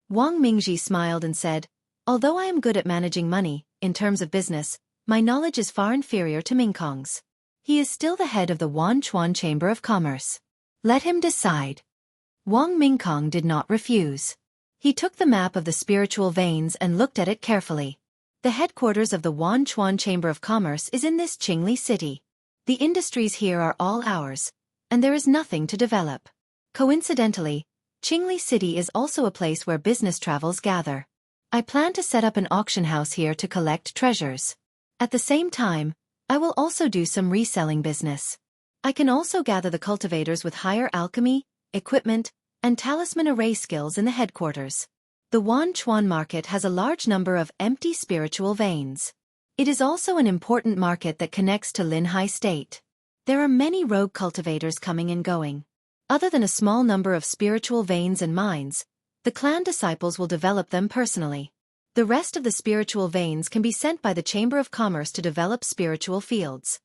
Wang Mingji smiled and said, "Although I am good at managing money, in terms of business, my knowledge is far inferior to Mingkong's. He is still the head of the Wan Chuan Chamber of Commerce. Let him decide." Wang Mingkong did not refuse. He took the map of the spiritual veins and looked at it carefully. The headquarters of the Wan Chuan Chamber of Commerce is in this Qingli city. The industries here are all ours, and there is nothing to develop. Coincidentally, Qingli City is also a place where business travels gather. I plan to set up an auction house here to collect treasures. At the same time, I will also do some reselling business. I can also gather the cultivators with higher alchemy, equipment, and talisman array skills in the headquarters. The Wan Chuan market has a large number of empty spiritual veins. It is also an important market that connects to Linhai State. There are many rogue cultivators coming and going. Other than a small number of spiritual veins and mines, the clan disciples will develop them personally. The rest of the spiritual veins can be sent by the Chamber of Commerce to develop spiritual fields.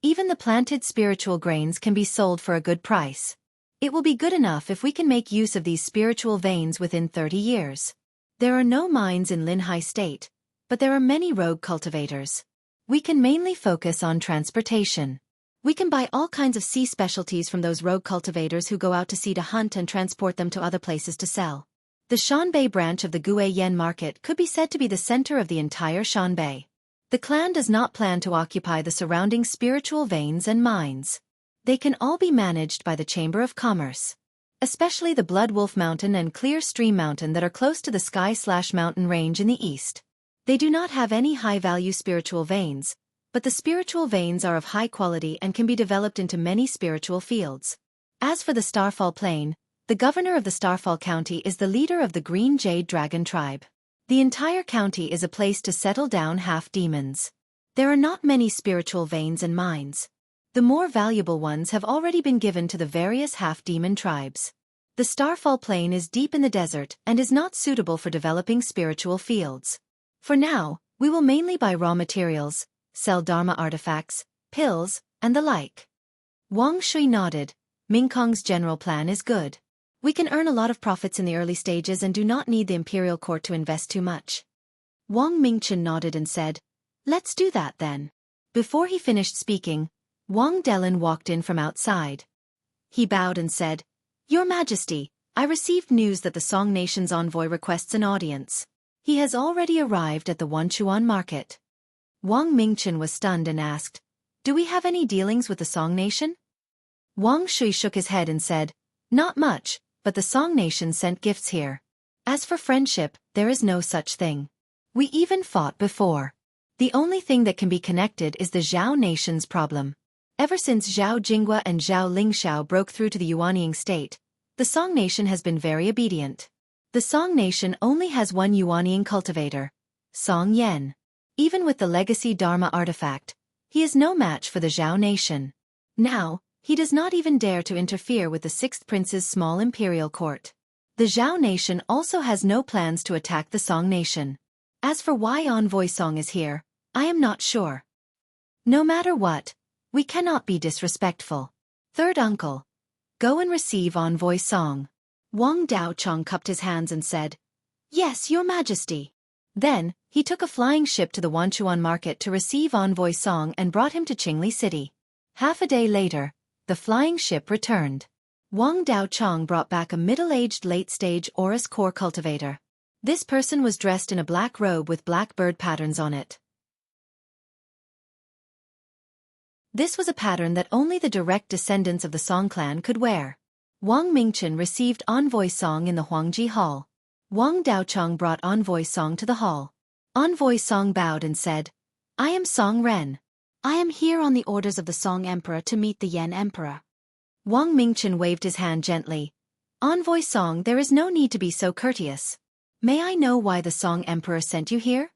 Even the planted spiritual grains can be sold for a good price. It will be good enough if we can make use of these spiritual veins within 30 years. There are no mines in Linhai State, but there are many rogue cultivators. We can mainly focus on transportation. We can buy all kinds of sea specialties from those rogue cultivators who go out to sea to hunt and transport them to other places to sell. The Shanbei branch of the Guiyan market could be said to be the center of the entire Shanbei. The clan does not plan to occupy the surrounding spiritual veins and mines. They can all be managed by the Chamber of Commerce. Especially the Blood Wolf Mountain and Clear Stream Mountain that are close to the Sky/Mountain Range in the east. They do not have any high-value spiritual veins, but the spiritual veins are of high quality and can be developed into many spiritual fields. As for the Starfall Plain, the governor of the Starfall County is the leader of the Green Jade Dragon tribe. The entire county is a place to settle down half-demons. There are not many spiritual veins and mines. The more valuable ones have already been given to the various half-demon tribes. The Starfall Plain is deep in the desert and is not suitable for developing spiritual fields. For now, we will mainly buy raw materials, sell Dharma artifacts, pills, and the like. Wang Shui nodded. Mingkong's general plan is good. We can earn a lot of profits in the early stages and do not need the imperial court to invest too much. Wang Mingchen nodded and said, "Let's do that then." Before he finished speaking, Wang Delin walked in from outside. He bowed and said, "Your Majesty, I received news that the Song Nation's envoy requests an audience. He has already arrived at the Wanchuan market." Wang Mingchen was stunned and asked, Do we have any dealings with the Song Nation? Wang Shui shook his head and said, Not much, but the Song Nation sent gifts here. As for friendship, there is no such thing. We even fought before. The only thing that can be connected is the Zhao Nation's problem. Ever since Zhao Jinghua and Zhao Lingxiao broke through to the Yuanying state, the Song Nation has been very obedient. The Song Nation only has one Yuanying cultivator, Song Yan. Even with the legacy Dharma artifact, he is no match for the Zhao Nation. Now, he does not even dare to interfere with the Sixth Prince's small imperial court. The Zhao Nation also has no plans to attack the Song Nation. As for why Envoy Song is here, I am not sure. No matter what, we cannot be disrespectful. Third uncle. Go and receive Envoy Song. Wang Daochong cupped his hands and said, Yes, your majesty. Then, he took a flying ship to the Wanchuan market to receive Envoy Song and brought him to Qingli City. Half a day later, the flying ship returned. Wang Daochong brought back a middle-aged late-stage Orus core cultivator. This person was dressed in a black robe with black bird patterns on it. This was a pattern that only the direct descendants of the Song clan could wear. Wang Mingchen received Envoy Song in the Huangji Hall. Wang Daochong brought Envoy Song to the hall. Envoy Song bowed and said, I am Song Ren. I am here on the orders of the Song Emperor to meet the Yan Emperor. Wang Mingchen waved his hand gently. Envoy Song, there is no need to be so courteous. May I know why the Song Emperor sent you here?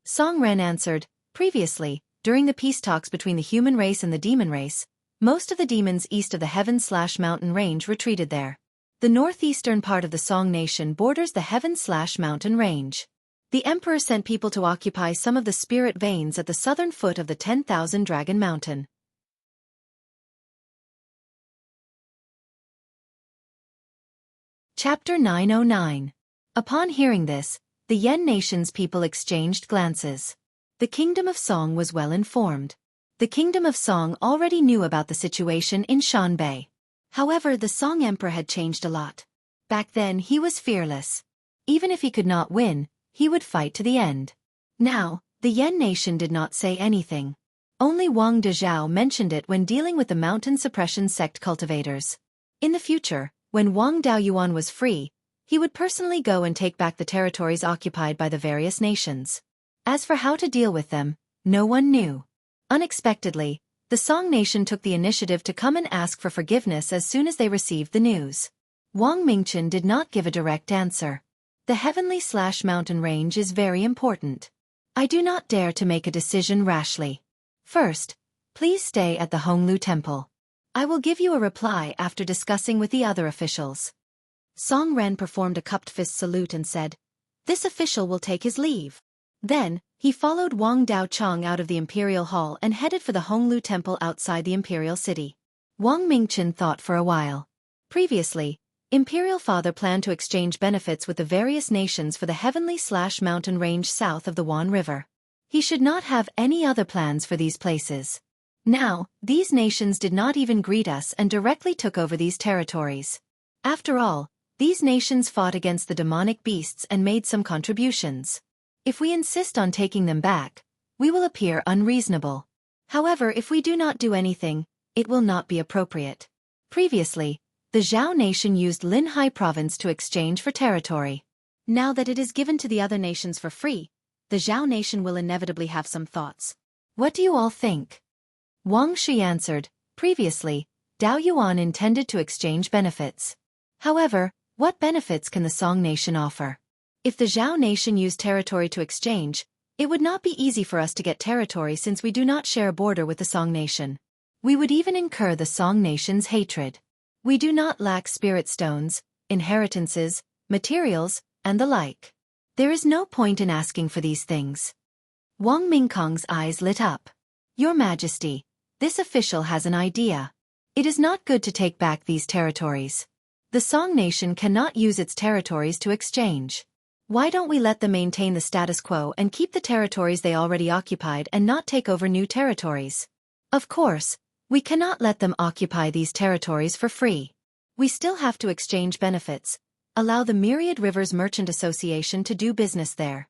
Song Ren answered, Previously, during the peace talks between the human race and the demon race, most of the demons east of the Heaven/Mountain Range retreated there. The northeastern part of the Song Nation borders the Heaven/Mountain Range. The Emperor sent people to occupy some of the spirit veins at the southern foot of the 10,000 Dragon Mountain. Chapter 909. Upon hearing this, the Yan Nation's people exchanged glances. The Kingdom of Song was well informed. The Kingdom of Song already knew about the situation in Shanbei. However, the Song Emperor had changed a lot. Back then he was fearless. Even if he could not win, he would fight to the end. Now, the Yan Nation did not say anything. Only Wang Dezhao mentioned it when dealing with the Mountain Suppression Sect cultivators. In the future, when Wang Daoyuan was free, he would personally go and take back the territories occupied by the various nations. As for how to deal with them, no one knew. Unexpectedly, the Song Nation took the initiative to come and ask for forgiveness as soon as they received the news. Wang Mingchen did not give a direct answer. The Heavenly/Mountain Range is very important. I do not dare to make a decision rashly. First, please stay at the Honglu Temple. I will give you a reply after discussing with the other officials. Song Ren performed a cupped fist salute and said, This official will take his leave. Then, he followed Wang Daochong out of the Imperial Hall and headed for the Honglu Temple outside the Imperial City. Wang Mingchen thought for a while. Previously, Imperial Father planned to exchange benefits with the various nations for the Heavenly/Mountain Range south of the Wan River. He should not have any other plans for these places. Now, these nations did not even greet us and directly took over these territories. After all, these nations fought against the demonic beasts and made some contributions. If we insist on taking them back, we will appear unreasonable. However, if we do not do anything, it will not be appropriate. Previously, the Zhao Nation used Linhai Province to exchange for territory. Now that it is given to the other nations for free, the Zhao Nation will inevitably have some thoughts. What do you all think? Wang Shi answered, Previously, Daoyuan intended to exchange benefits. However, what benefits can the Song Nation offer? If the Zhao Nation used territory to exchange, it would not be easy for us to get territory since we do not share a border with the Song Nation. We would even incur the Song Nation's hatred. We do not lack spirit stones, inheritances, materials, and the like. There is no point in asking for these things. Wang Mingkong's eyes lit up. Your Majesty, this official has an idea. It is not good to take back these territories. The Song Nation cannot use its territories to exchange. Why don't we let them maintain the status quo and keep the territories they already occupied and not take over new territories? Of course, we cannot let them occupy these territories for free. We still have to exchange benefits, allow the Myriad Rivers Merchant Association to do business there.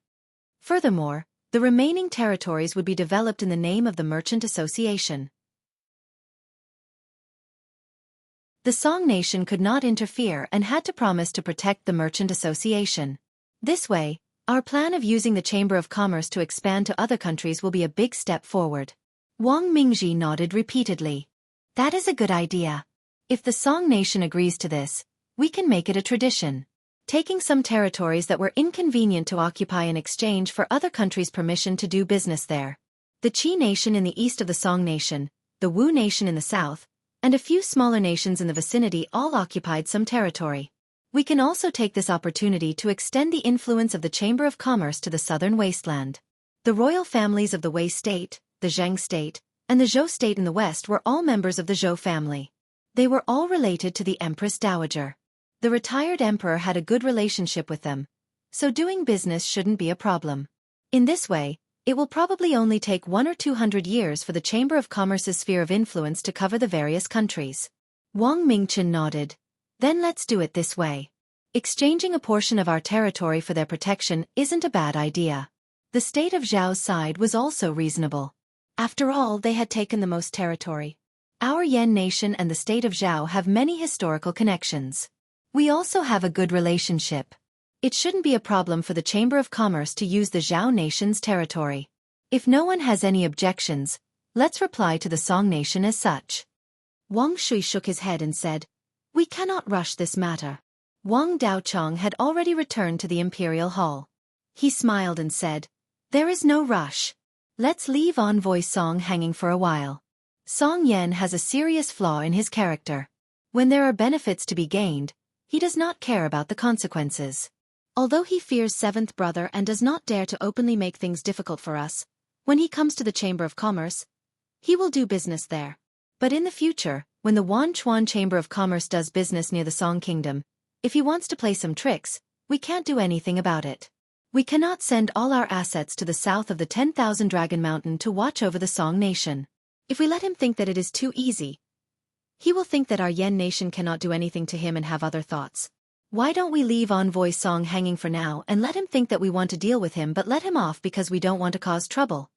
Furthermore, the remaining territories would be developed in the name of the Merchant Association. The Song nation could not interfere and had to promise to protect the merchant association. This way, our plan of using the Chamber of Commerce to expand to other countries will be a big step forward. Wang Mingji nodded repeatedly. That is a good idea. If the Song nation agrees to this, we can make it a tradition. Taking some territories that were inconvenient to occupy in exchange for other countries' permission to do business there. The Qi nation in the east of the Song nation, the Wu nation in the south, and a few smaller nations in the vicinity all occupied some territory. We can also take this opportunity to extend the influence of the Chamber of Commerce to the southern wasteland. The royal families of the Wei state, the Zheng state, and the Zhou state in the west were all members of the Zhou family. They were all related to the Empress Dowager. The retired emperor had a good relationship with them, so doing business shouldn't be a problem. In this way, it will probably only take 100 or 200 years for the Chamber of Commerce's sphere of influence to cover the various countries. Wang Mingchen nodded. Then let's do it this way. Exchanging a portion of our territory for their protection isn't a bad idea. The state of Zhao's side was also reasonable. After all, they had taken the most territory. Our Yan nation and the state of Zhao have many historical connections. We also have a good relationship. It shouldn't be a problem for the Chamber of Commerce to use the Zhao nation's territory. If no one has any objections, let's reply to the Song nation as such. Wang Shui shook his head and said, We cannot rush this matter. Wang Daochong had already returned to the Imperial Hall. He smiled and said, There is no rush. Let's leave Envoy Song hanging for a while. Song Yan has a serious flaw in his character. When there are benefits to be gained, he does not care about the consequences. Although he fears seventh brother and does not dare to openly make things difficult for us, when he comes to the Chamber of Commerce, he will do business there. But in the future, when the Wanchuan Chamber of Commerce does business near the Song Kingdom, if he wants to play some tricks, we can't do anything about it. We cannot send all our assets to the south of the 10,000 Dragon Mountain to watch over the Song nation. If we let him think that it is too easy, he will think that our Yan nation cannot do anything to him and have other thoughts. Why don't we leave Envoy Song hanging for now and let him think that we want to deal with him but let him off because we don't want to cause trouble?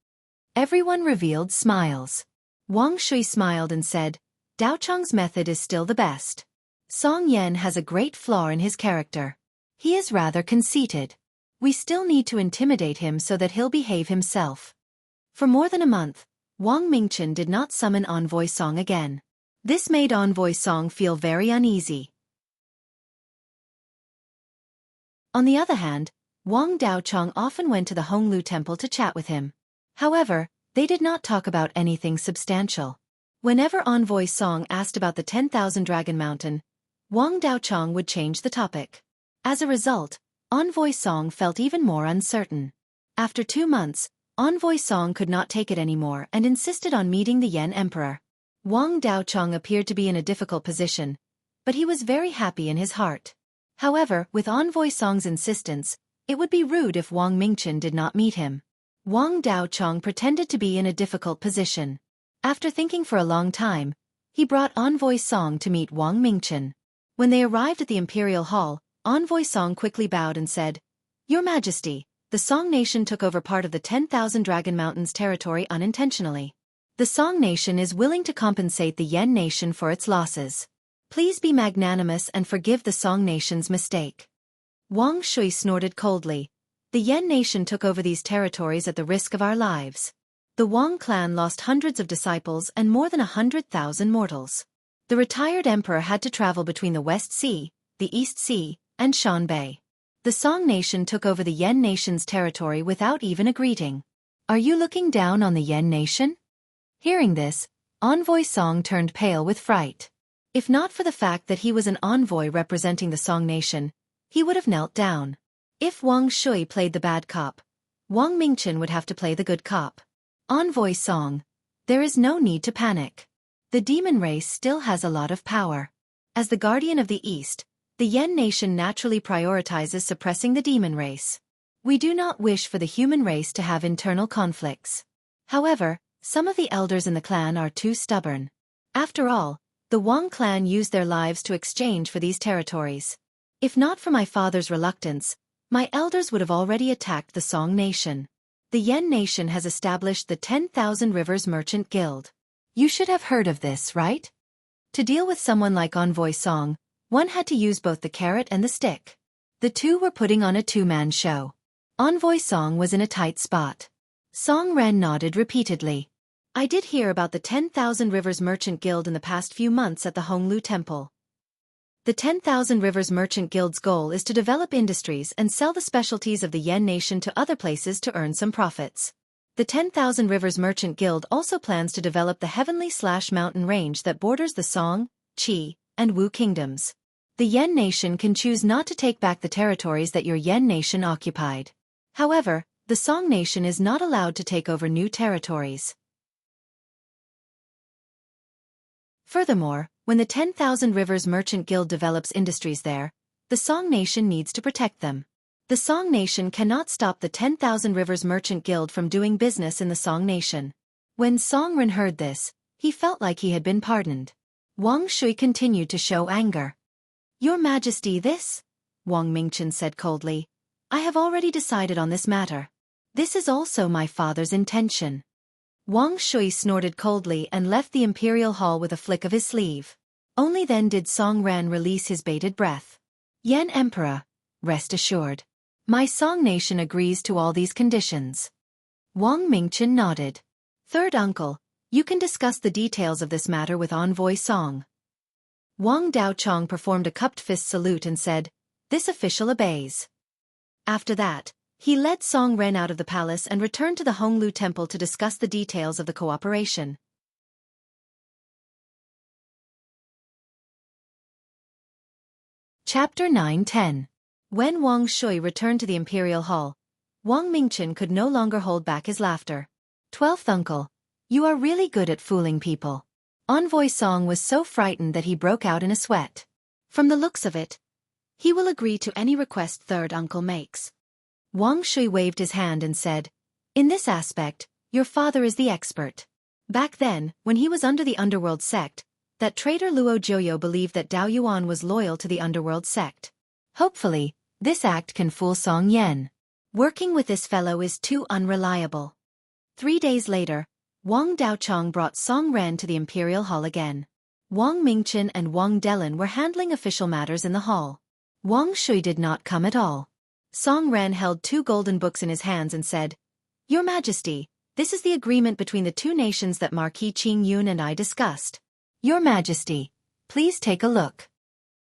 Everyone revealed smiles. Wang Shui smiled and said, Daochong's method is still the best. Song Yan has a great flaw in his character. He is rather conceited. We still need to intimidate him so that he'll behave himself. For more than a month, Wang Mingchen did not summon Envoy Song again. This made Envoy Song feel very uneasy. On the other hand, Wang Daochong often went to the Honglu Temple to chat with him. However, they did not talk about anything substantial. Whenever Envoy Song asked about the 10,000 Dragon Mountain, Wang Daochong would change the topic. As a result, Envoy Song felt even more uncertain. After 2 months, Envoy Song could not take it anymore and insisted on meeting the Yan Emperor. Wang Daochong appeared to be in a difficult position, but he was very happy in his heart. However, with Envoy Song's insistence, it would be rude if Wang Mingchen did not meet him. Wang Daochong pretended to be in a difficult position. After thinking for a long time, he brought Envoy Song to meet Wang Mingchen. When they arrived at the Imperial Hall, Envoy Song quickly bowed and said, Your Majesty, the Song nation took over part of the 10,000 Dragon Mountains territory unintentionally. The Song nation is willing to compensate the Yan nation for its losses. Please be magnanimous and forgive the Song nation's mistake. Wang Shui snorted coldly. The Yan nation took over these territories at the risk of our lives. The Wang clan lost hundreds of disciples and more than 100,000 mortals. The retired emperor had to travel between the West Sea, the East Sea, and Shanbei. The Song nation took over the Yan nation's territory without even a greeting. Are you looking down on the Yan nation? Hearing this, Envoy Song turned pale with fright. If not for the fact that he was an envoy representing the Song nation, he would have knelt down. If Wang Shui played the bad cop, Wang Mingchen would have to play the good cop. Envoy Song, there is no need to panic. The demon race still has a lot of power. As the guardian of the East, the Yan nation naturally prioritizes suppressing the demon race. We do not wish for the human race to have internal conflicts. However, some of the elders in the clan are too stubborn. After all, the Wang clan used their lives to exchange for these territories. If not for my father's reluctance, my elders would have already attacked the Song nation. The Yan nation has established the 10,000 Rivers Merchant Guild. You should have heard of this, right? To deal with someone like Envoy Song, one had to use both the carrot and the stick. The two were putting on a two-man show. Envoy Song was in a tight spot. Song Ren nodded repeatedly. I did hear about the 10,000 Rivers Merchant Guild in the past few months at the Honglu Temple. The 10,000 Rivers Merchant Guild's goal is to develop industries and sell the specialties of the Yen Nation to other places to earn some profits. The 10,000 Rivers Merchant Guild also plans to develop the Heavenly/Mountain Range that borders the Song, Qi, and Wu kingdoms. The Yen Nation can choose not to take back the territories that your Yen Nation occupied. However, the Song Nation is not allowed to take over new territories. Furthermore, when the 10,000 Rivers Merchant Guild develops industries there, the Song Nation needs to protect them. The Song Nation cannot stop the 10,000 Rivers Merchant Guild from doing business in the Song Nation. When Song Ren heard this, he felt like he had been pardoned. Wang Shui continued to show anger. Your Majesty, this? Wang Mingchen said coldly. I have already decided on this matter. This is also my father's intention. Wang Shui snorted coldly and left the imperial hall with a flick of his sleeve. Only then did Song Ren release his bated breath. Yen Emperor, rest assured. My Song Nation agrees to all these conditions. Wang Mingchen nodded. Third uncle, you can discuss the details of this matter with Envoy Song. Wang Daochong performed a cupped fist salute and said, This official obeys. After that, he led Song Ren out of the palace and returned to the Honglu Temple to discuss the details of the cooperation. Chapter 9-10. When Wang Shui returned to the imperial hall, Wang Mingchen could no longer hold back his laughter. 12th uncle, you are really good at fooling people. Envoy Song was so frightened that he broke out in a sweat. From the looks of it, he will agree to any request third uncle makes. Wang Shui waved his hand and said, In this aspect, your father is the expert. Back then, when he was under the underworld sect, that traitor Luo Jiuyo believed that Daoyuan was loyal to the underworld sect. Hopefully, this act can fool Song Yen. Working with this fellow is too unreliable. 3 days later, Wang Daochong brought Song Ren to the imperial hall again. Wang Mingchen and Wang Delin were handling official matters in the hall. Wang Shui did not come at all. Song Ren held 2 golden books in his hands and said, Your Majesty, this is the agreement between the 2 nations that Marquis Qing Yun and I discussed. Your Majesty, please take a look.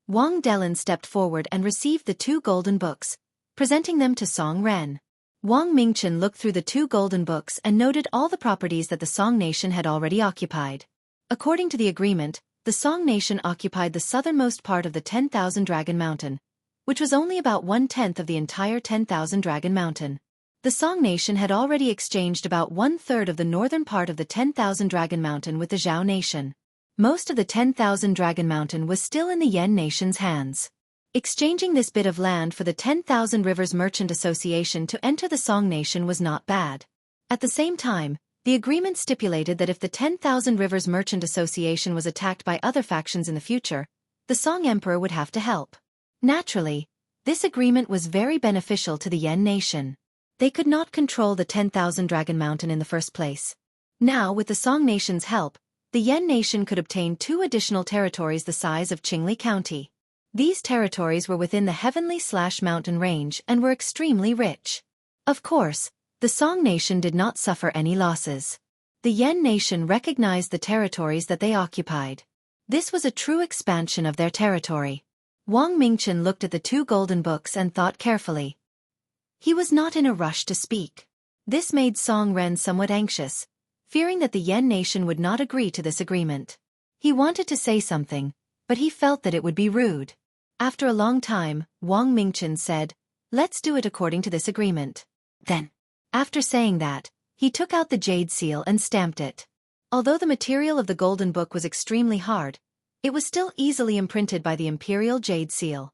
Wang Delin stepped forward and received the 2 golden books, presenting them to Song Ren. Wang Mingchen looked through the 2 golden books and noted all the properties that the Song Nation had already occupied. According to the agreement, the Song Nation occupied the southernmost part of the 10,000 Dragon Mountain, which was only about 1/10 of the entire 10,000 Dragon Mountain. The Song Nation had already exchanged about 1/3 of the northern part of the 10,000 Dragon Mountain with the Zhao Nation. Most of the 10,000 Dragon Mountain was still in the Yen Nation's hands. Exchanging this bit of land for the 10,000 Rivers Merchant Association to enter the Song Nation was not bad. At the same time, the agreement stipulated that if the 10,000 Rivers Merchant Association was attacked by other factions in the future, the Song Emperor would have to help. Naturally, this agreement was very beneficial to the Yen Nation. They could not control the 10,000 Dragon Mountain in the first place. Now, with the Song Nation's help, the Yen Nation could obtain 2 additional territories the size of Qingli County. These territories were within the Heavenly/Mountain Range and were extremely rich. Of course, the Song Nation did not suffer any losses. The Yen Nation recognized the territories that they occupied. This was a true expansion of their territory. Wang Mingchen looked at the 2 golden books and thought carefully. He was not in a rush to speak. This made Song Ren somewhat anxious, fearing that the Yen Nation would not agree to this agreement. He wanted to say something, but he felt that it would be rude. After a long time, Wang Mingchen said, Let's do it according to this agreement. Then, after saying that, he took out the jade seal and stamped it. Although the material of the golden book was extremely hard, it was still easily imprinted by the imperial jade seal.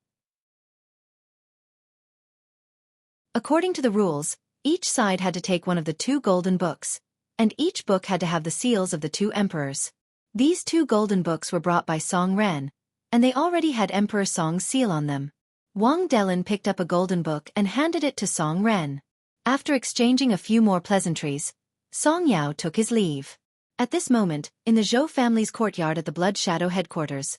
According to the rules, each side had to take one of the 2 golden books, and each book had to have the seals of the 2 emperors. These 2 golden books were brought by Song Ren, and they already had Emperor Song's seal on them. Wang Delin picked up a golden book and handed it to Song Ren. After exchanging a few more pleasantries, Song Yao took his leave. At this moment, in the Zhou family's courtyard at the Blood Shadow headquarters,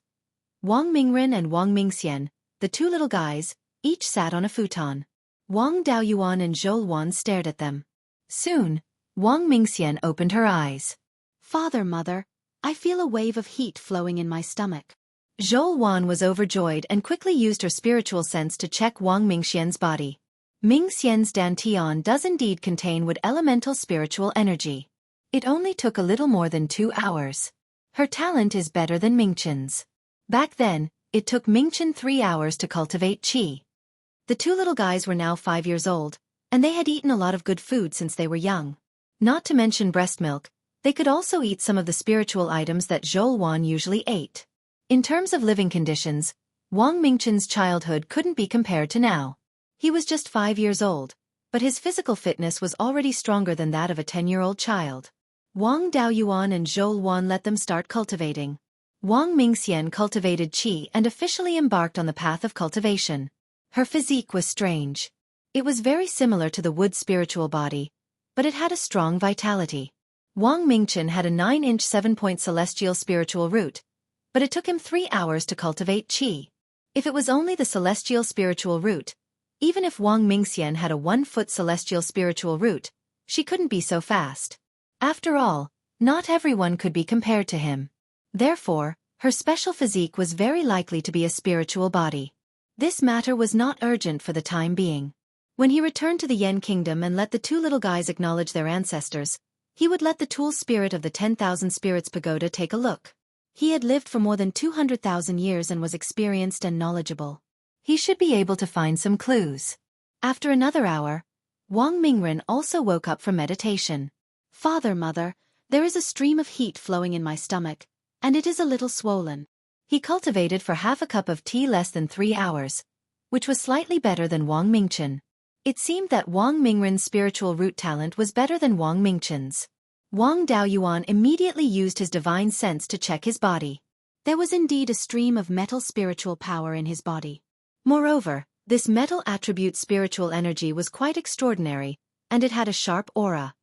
Wang Mingren and Wang Mingxian, the two little guys, each sat on a futon. Wang Daoyuan and Zhou Wan stared at them. Soon, Wang Mingxian opened her eyes. Father, mother, I feel a wave of heat flowing in my stomach. Zhou Wan was overjoyed and quickly used her spiritual sense to check Wang Mingxian's body. Mingxian's dantian does indeed contain wood elemental spiritual energy. It only took a little more than 2 hours. Her talent is better than Mingchen's. Back then, it took Mingchen 3 hours to cultivate qi. The two little guys were now 5 years old, and they had eaten a lot of good food since they were young. Not to mention breast milk, they could also eat some of the spiritual items that Zhou Wan usually ate. In terms of living conditions, Wang Mingchen's childhood couldn't be compared to now. He was just 5 years old, but his physical fitness was already stronger than that of a 10-year-old child. Wang Daoyuan and Zhou Wan let them start cultivating. Wang Mingxian cultivated qi and officially embarked on the path of cultivation. Her physique was strange. It was very similar to the wood spiritual body, but it had a strong vitality. Wang Mingchen had a 9-inch 7-point celestial spiritual root, but it took him 3 hours to cultivate qi. If it was only the celestial spiritual root, even if Wang Mingxian had a 1-foot celestial spiritual root, she couldn't be so fast. After all, not everyone could be compared to him. Therefore, her special physique was very likely to be a spiritual body. This matter was not urgent for the time being. When he returned to the Yen Kingdom and let the two little guys acknowledge their ancestors, he would let the tool spirit of the 10,000 Spirits Pagoda take a look. He had lived for more than 200,000 years and was experienced and knowledgeable. He should be able to find some clues. After another hour, Wang Mingren also woke up from meditation. Father, mother, there is a stream of heat flowing in my stomach, and it is a little swollen. He cultivated for half a cup of tea less than 3 hours, which was slightly better than Wang Mingchen. It seemed that Wang Mingren's spiritual root talent was better than Wang Mingchen's. Wang Daoyuan immediately used his divine sense to check his body. There was indeed a stream of metal spiritual power in his body. Moreover, this metal attribute spiritual energy was quite extraordinary, and it had a sharp aura.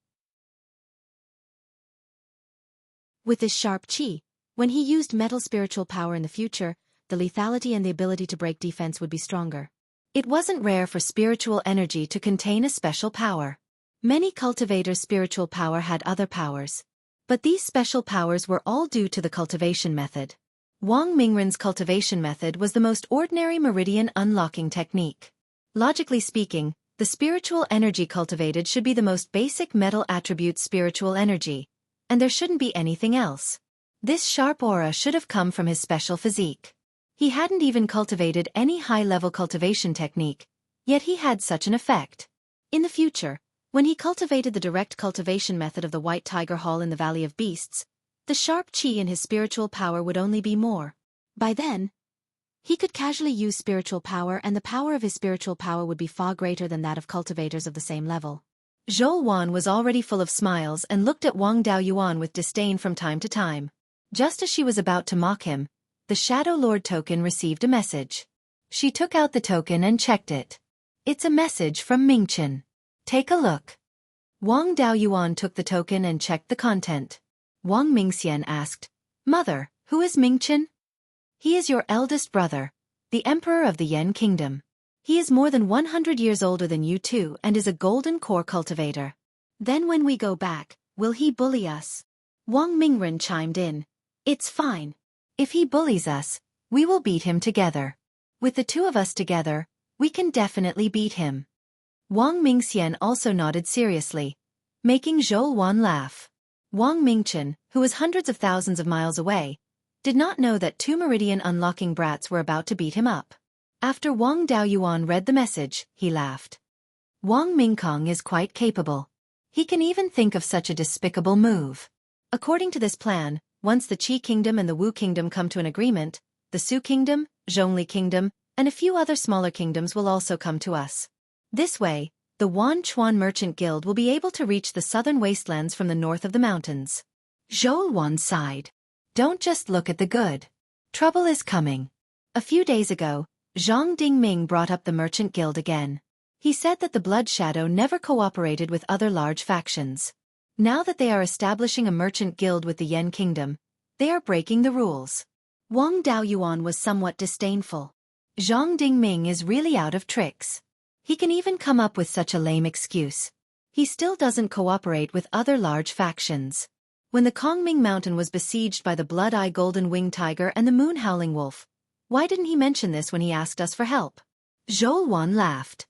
With this sharp qi, when he used metal spiritual power in the future, the lethality and the ability to break defense would be stronger. It wasn't rare for spiritual energy to contain a special power. Many cultivators' spiritual power had other powers, but these special powers were all due to the cultivation method. Wang Mingren's cultivation method was the most ordinary meridian unlocking technique. Logically speaking, the spiritual energy cultivated should be the most basic metal attribute spiritual energy, and there shouldn't be anything else. This sharp aura should have come from his special physique. He hadn't even cultivated any high-level cultivation technique, yet he had such an effect. In the future, when he cultivated the direct cultivation method of the White Tiger Hall in the Valley of Beasts, the sharp qi in his spiritual power would only be more. By then, he could casually use spiritual power, and the power of his spiritual power would be far greater than that of cultivators of the same level. Zhou Wan was already full of smiles and looked at Wang Daoyuan with disdain from time to time. Just as she was about to mock him, the Shadow Lord token received a message. She took out the token and checked it. It's a message from Mingchen. Take a look. Wang Daoyuan took the token and checked the content. Wang Mingxian asked, "Mother, who is Mingchen?" "He is your eldest brother, the Emperor of the Yen Kingdom. He is more than 100 years older than you two and is a golden core cultivator." "Then when we go back, will he bully us?" Wang Mingren chimed in. "It's fine. If he bullies us, we will beat him together. With the two of us together, we can definitely beat him." Wang Mingxian also nodded seriously, making Zhou Wan laugh. Wang Mingchen, who was hundreds of thousands of miles away, did not know that two meridian unlocking brats were about to beat him up. After Wang Daoyuan read the message, he laughed. Wang Mingkong is quite capable. He can even think of such a despicable move. According to this plan, once the Qi Kingdom and the Wu Kingdom come to an agreement, the Su Kingdom, Zhongli Kingdom, and a few other smaller kingdoms will also come to us. This way, the Wan Chuan Merchant Guild will be able to reach the southern wastelands from the north of the mountains. Zhou Wan sighed. Don't just look at the good. Trouble is coming. A few days ago, Zhang Dingming brought up the Merchant Guild again. He said that the Blood Shadow never cooperated with other large factions. Now that they are establishing a merchant guild with the Yen Kingdom, they are breaking the rules. Wang Daoyuan was somewhat disdainful. Zhang Dingming is really out of tricks. He can even come up with such a lame excuse. He still doesn't cooperate with other large factions. When the Kongming Mountain was besieged by the Blood-Eye Golden-Winged Tiger and the Moon-Howling Wolf, why didn't he mention this when he asked us for help? Zhou Wan laughed.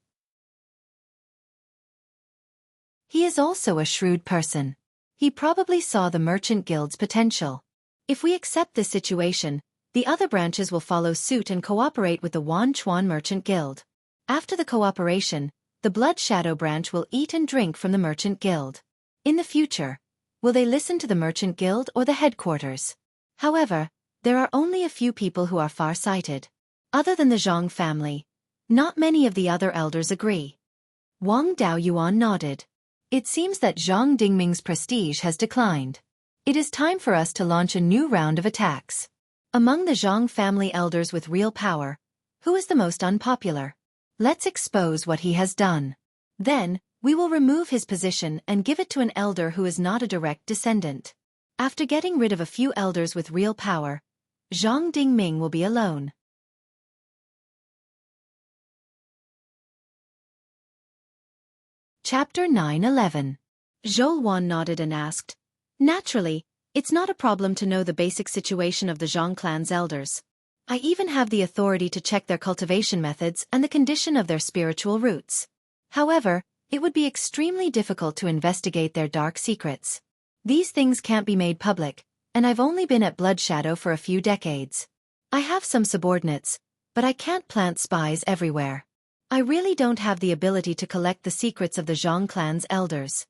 He is also a shrewd person. He probably saw the merchant guild's potential. If we accept this situation, the other branches will follow suit and cooperate with the Wan Chuan Merchant Guild. After the cooperation, the Blood Shadow branch will eat and drink from the Merchant Guild. In the future, will they listen to the Merchant Guild or the headquarters? However, there are only a few people who are far-sighted. Other than the Zhang family, not many of the other elders agree. Wang Daoyuan nodded. It seems that Zhang Dingming's prestige has declined. It is time for us to launch a new round of attacks. Among the Zhang family elders with real power, who is the most unpopular? Let's expose what he has done. Then, we will remove his position and give it to an elder who is not a direct descendant. After getting rid of a few elders with real power, Zhang Dingming will be alone. Chapter 9-11. Zhou Wan nodded and asked, "Naturally, it's not a problem to know the basic situation of the Zhang clan's elders. I even have the authority to check their cultivation methods and the condition of their spiritual roots. However, it would be extremely difficult to investigate their dark secrets. These things can't be made public, and I've only been at Blood Shadow for a few decades. I have some subordinates, but I can't plant spies everywhere. I really don't have the ability to collect the secrets of the Zhang clan's elders."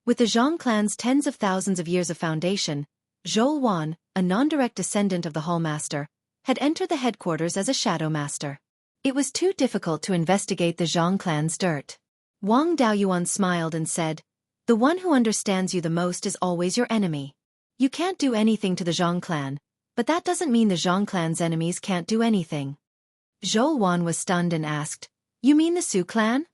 With the Zhang clan's tens of thousands of years of foundation, Zhou Wan, a non-direct descendant of the Hall Master, had entered the headquarters as a Shadow Master. It was too difficult to investigate the Zhang clan's dirt. Wang Daoyuan smiled and said, "The one who understands you the most is always your enemy. You can't do anything to the Zhang clan, but that doesn't mean the Zhang clan's enemies can't do anything." Zhou Wan was stunned and asked, "You mean the Su clan?"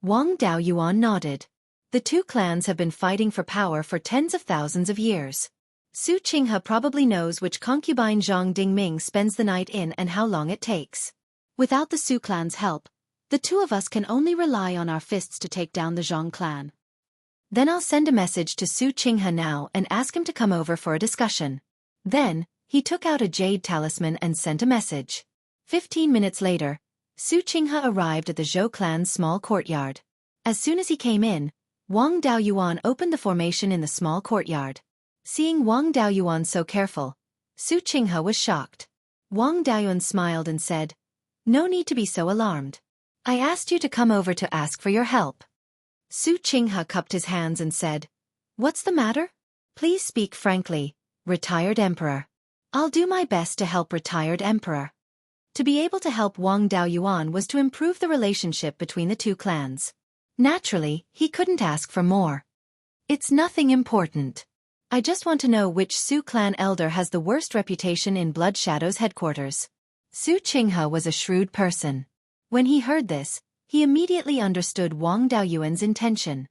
Wang Daoyuan nodded. The two clans have been fighting for power for tens of thousands of years. Su Qinghe probably knows which concubine Zhang Dingming spends the night in and how long it takes. Without the Su clan's help, the two of us can only rely on our fists to take down the Zhang clan. Then I'll send a message to Su Qinghe now and ask him to come over for a discussion. Then, he took out a jade talisman and sent a message. 15 minutes later, Su Qinghe arrived at the Zhou clan's small courtyard. As soon as he came in, Wang Daoyuan opened the formation in the small courtyard. Seeing Wang Daoyuan so careful, Su Qinghe was shocked. Wang Daoyuan smiled and said, "No need to be so alarmed. I asked you to come over to ask for your help." Su Qinghe cupped his hands and said, "What's the matter? Please speak frankly, retired emperor." "I'll do my best to help retired emperor." To be able to help Wang Daoyuan was to improve the relationship between the two clans. Naturally, he couldn't ask for more. "It's nothing important. I just want to know which Su clan elder has the worst reputation in Blood Shadow's headquarters." Su Qinghe was a shrewd person. When he heard this, he immediately understood Wang Daoyuan's intention.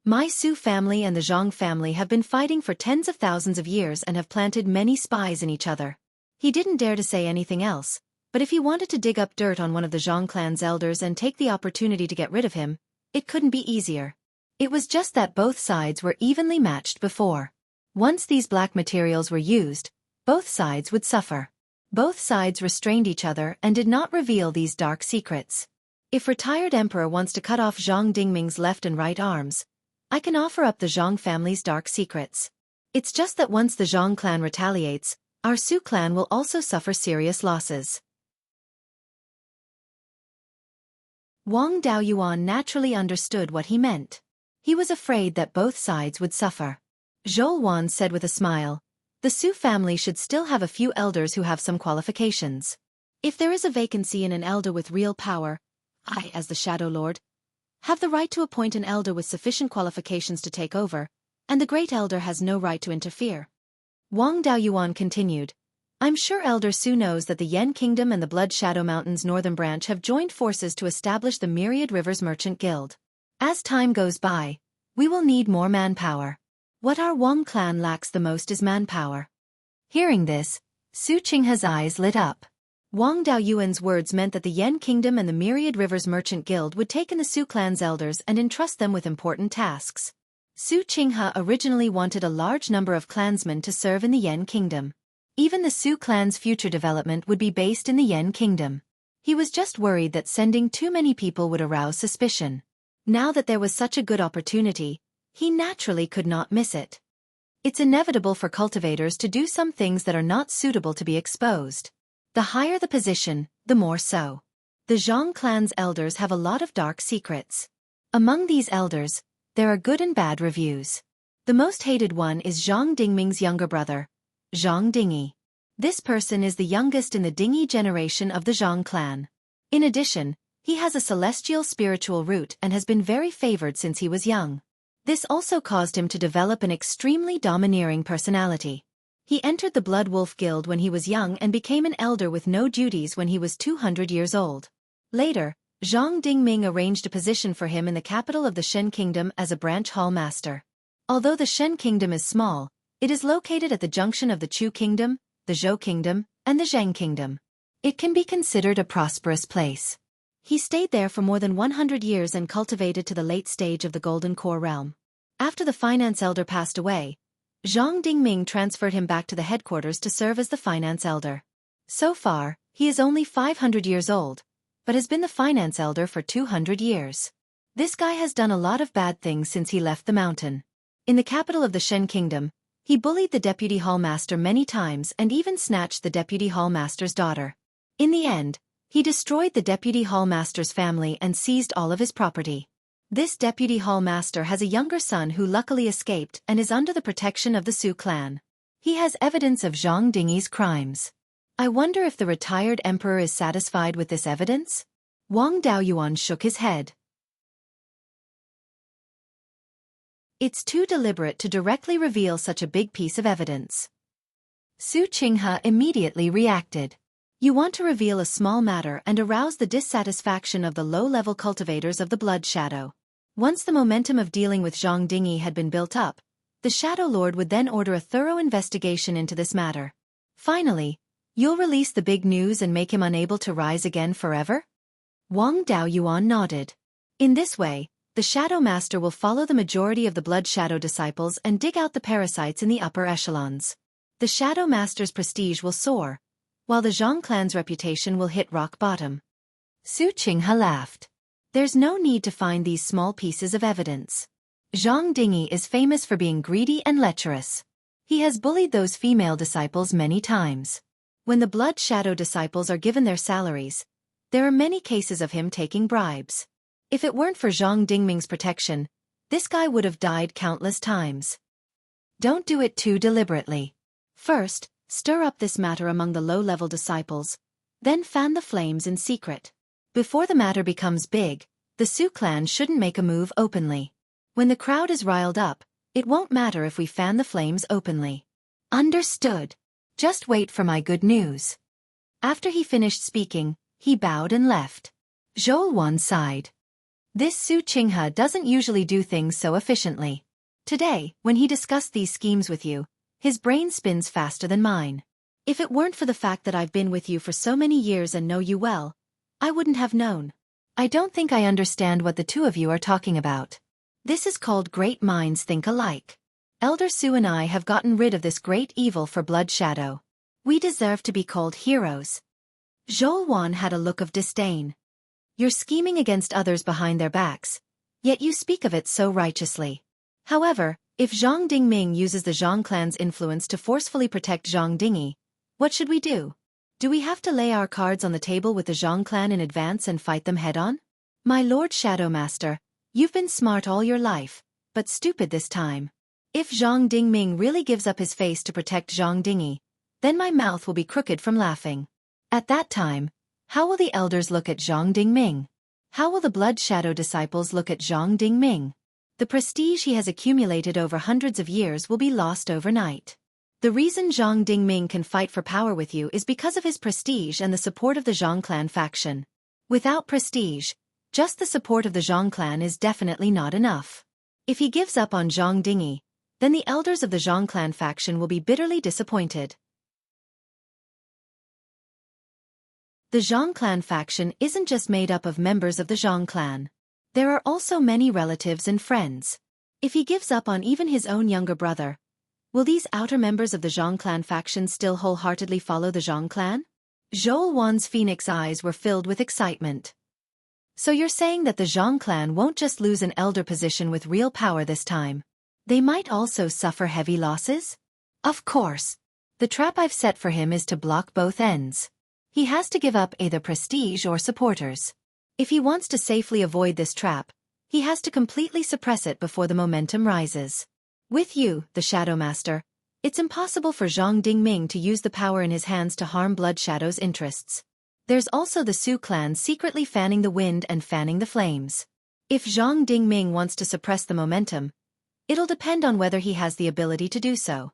"My Su family and the Zhang family have been fighting for tens of thousands of years and have planted many spies in each other." He didn't dare to say anything else, but if he wanted to dig up dirt on one of the Zhang clan's elders and take the opportunity to get rid of him, it couldn't be easier. It was just that both sides were evenly matched before. Once these black materials were used, both sides would suffer. Both sides restrained each other and did not reveal these dark secrets. If retired emperor wants to cut off Zhang Dingming's left and right arms, I can offer up the Zhang family's dark secrets. It's just that once the Zhang clan retaliates, our Su clan will also suffer serious losses. Wang Daoyuan naturally understood what he meant. He was afraid that both sides would suffer. Zhou Wan said with a smile, "The Su family should still have a few elders who have some qualifications. If there is a vacancy in an elder with real power, I, as the Shadow Lord, have the right to appoint an elder with sufficient qualifications to take over, and the Great Elder has no right to interfere." Wang Daoyuan continued, "I'm sure Elder Su knows that the Yen Kingdom and the Blood Shadow Mountain's northern branch have joined forces to establish the Myriad Rivers Merchant Guild. As time goes by, we will need more manpower. What our Wang clan lacks the most is manpower. Hearing this, Su Qinghe's eyes lit up. Wang Daoyuan's words meant that the Yan Kingdom and the Myriad Rivers Merchant Guild would take in the Su clan's elders and entrust them with important tasks. Su Qinghe originally wanted a large number of clansmen to serve in the Yan Kingdom. Even the Su clan's future development would be based in the Yan Kingdom. He was just worried that sending too many people would arouse suspicion. Now that there was such a good opportunity, he naturally could not miss it. It's inevitable for cultivators to do some things that are not suitable to be exposed. The higher the position, the more so. The Zhang clan's elders have a lot of dark secrets. Among these elders, there are good and bad reviews. The most hated one is Zhang Dingming's younger brother, Zhang Dingyi. This person is the youngest in the Dingyi generation of the Zhang clan. In addition, he has a celestial spiritual root and has been very favored since he was young. This also caused him to develop an extremely domineering personality. He entered the Blood Wolf Guild when he was young and became an elder with no duties when he was 200 years old. Later, Zhang Dingming arranged a position for him in the capital of the Shen Kingdom as a branch hall master. Although the Shen Kingdom is small, it is located at the junction of the Chu Kingdom, the Zhou Kingdom, and the Zheng Kingdom. It can be considered a prosperous place. He stayed there for more than 100 years and cultivated to the late stage of the Golden Core realm. After the finance elder passed away, Zhang Dingming transferred him back to the headquarters to serve as the finance elder. So far, he is only 500 years old, but has been the finance elder for 200 years. This guy has done a lot of bad things since he left the mountain. In the capital of the Shen Kingdom, he bullied the deputy hall master many times and even snatched the deputy hall master's daughter. In the end, he destroyed the deputy hall master's family and seized all of his property. This deputy hall master has a younger son who luckily escaped and is under the protection of the Su clan. He has evidence of Zhang Dingyi's crimes. I wonder if the retired emperor is satisfied with this evidence? Wang Daoyuan shook his head. It's too deliberate to directly reveal such a big piece of evidence. Su Qinghe immediately reacted. You want to reveal a small matter and arouse the dissatisfaction of the low-level cultivators of the Blood Shadow. Once the momentum of dealing with Zhang Dingyi had been built up, the Shadow Lord would then order a thorough investigation into this matter. Finally, you'll release the big news and make him unable to rise again forever? Wang Daoyuan nodded. In this way, the Shadow Master will follow the majority of the Blood Shadow disciples and dig out the parasites in the upper echelons. The Shadow Master's prestige will soar, while the Zhang clan's reputation will hit rock bottom. Su Qinghe laughed. There's no need to find these small pieces of evidence. Zhang Dingyi is famous for being greedy and lecherous. He has bullied those female disciples many times. When the Blood Shadow disciples are given their salaries, there are many cases of him taking bribes. If it weren't for Zhang Dingming's protection, this guy would have died countless times. Don't do it too deliberately. First, stir up this matter among the low-level disciples, then fan the flames in secret. Before the matter becomes big, the Su clan shouldn't make a move openly. When the crowd is riled up, it won't matter if we fan the flames openly. Understood. Just wait for my good news. After he finished speaking, he bowed and left. Zhou sighed. This Su Qinghe doesn't usually do things so efficiently. Today, when he discussed these schemes with you, his brain spins faster than mine. If it weren't for the fact that I've been with you for so many years and know you well, I wouldn't have known. I don't think I understand what the two of you are talking about. This is called great minds think alike. Elder Su and I have gotten rid of this great evil for Blood Shadow. We deserve to be called heroes. Zhou had a look of disdain. You're scheming against others behind their backs, yet you speak of it so righteously. However, if Zhang Dingming uses the Zhang clan's influence to forcefully protect Zhang Dingyi, what should we do? Do we have to lay our cards on the table with the Zhang clan in advance and fight them head-on? My Lord Shadow Master, you've been smart all your life, but stupid this time. If Zhang Dingming really gives up his face to protect Zhang Dingyi, then my mouth will be crooked from laughing. At that time, how will the elders look at Zhang Dingming? How will the Blood Shadow disciples look at Zhang Dingming? The prestige he has accumulated over hundreds of years will be lost overnight. The reason Zhang Dingming can fight for power with you is because of his prestige and the support of the Zhang clan faction. Without prestige, just the support of the Zhang clan is definitely not enough. If he gives up on Zhang Dingyi, then the elders of the Zhang clan faction will be bitterly disappointed. The Zhang clan faction isn't just made up of members of the Zhang clan. There are also many relatives and friends. If he gives up on even his own younger brother, will these outer members of the Zhang clan faction still wholeheartedly follow the Zhang clan? Zhou Wan's phoenix eyes were filled with excitement. So you're saying that the Zhang clan won't just lose an elder position with real power this time. They might also suffer heavy losses? Of course. The trap I've set for him is to block both ends. He has to give up either prestige or supporters. If he wants to safely avoid this trap, he has to completely suppress it before the momentum rises. With you, the Shadow Master, it's impossible for Zhang Dingming to use the power in his hands to harm Blood Shadow's interests. There's also the Su clan secretly fanning the wind and fanning the flames. If Zhang Dingming wants to suppress the momentum, it'll depend on whether he has the ability to do so.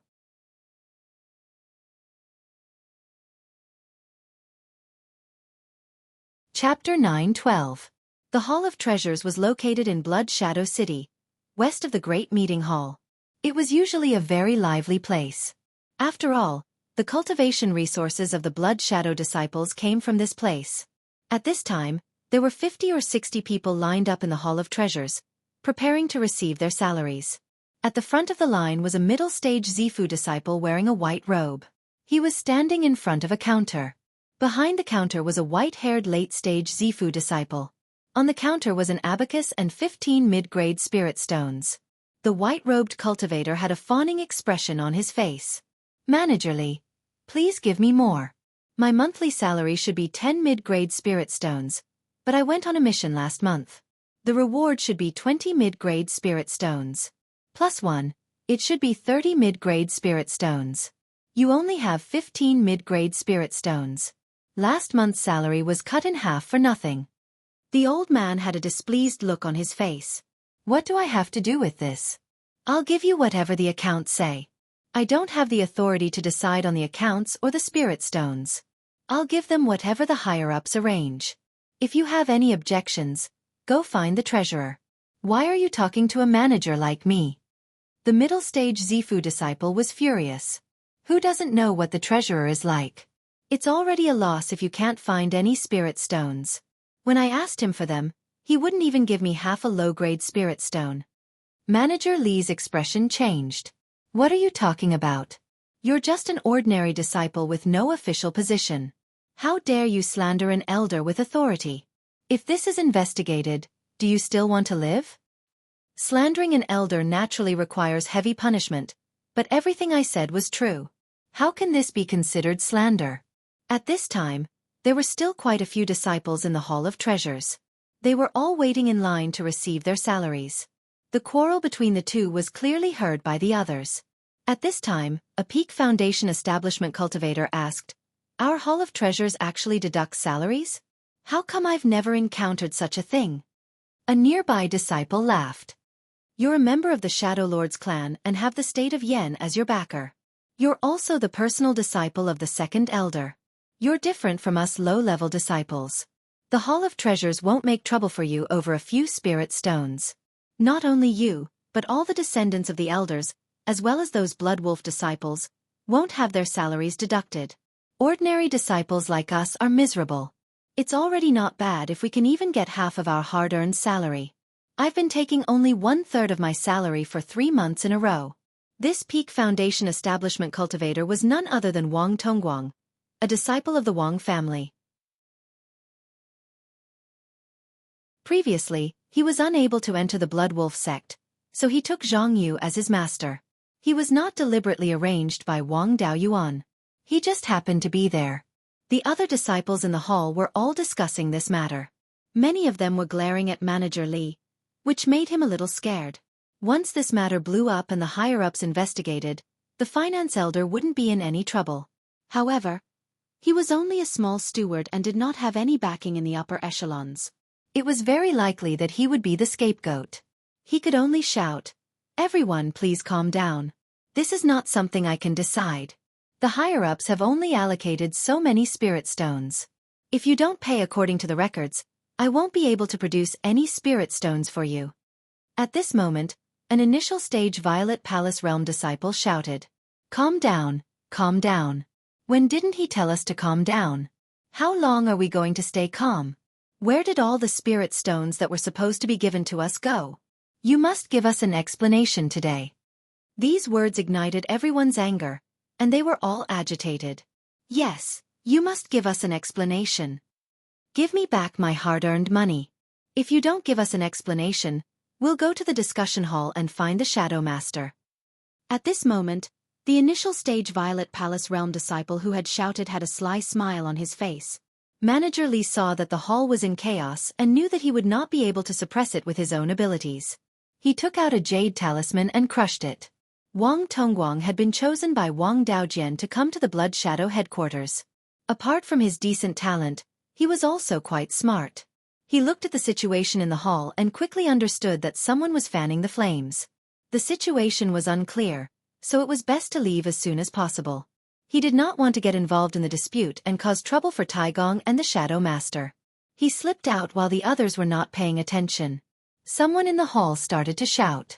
Chapter 9:12. The Hall of Treasures was located in Blood Shadow City, west of the Great Meeting Hall. It was usually a very lively place. After all, the cultivation resources of the Blood Shadow disciples came from this place. At this time, there were 50 or 60 people lined up in the Hall of Treasures, preparing to receive their salaries. At the front of the line was a middle-stage Zifu disciple wearing a white robe. He was standing in front of a counter. Behind the counter was a white-haired late-stage Zifu disciple. On the counter was an abacus and 15 mid-grade spirit stones. The white-robed cultivator had a fawning expression on his face. Manager Lee, please give me more. My monthly salary should be 10 mid-grade spirit stones, but I went on a mission last month. The reward should be 20 mid-grade spirit stones. Plus 1, it should be 30 mid-grade spirit stones. You only have 15 mid-grade spirit stones. Last month's salary was cut in half for nothing. The old man had a displeased look on his face. What do I have to do with this? I'll give you whatever the accounts say. I don't have the authority to decide on the accounts or the spirit stones. I'll give them whatever the higher-ups arrange. If you have any objections, go find the treasurer. Why are you talking to a manager like me? The middle-stage Zifu disciple was furious. Who doesn't know what the treasurer is like? It's already a loss if you can't find any spirit stones. When I asked him for them, he wouldn't even give me half a low-grade spirit stone. Manager Lee's expression changed. What are you talking about? You're just an ordinary disciple with no official position. How dare you slander an elder with authority? If this is investigated, do you still want to live? Slandering an elder naturally requires heavy punishment, but everything I said was true. How can this be considered slander? At this time, there were still quite a few disciples in the Hall of Treasures. They were all waiting in line to receive their salaries. The quarrel between the two was clearly heard by the others. At this time, a Peak Foundation establishment cultivator asked, "Our Hall of Treasures actually deducts salaries? How come I've never encountered such a thing?" A nearby disciple laughed. "You're a member of the Shadow Lord's clan and have the state of Yen as your backer. You're also the personal disciple of the second elder. You're different from us low-level disciples. The Hall of Treasures won't make trouble for you over a few spirit stones. Not only you, but all the descendants of the elders, as well as those Blood Wolf disciples, won't have their salaries deducted. Ordinary disciples like us are miserable. It's already not bad if we can even get half of our hard-earned salary. I've been taking only 1/3 of my salary for 3 months in a row." This Peak Foundation establishment cultivator was none other than Wang Tongguang, a disciple of the Wang family. Previously, he was unable to enter the Blood Wolf sect, so he took Zhang Yu as his master. He was not deliberately arranged by Wang Daoyuan. He just happened to be there. The other disciples in the hall were all discussing this matter. Many of them were glaring at Manager Lee, which made him a little scared. Once this matter blew up and the higher-ups investigated, the finance elder wouldn't be in any trouble. However, he was only a small steward and did not have any backing in the upper echelons. It was very likely that he would be the scapegoat. He could only shout, "Everyone please calm down. This is not something I can decide. The higher-ups have only allocated so many spirit stones. If you don't pay according to the records, I won't be able to produce any spirit stones for you." At this moment, An initial stage Violet Palace Realm disciple shouted. Calm down, calm down. When didn't he tell us to calm down? How long are we going to stay calm? Where did all the spirit stones that were supposed to be given to us go? You must give us an explanation today. These words ignited everyone's anger, and they were all agitated. Yes, you must give us an explanation. Give me back my hard-earned money. If you don't give us an explanation, we'll go to the discussion hall and find the Shadow Master. At this moment, the initial stage Violet Palace Realm disciple who had shouted had a sly smile on his face. Manager Li saw that the hall was in chaos and knew that he would not be able to suppress it with his own abilities. He took out a jade talisman and crushed it. Wang Tongguang had been chosen by Wang Daojian to come to the Blood Shadow headquarters. Apart from his decent talent, he was also quite smart. He looked at the situation in the hall and quickly understood that someone was fanning the flames. The situation was unclear, so it was best to leave as soon as possible. He did not want to get involved in the dispute and cause trouble for Taigong and the Shadow Master. He slipped out while the others were not paying attention. Someone in the hall started to shout.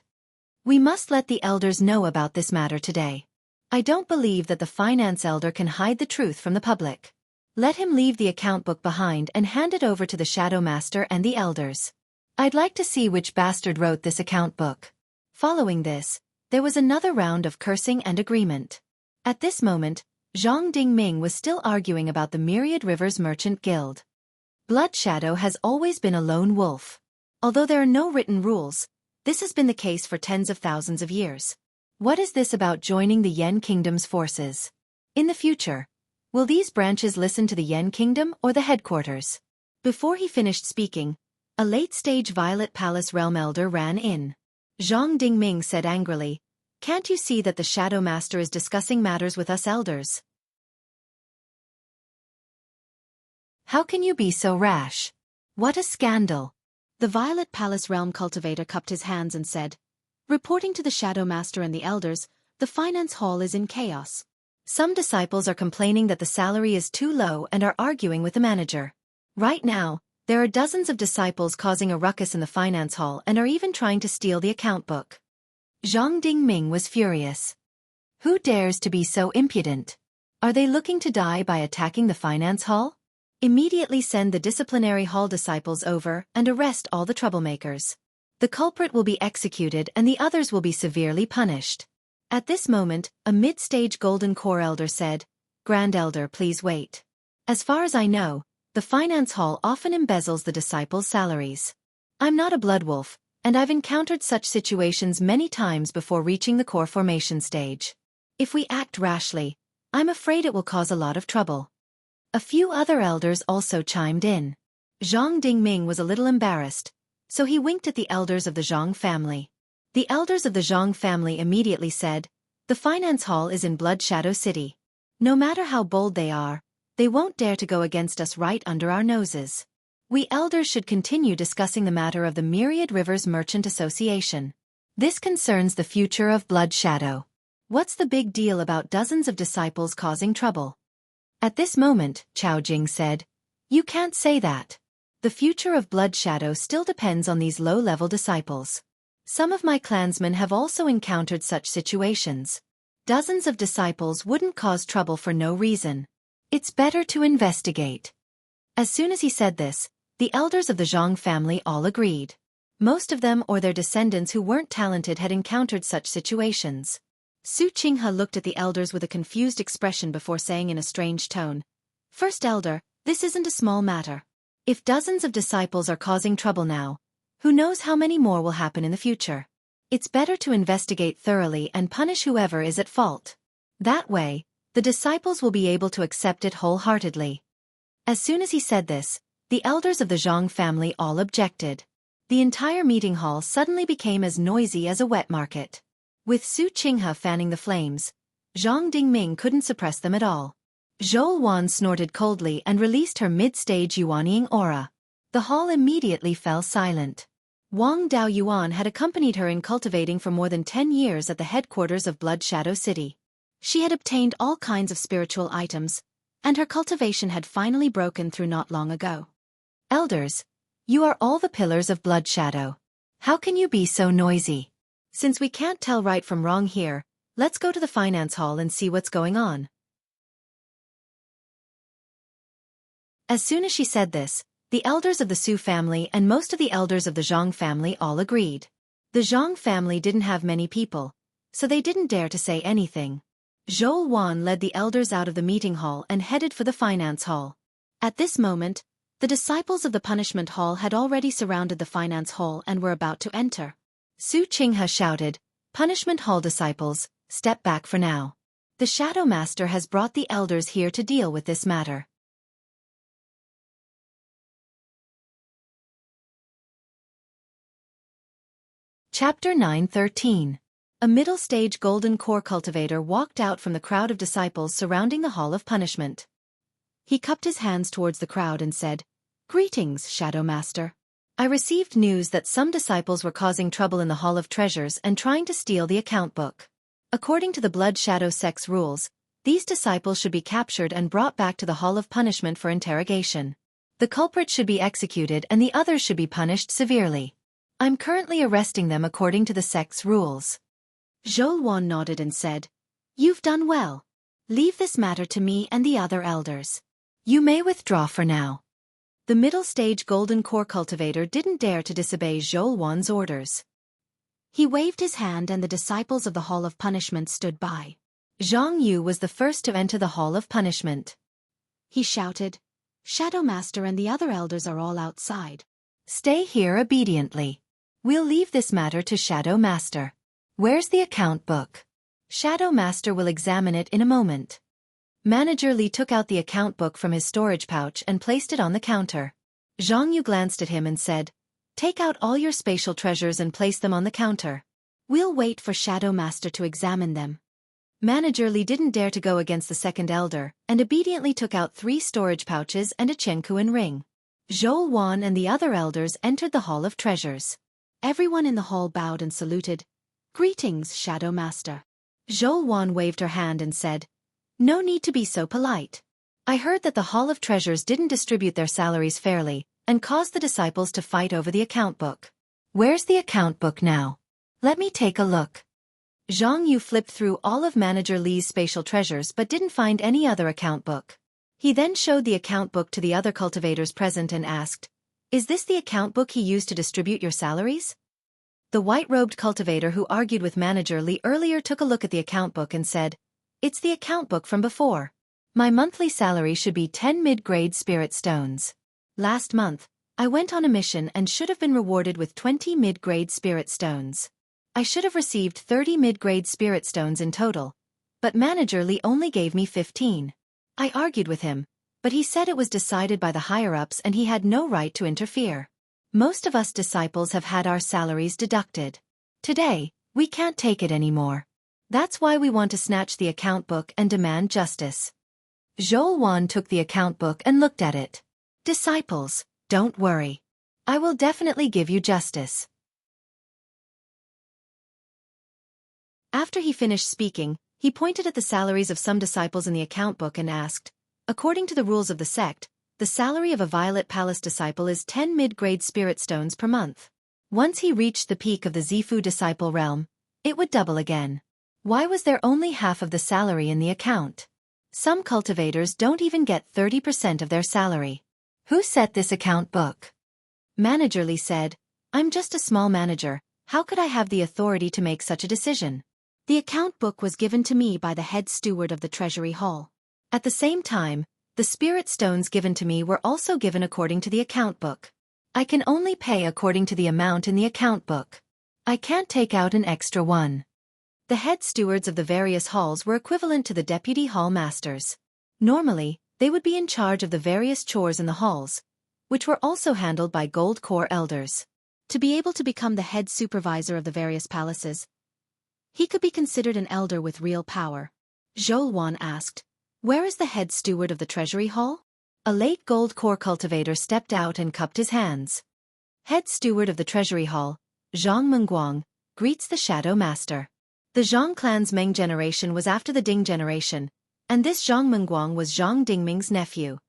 We must let the elders know about this matter today. I don't believe that the finance elder can hide the truth from the public. Let him leave the account book behind and hand it over to the Shadow Master and the elders. I'd like to see which bastard wrote this account book. Following this, there was another round of cursing and agreement. At this moment, Zhang Dingming was still arguing about the Myriad Rivers Merchant Guild. Blood Shadow has always been a lone wolf. Although there are no written rules, this has been the case for tens of thousands of years. What is this about joining the Yen Kingdom's forces? In the future, will these branches listen to the Yen Kingdom or the headquarters? Before he finished speaking, a late-stage Violet Palace Realm Elder ran in. Zhang Dingming said angrily, Can't you see that the Shadow Master is discussing matters with us elders? How can you be so rash? What a scandal! The Violet Palace Realm cultivator cupped his hands and said, Reporting to the Shadow Master and the elders, the finance hall is in chaos. Some disciples are complaining that the salary is too low and are arguing with the manager. Right now, there are dozens of disciples causing a ruckus in the finance hall and are even trying to steal the account book. Zhang Dingming was furious. Who dares to be so impudent? Are they looking to die by attacking the finance hall? Immediately send the disciplinary hall disciples over and arrest all the troublemakers. The culprit will be executed and the others will be severely punished. At this moment, a mid-stage Golden Core Elder said, Grand Elder, please wait. As far as I know, the finance hall often embezzles the disciples' salaries. I'm not a blood wolf, and I've encountered such situations many times before reaching the core formation stage. If we act rashly, I'm afraid it will cause a lot of trouble. A few other elders also chimed in. Zhang Dingming was a little embarrassed, so he winked at the elders of the Zhang family. The elders of the Zhang family immediately said, The finance hall is in Blood Shadow City. No matter how bold they are, they won't dare to go against us right under our noses. We elders should continue discussing the matter of the Myriad Rivers Merchant Association. This concerns the future of Blood Shadow. What's the big deal about dozens of disciples causing trouble? At this moment, Chao Jing said, You can't say that. The future of Blood Shadow still depends on these low-level disciples. Some of my clansmen have also encountered such situations. Dozens of disciples wouldn't cause trouble for no reason. It's better to investigate. As soon as he said this, the elders of the Zhang family all agreed. Most of them or their descendants who weren't talented had encountered such situations. Su Qinghe looked at the elders with a confused expression before saying in a strange tone, First Elder, this isn't a small matter. If dozens of disciples are causing trouble now, who knows how many more will happen in the future? It's better to investigate thoroughly and punish whoever is at fault. That way, the disciples will be able to accept it wholeheartedly. As soon as he said this, the elders of the Zhang family all objected. The entire meeting hall suddenly became as noisy as a wet market. With Su Qinghe fanning the flames, Zhang Dingming couldn't suppress them at all. Zhou Wan snorted coldly and released her mid-stage Yuanying aura. The hall immediately fell silent. Wang Daoyuan had accompanied her in cultivating for more than 10 years at the headquarters of Blood Shadow City. She had obtained all kinds of spiritual items, and her cultivation had finally broken through not long ago. Elders, you are all the pillars of Blood Shadow. How can you be so noisy? Since we can't tell right from wrong here, let's go to the finance hall and see what's going on. As soon as she said this, the elders of the Su family and most of the elders of the Zhang family all agreed. The Zhang family didn't have many people, so they didn't dare to say anything. Zhou Wan led the elders out of the meeting hall and headed for the finance hall. At this moment, the disciples of the punishment hall had already surrounded the finance hall and were about to enter. Su Qinghe shouted, "Punishment hall disciples, step back for now. The Shadow Master has brought the elders here to deal with this matter." Chapter 9:13. A middle-stage golden core cultivator walked out from the crowd of disciples surrounding the Hall of Punishment. He cupped his hands towards the crowd and said, "Greetings, Shadow Master. I received news that some disciples were causing trouble in the Hall of Treasures and trying to steal the account book. According to the Blood Shadow Sect's rules, these disciples should be captured and brought back to the Hall of Punishment for interrogation. The culprit should be executed and the others should be punished severely. I'm currently arresting them according to the sect's rules." Zhou Wan nodded and said, "You've done well. Leave this matter to me and the other elders. You may withdraw for now." The middle-stage golden core cultivator didn't dare to disobey Zhou Wan's orders. He waved his hand and the disciples of the Hall of Punishment stood by. Zhang Yu was the first to enter the Hall of Punishment. He shouted, "Shadow Master and the other elders are all outside. Stay here obediently. We'll leave this matter to Shadow Master. Where's the account book? Shadow Master will examine it in a moment." Manager Li took out the account book from his storage pouch and placed it on the counter. Zhang Yu glanced at him and said, "Take out all your spatial treasures and place them on the counter. We'll wait for Shadow Master to examine them." Manager Li didn't dare to go against the second elder, and obediently took out 3 storage pouches and a Qiankuan ring. Zhou Wan and the other elders entered the Hall of Treasures. Everyone in the hall bowed and saluted. "Greetings, Shadow Master." Zhou Wan waved her hand and said, "No need to be so polite. I heard that the Hall of Treasures didn't distribute their salaries fairly, and caused the disciples to fight over the account book. Where's the account book now? Let me take a look." Zhang Yu flipped through all of Manager Li's spatial treasures but didn't find any other account book. He then showed the account book to the other cultivators present and asked, "Is this the account book he used to distribute your salaries?" The white-robed cultivator who argued with Manager Li earlier took a look at the account book and said, "It's the account book from before. My monthly salary should be 10 mid-grade spirit stones. Last month, I went on a mission and should have been rewarded with 20 mid-grade spirit stones. I should have received 30 mid-grade spirit stones in total, but Manager Li only gave me 15. I argued with him, but he said it was decided by the higher-ups and he had no right to interfere. Most of us disciples have had our salaries deducted. Today, we can't take it anymore. That's why we want to snatch the account book and demand justice." Zhou Wan took the account book and looked at it. "Disciples, don't worry. I will definitely give you justice." After he finished speaking, he pointed at the salaries of some disciples in the account book and asked, "According to the rules of the sect, the salary of a Violet Palace disciple is 10 mid-grade spirit stones per month. Once he reached the peak of the Zifu disciple realm, it would double again. Why was there only half of the salary in the account? Some cultivators don't even get 30% of their salary. Who set this account book?" Manager Li said, "I'm just a small manager. How could I have the authority to make such a decision? The account book was given to me by the head steward of the Treasury Hall. At the same time, the spirit stones given to me were also given according to the account book. I can only pay according to the amount in the account book. I can't take out an extra one." The head stewards of the various halls were equivalent to the deputy hall masters. Normally, they would be in charge of the various chores in the halls, which were also handled by gold core elders. To be able to become the head supervisor of the various palaces, he could be considered an elder with real power. Zhou Wan asked, "Where is the head steward of the Treasury Hall?" A late gold core cultivator stepped out and cupped his hands. "Head steward of the Treasury Hall, Zhang Mengguang, greets the Shadow Master." The Zhang clan's Meng generation was after the Ding generation, and this Zhang Mengguang was Zhang Dingming's nephew.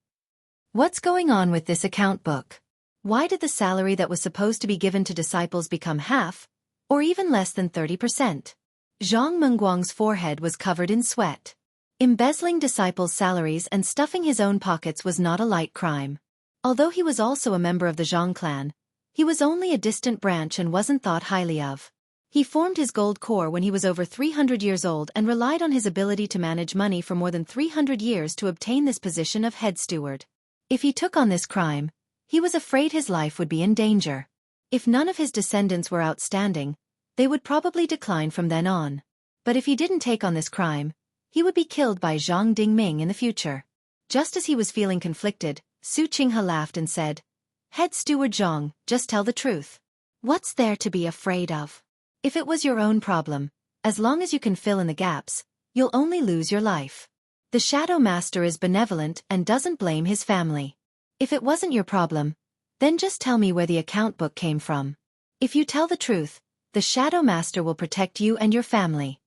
"What's going on with this account book? Why did the salary that was supposed to be given to disciples become half, Or even less than 30%. Zhang Mengguang's forehead was covered in sweat. Embezzling disciples' salaries and stuffing his own pockets was not a light crime. Although he was also a member of the Zhang clan, he was only a distant branch and wasn't thought highly of. He formed his gold core when he was over 300 years old and relied on his ability to manage money for more than 300 years to obtain this position of head steward. If he took on this crime, he was afraid his life would be in danger. If none of his descendants were outstanding, they would probably decline from then on. But if he didn't take on this crime, he would be killed by Zhang Dingming in the future. Just as he was feeling conflicted, Su Qinghe laughed and said, "Head steward Zhang, just tell the truth. What's there to be afraid of? If it was your own problem, as long as you can fill in the gaps, you'll only lose your life. The Shadow Master is benevolent and doesn't blame his family. If it wasn't your problem, then just tell me where the account book came from. If you tell the truth, the Shadow Master will protect you and your family."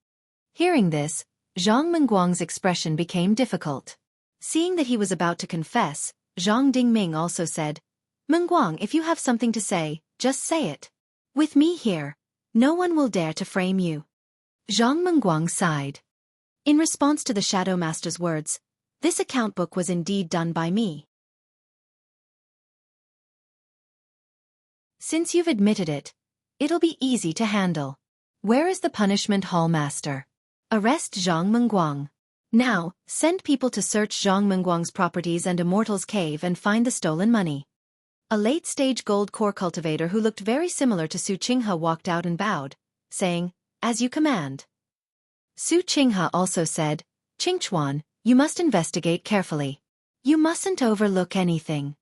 Hearing this, Zhang Mengguang's expression became difficult. Seeing that he was about to confess, Zhang Dingming also said, "Mengguang, if you have something to say, just say it. With me here, no one will dare to frame you." Zhang Mengguang sighed. In response to the Shadow Master's words, "This account book was indeed done by me. Since you've admitted it, it'll be easy to handle. Where is the punishment hall master? Arrest Zhang Mengguang. Now, send people to search Zhang Mengguang's properties and Immortal's Cave and find the stolen money." A late-stage gold core cultivator who looked very similar to Su Qinghe walked out and bowed, saying, "As you command." Su Qinghe also said, "Qingchuan, you must investigate carefully. You mustn't overlook anything."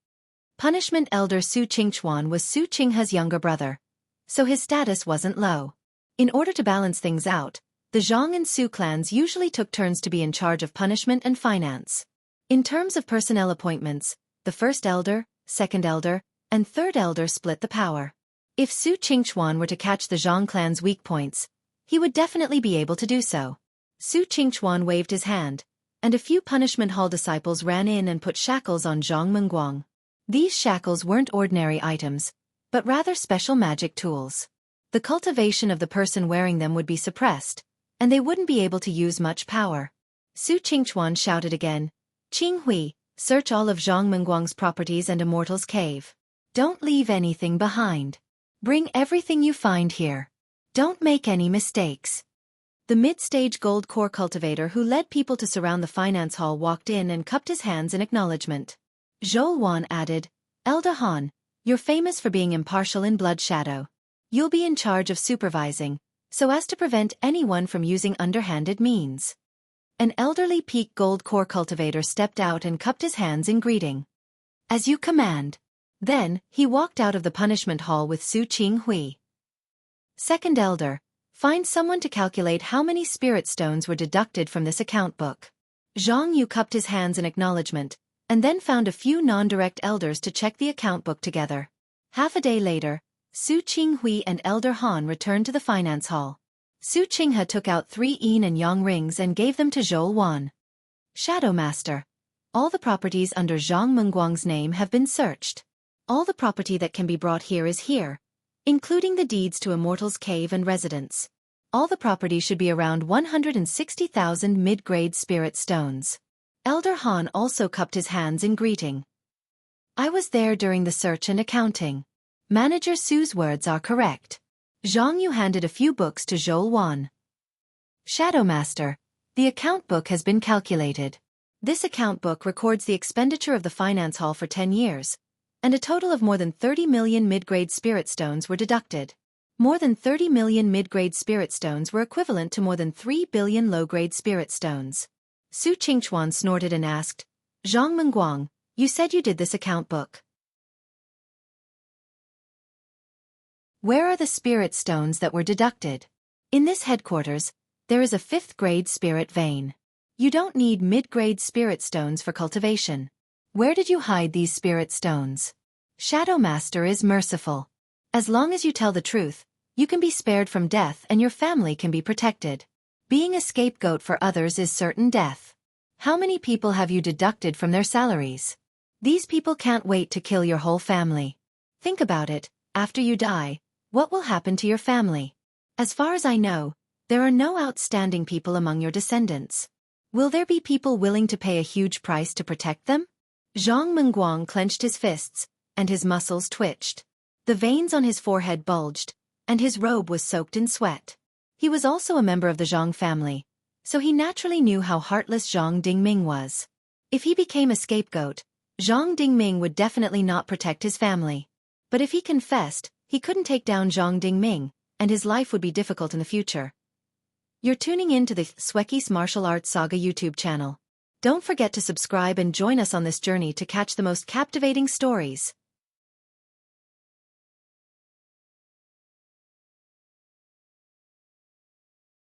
Punishment Elder Su Qingchuan was Su Qinghe's younger brother, so his status wasn't low. In order to balance things out, the Zhang and Su clans usually took turns to be in charge of punishment and finance. In terms of personnel appointments, the first elder, second elder, and third elder split the power. If Su Qingchuan were to catch the Zhang clan's weak points, he would definitely be able to do so. Su Qingchuan waved his hand, and a few punishment hall disciples ran in and put shackles on Zhang Mengguang. These shackles weren't ordinary items, but rather special magic tools. The cultivation of the person wearing them would be suppressed, and they wouldn't be able to use much power. Su Qingchuan shouted again, "Qinghui, search all of Zhang Mengguang's properties and Immortal's Cave. Don't leave anything behind. Bring everything you find here. Don't make any mistakes." The mid-stage gold core cultivator who led people to surround the finance hall walked in and cupped his hands in acknowledgement. Zhou added, "Elder Han, you're famous for being impartial in Blood Shadow. You'll be in charge of supervising, so as to prevent anyone from using underhanded means." An elderly peak gold core cultivator stepped out and cupped his hands in greeting. "As you command." Then, he walked out of the punishment hall with Su Qinghui. Second elder, find someone to calculate how many spirit stones were deducted from this account book. Zhang Yu cupped his hands in acknowledgement, and then found a few non-direct elders to check the account book together. Half a day later, Su Qinghui and Elder Han returned to the finance hall. Su Qinghe took out 3 yin and yang rings and gave them to Zhou. "Shadow Master, all the properties under Zhang Mengguang's name have been searched. All the property that can be brought here is here, including the deeds to Immortal's Cave and residence. All the property should be around 160,000 mid-grade spirit stones." Elder Han also cupped his hands in greeting. "I was there during the search and accounting. Manager Su's words are correct." Zhang Yu handed a few books to Zhou. "Shadow Master, the account book has been calculated. This account book records the expenditure of the finance hall for 10 years, and a total of more than 30 million mid-grade spirit stones were deducted. More than 30 million mid-grade spirit stones were equivalent to more than 3 billion low-grade spirit stones." Su Qingchuan snorted and asked, "Zhang Mengguang, you said you did this account book. Where are the spirit stones that were deducted?" "In this headquarters, there is a 5th-grade spirit vein. You don't need mid-grade spirit stones for cultivation. Where did you hide these spirit stones?" "Shadow Master is merciful. As long as you tell the truth, you can be spared from death and your family can be protected. Being a scapegoat for others is certain death. How many people have you deducted from their salaries? These people can't wait to kill your whole family. Think about it, after you die, what will happen to your family? As far as I know, there are no outstanding people among your descendants. Will there be people willing to pay a huge price to protect them? Zhang Mengguang clenched his fists, and his muscles twitched. The veins on his forehead bulged, and his robe was soaked in sweat. He was also a member of the Zhang family, so he naturally knew how heartless Zhang Dingming was. If he became a scapegoat, Zhang Dingming would definitely not protect his family. But if he confessed, he couldn't take down Zhang Dingming, and his life would be difficult in the future. You're tuning in to the Xueqi's Martial Arts Saga YouTube channel. Don't forget to subscribe and join us on this journey to catch the most captivating stories.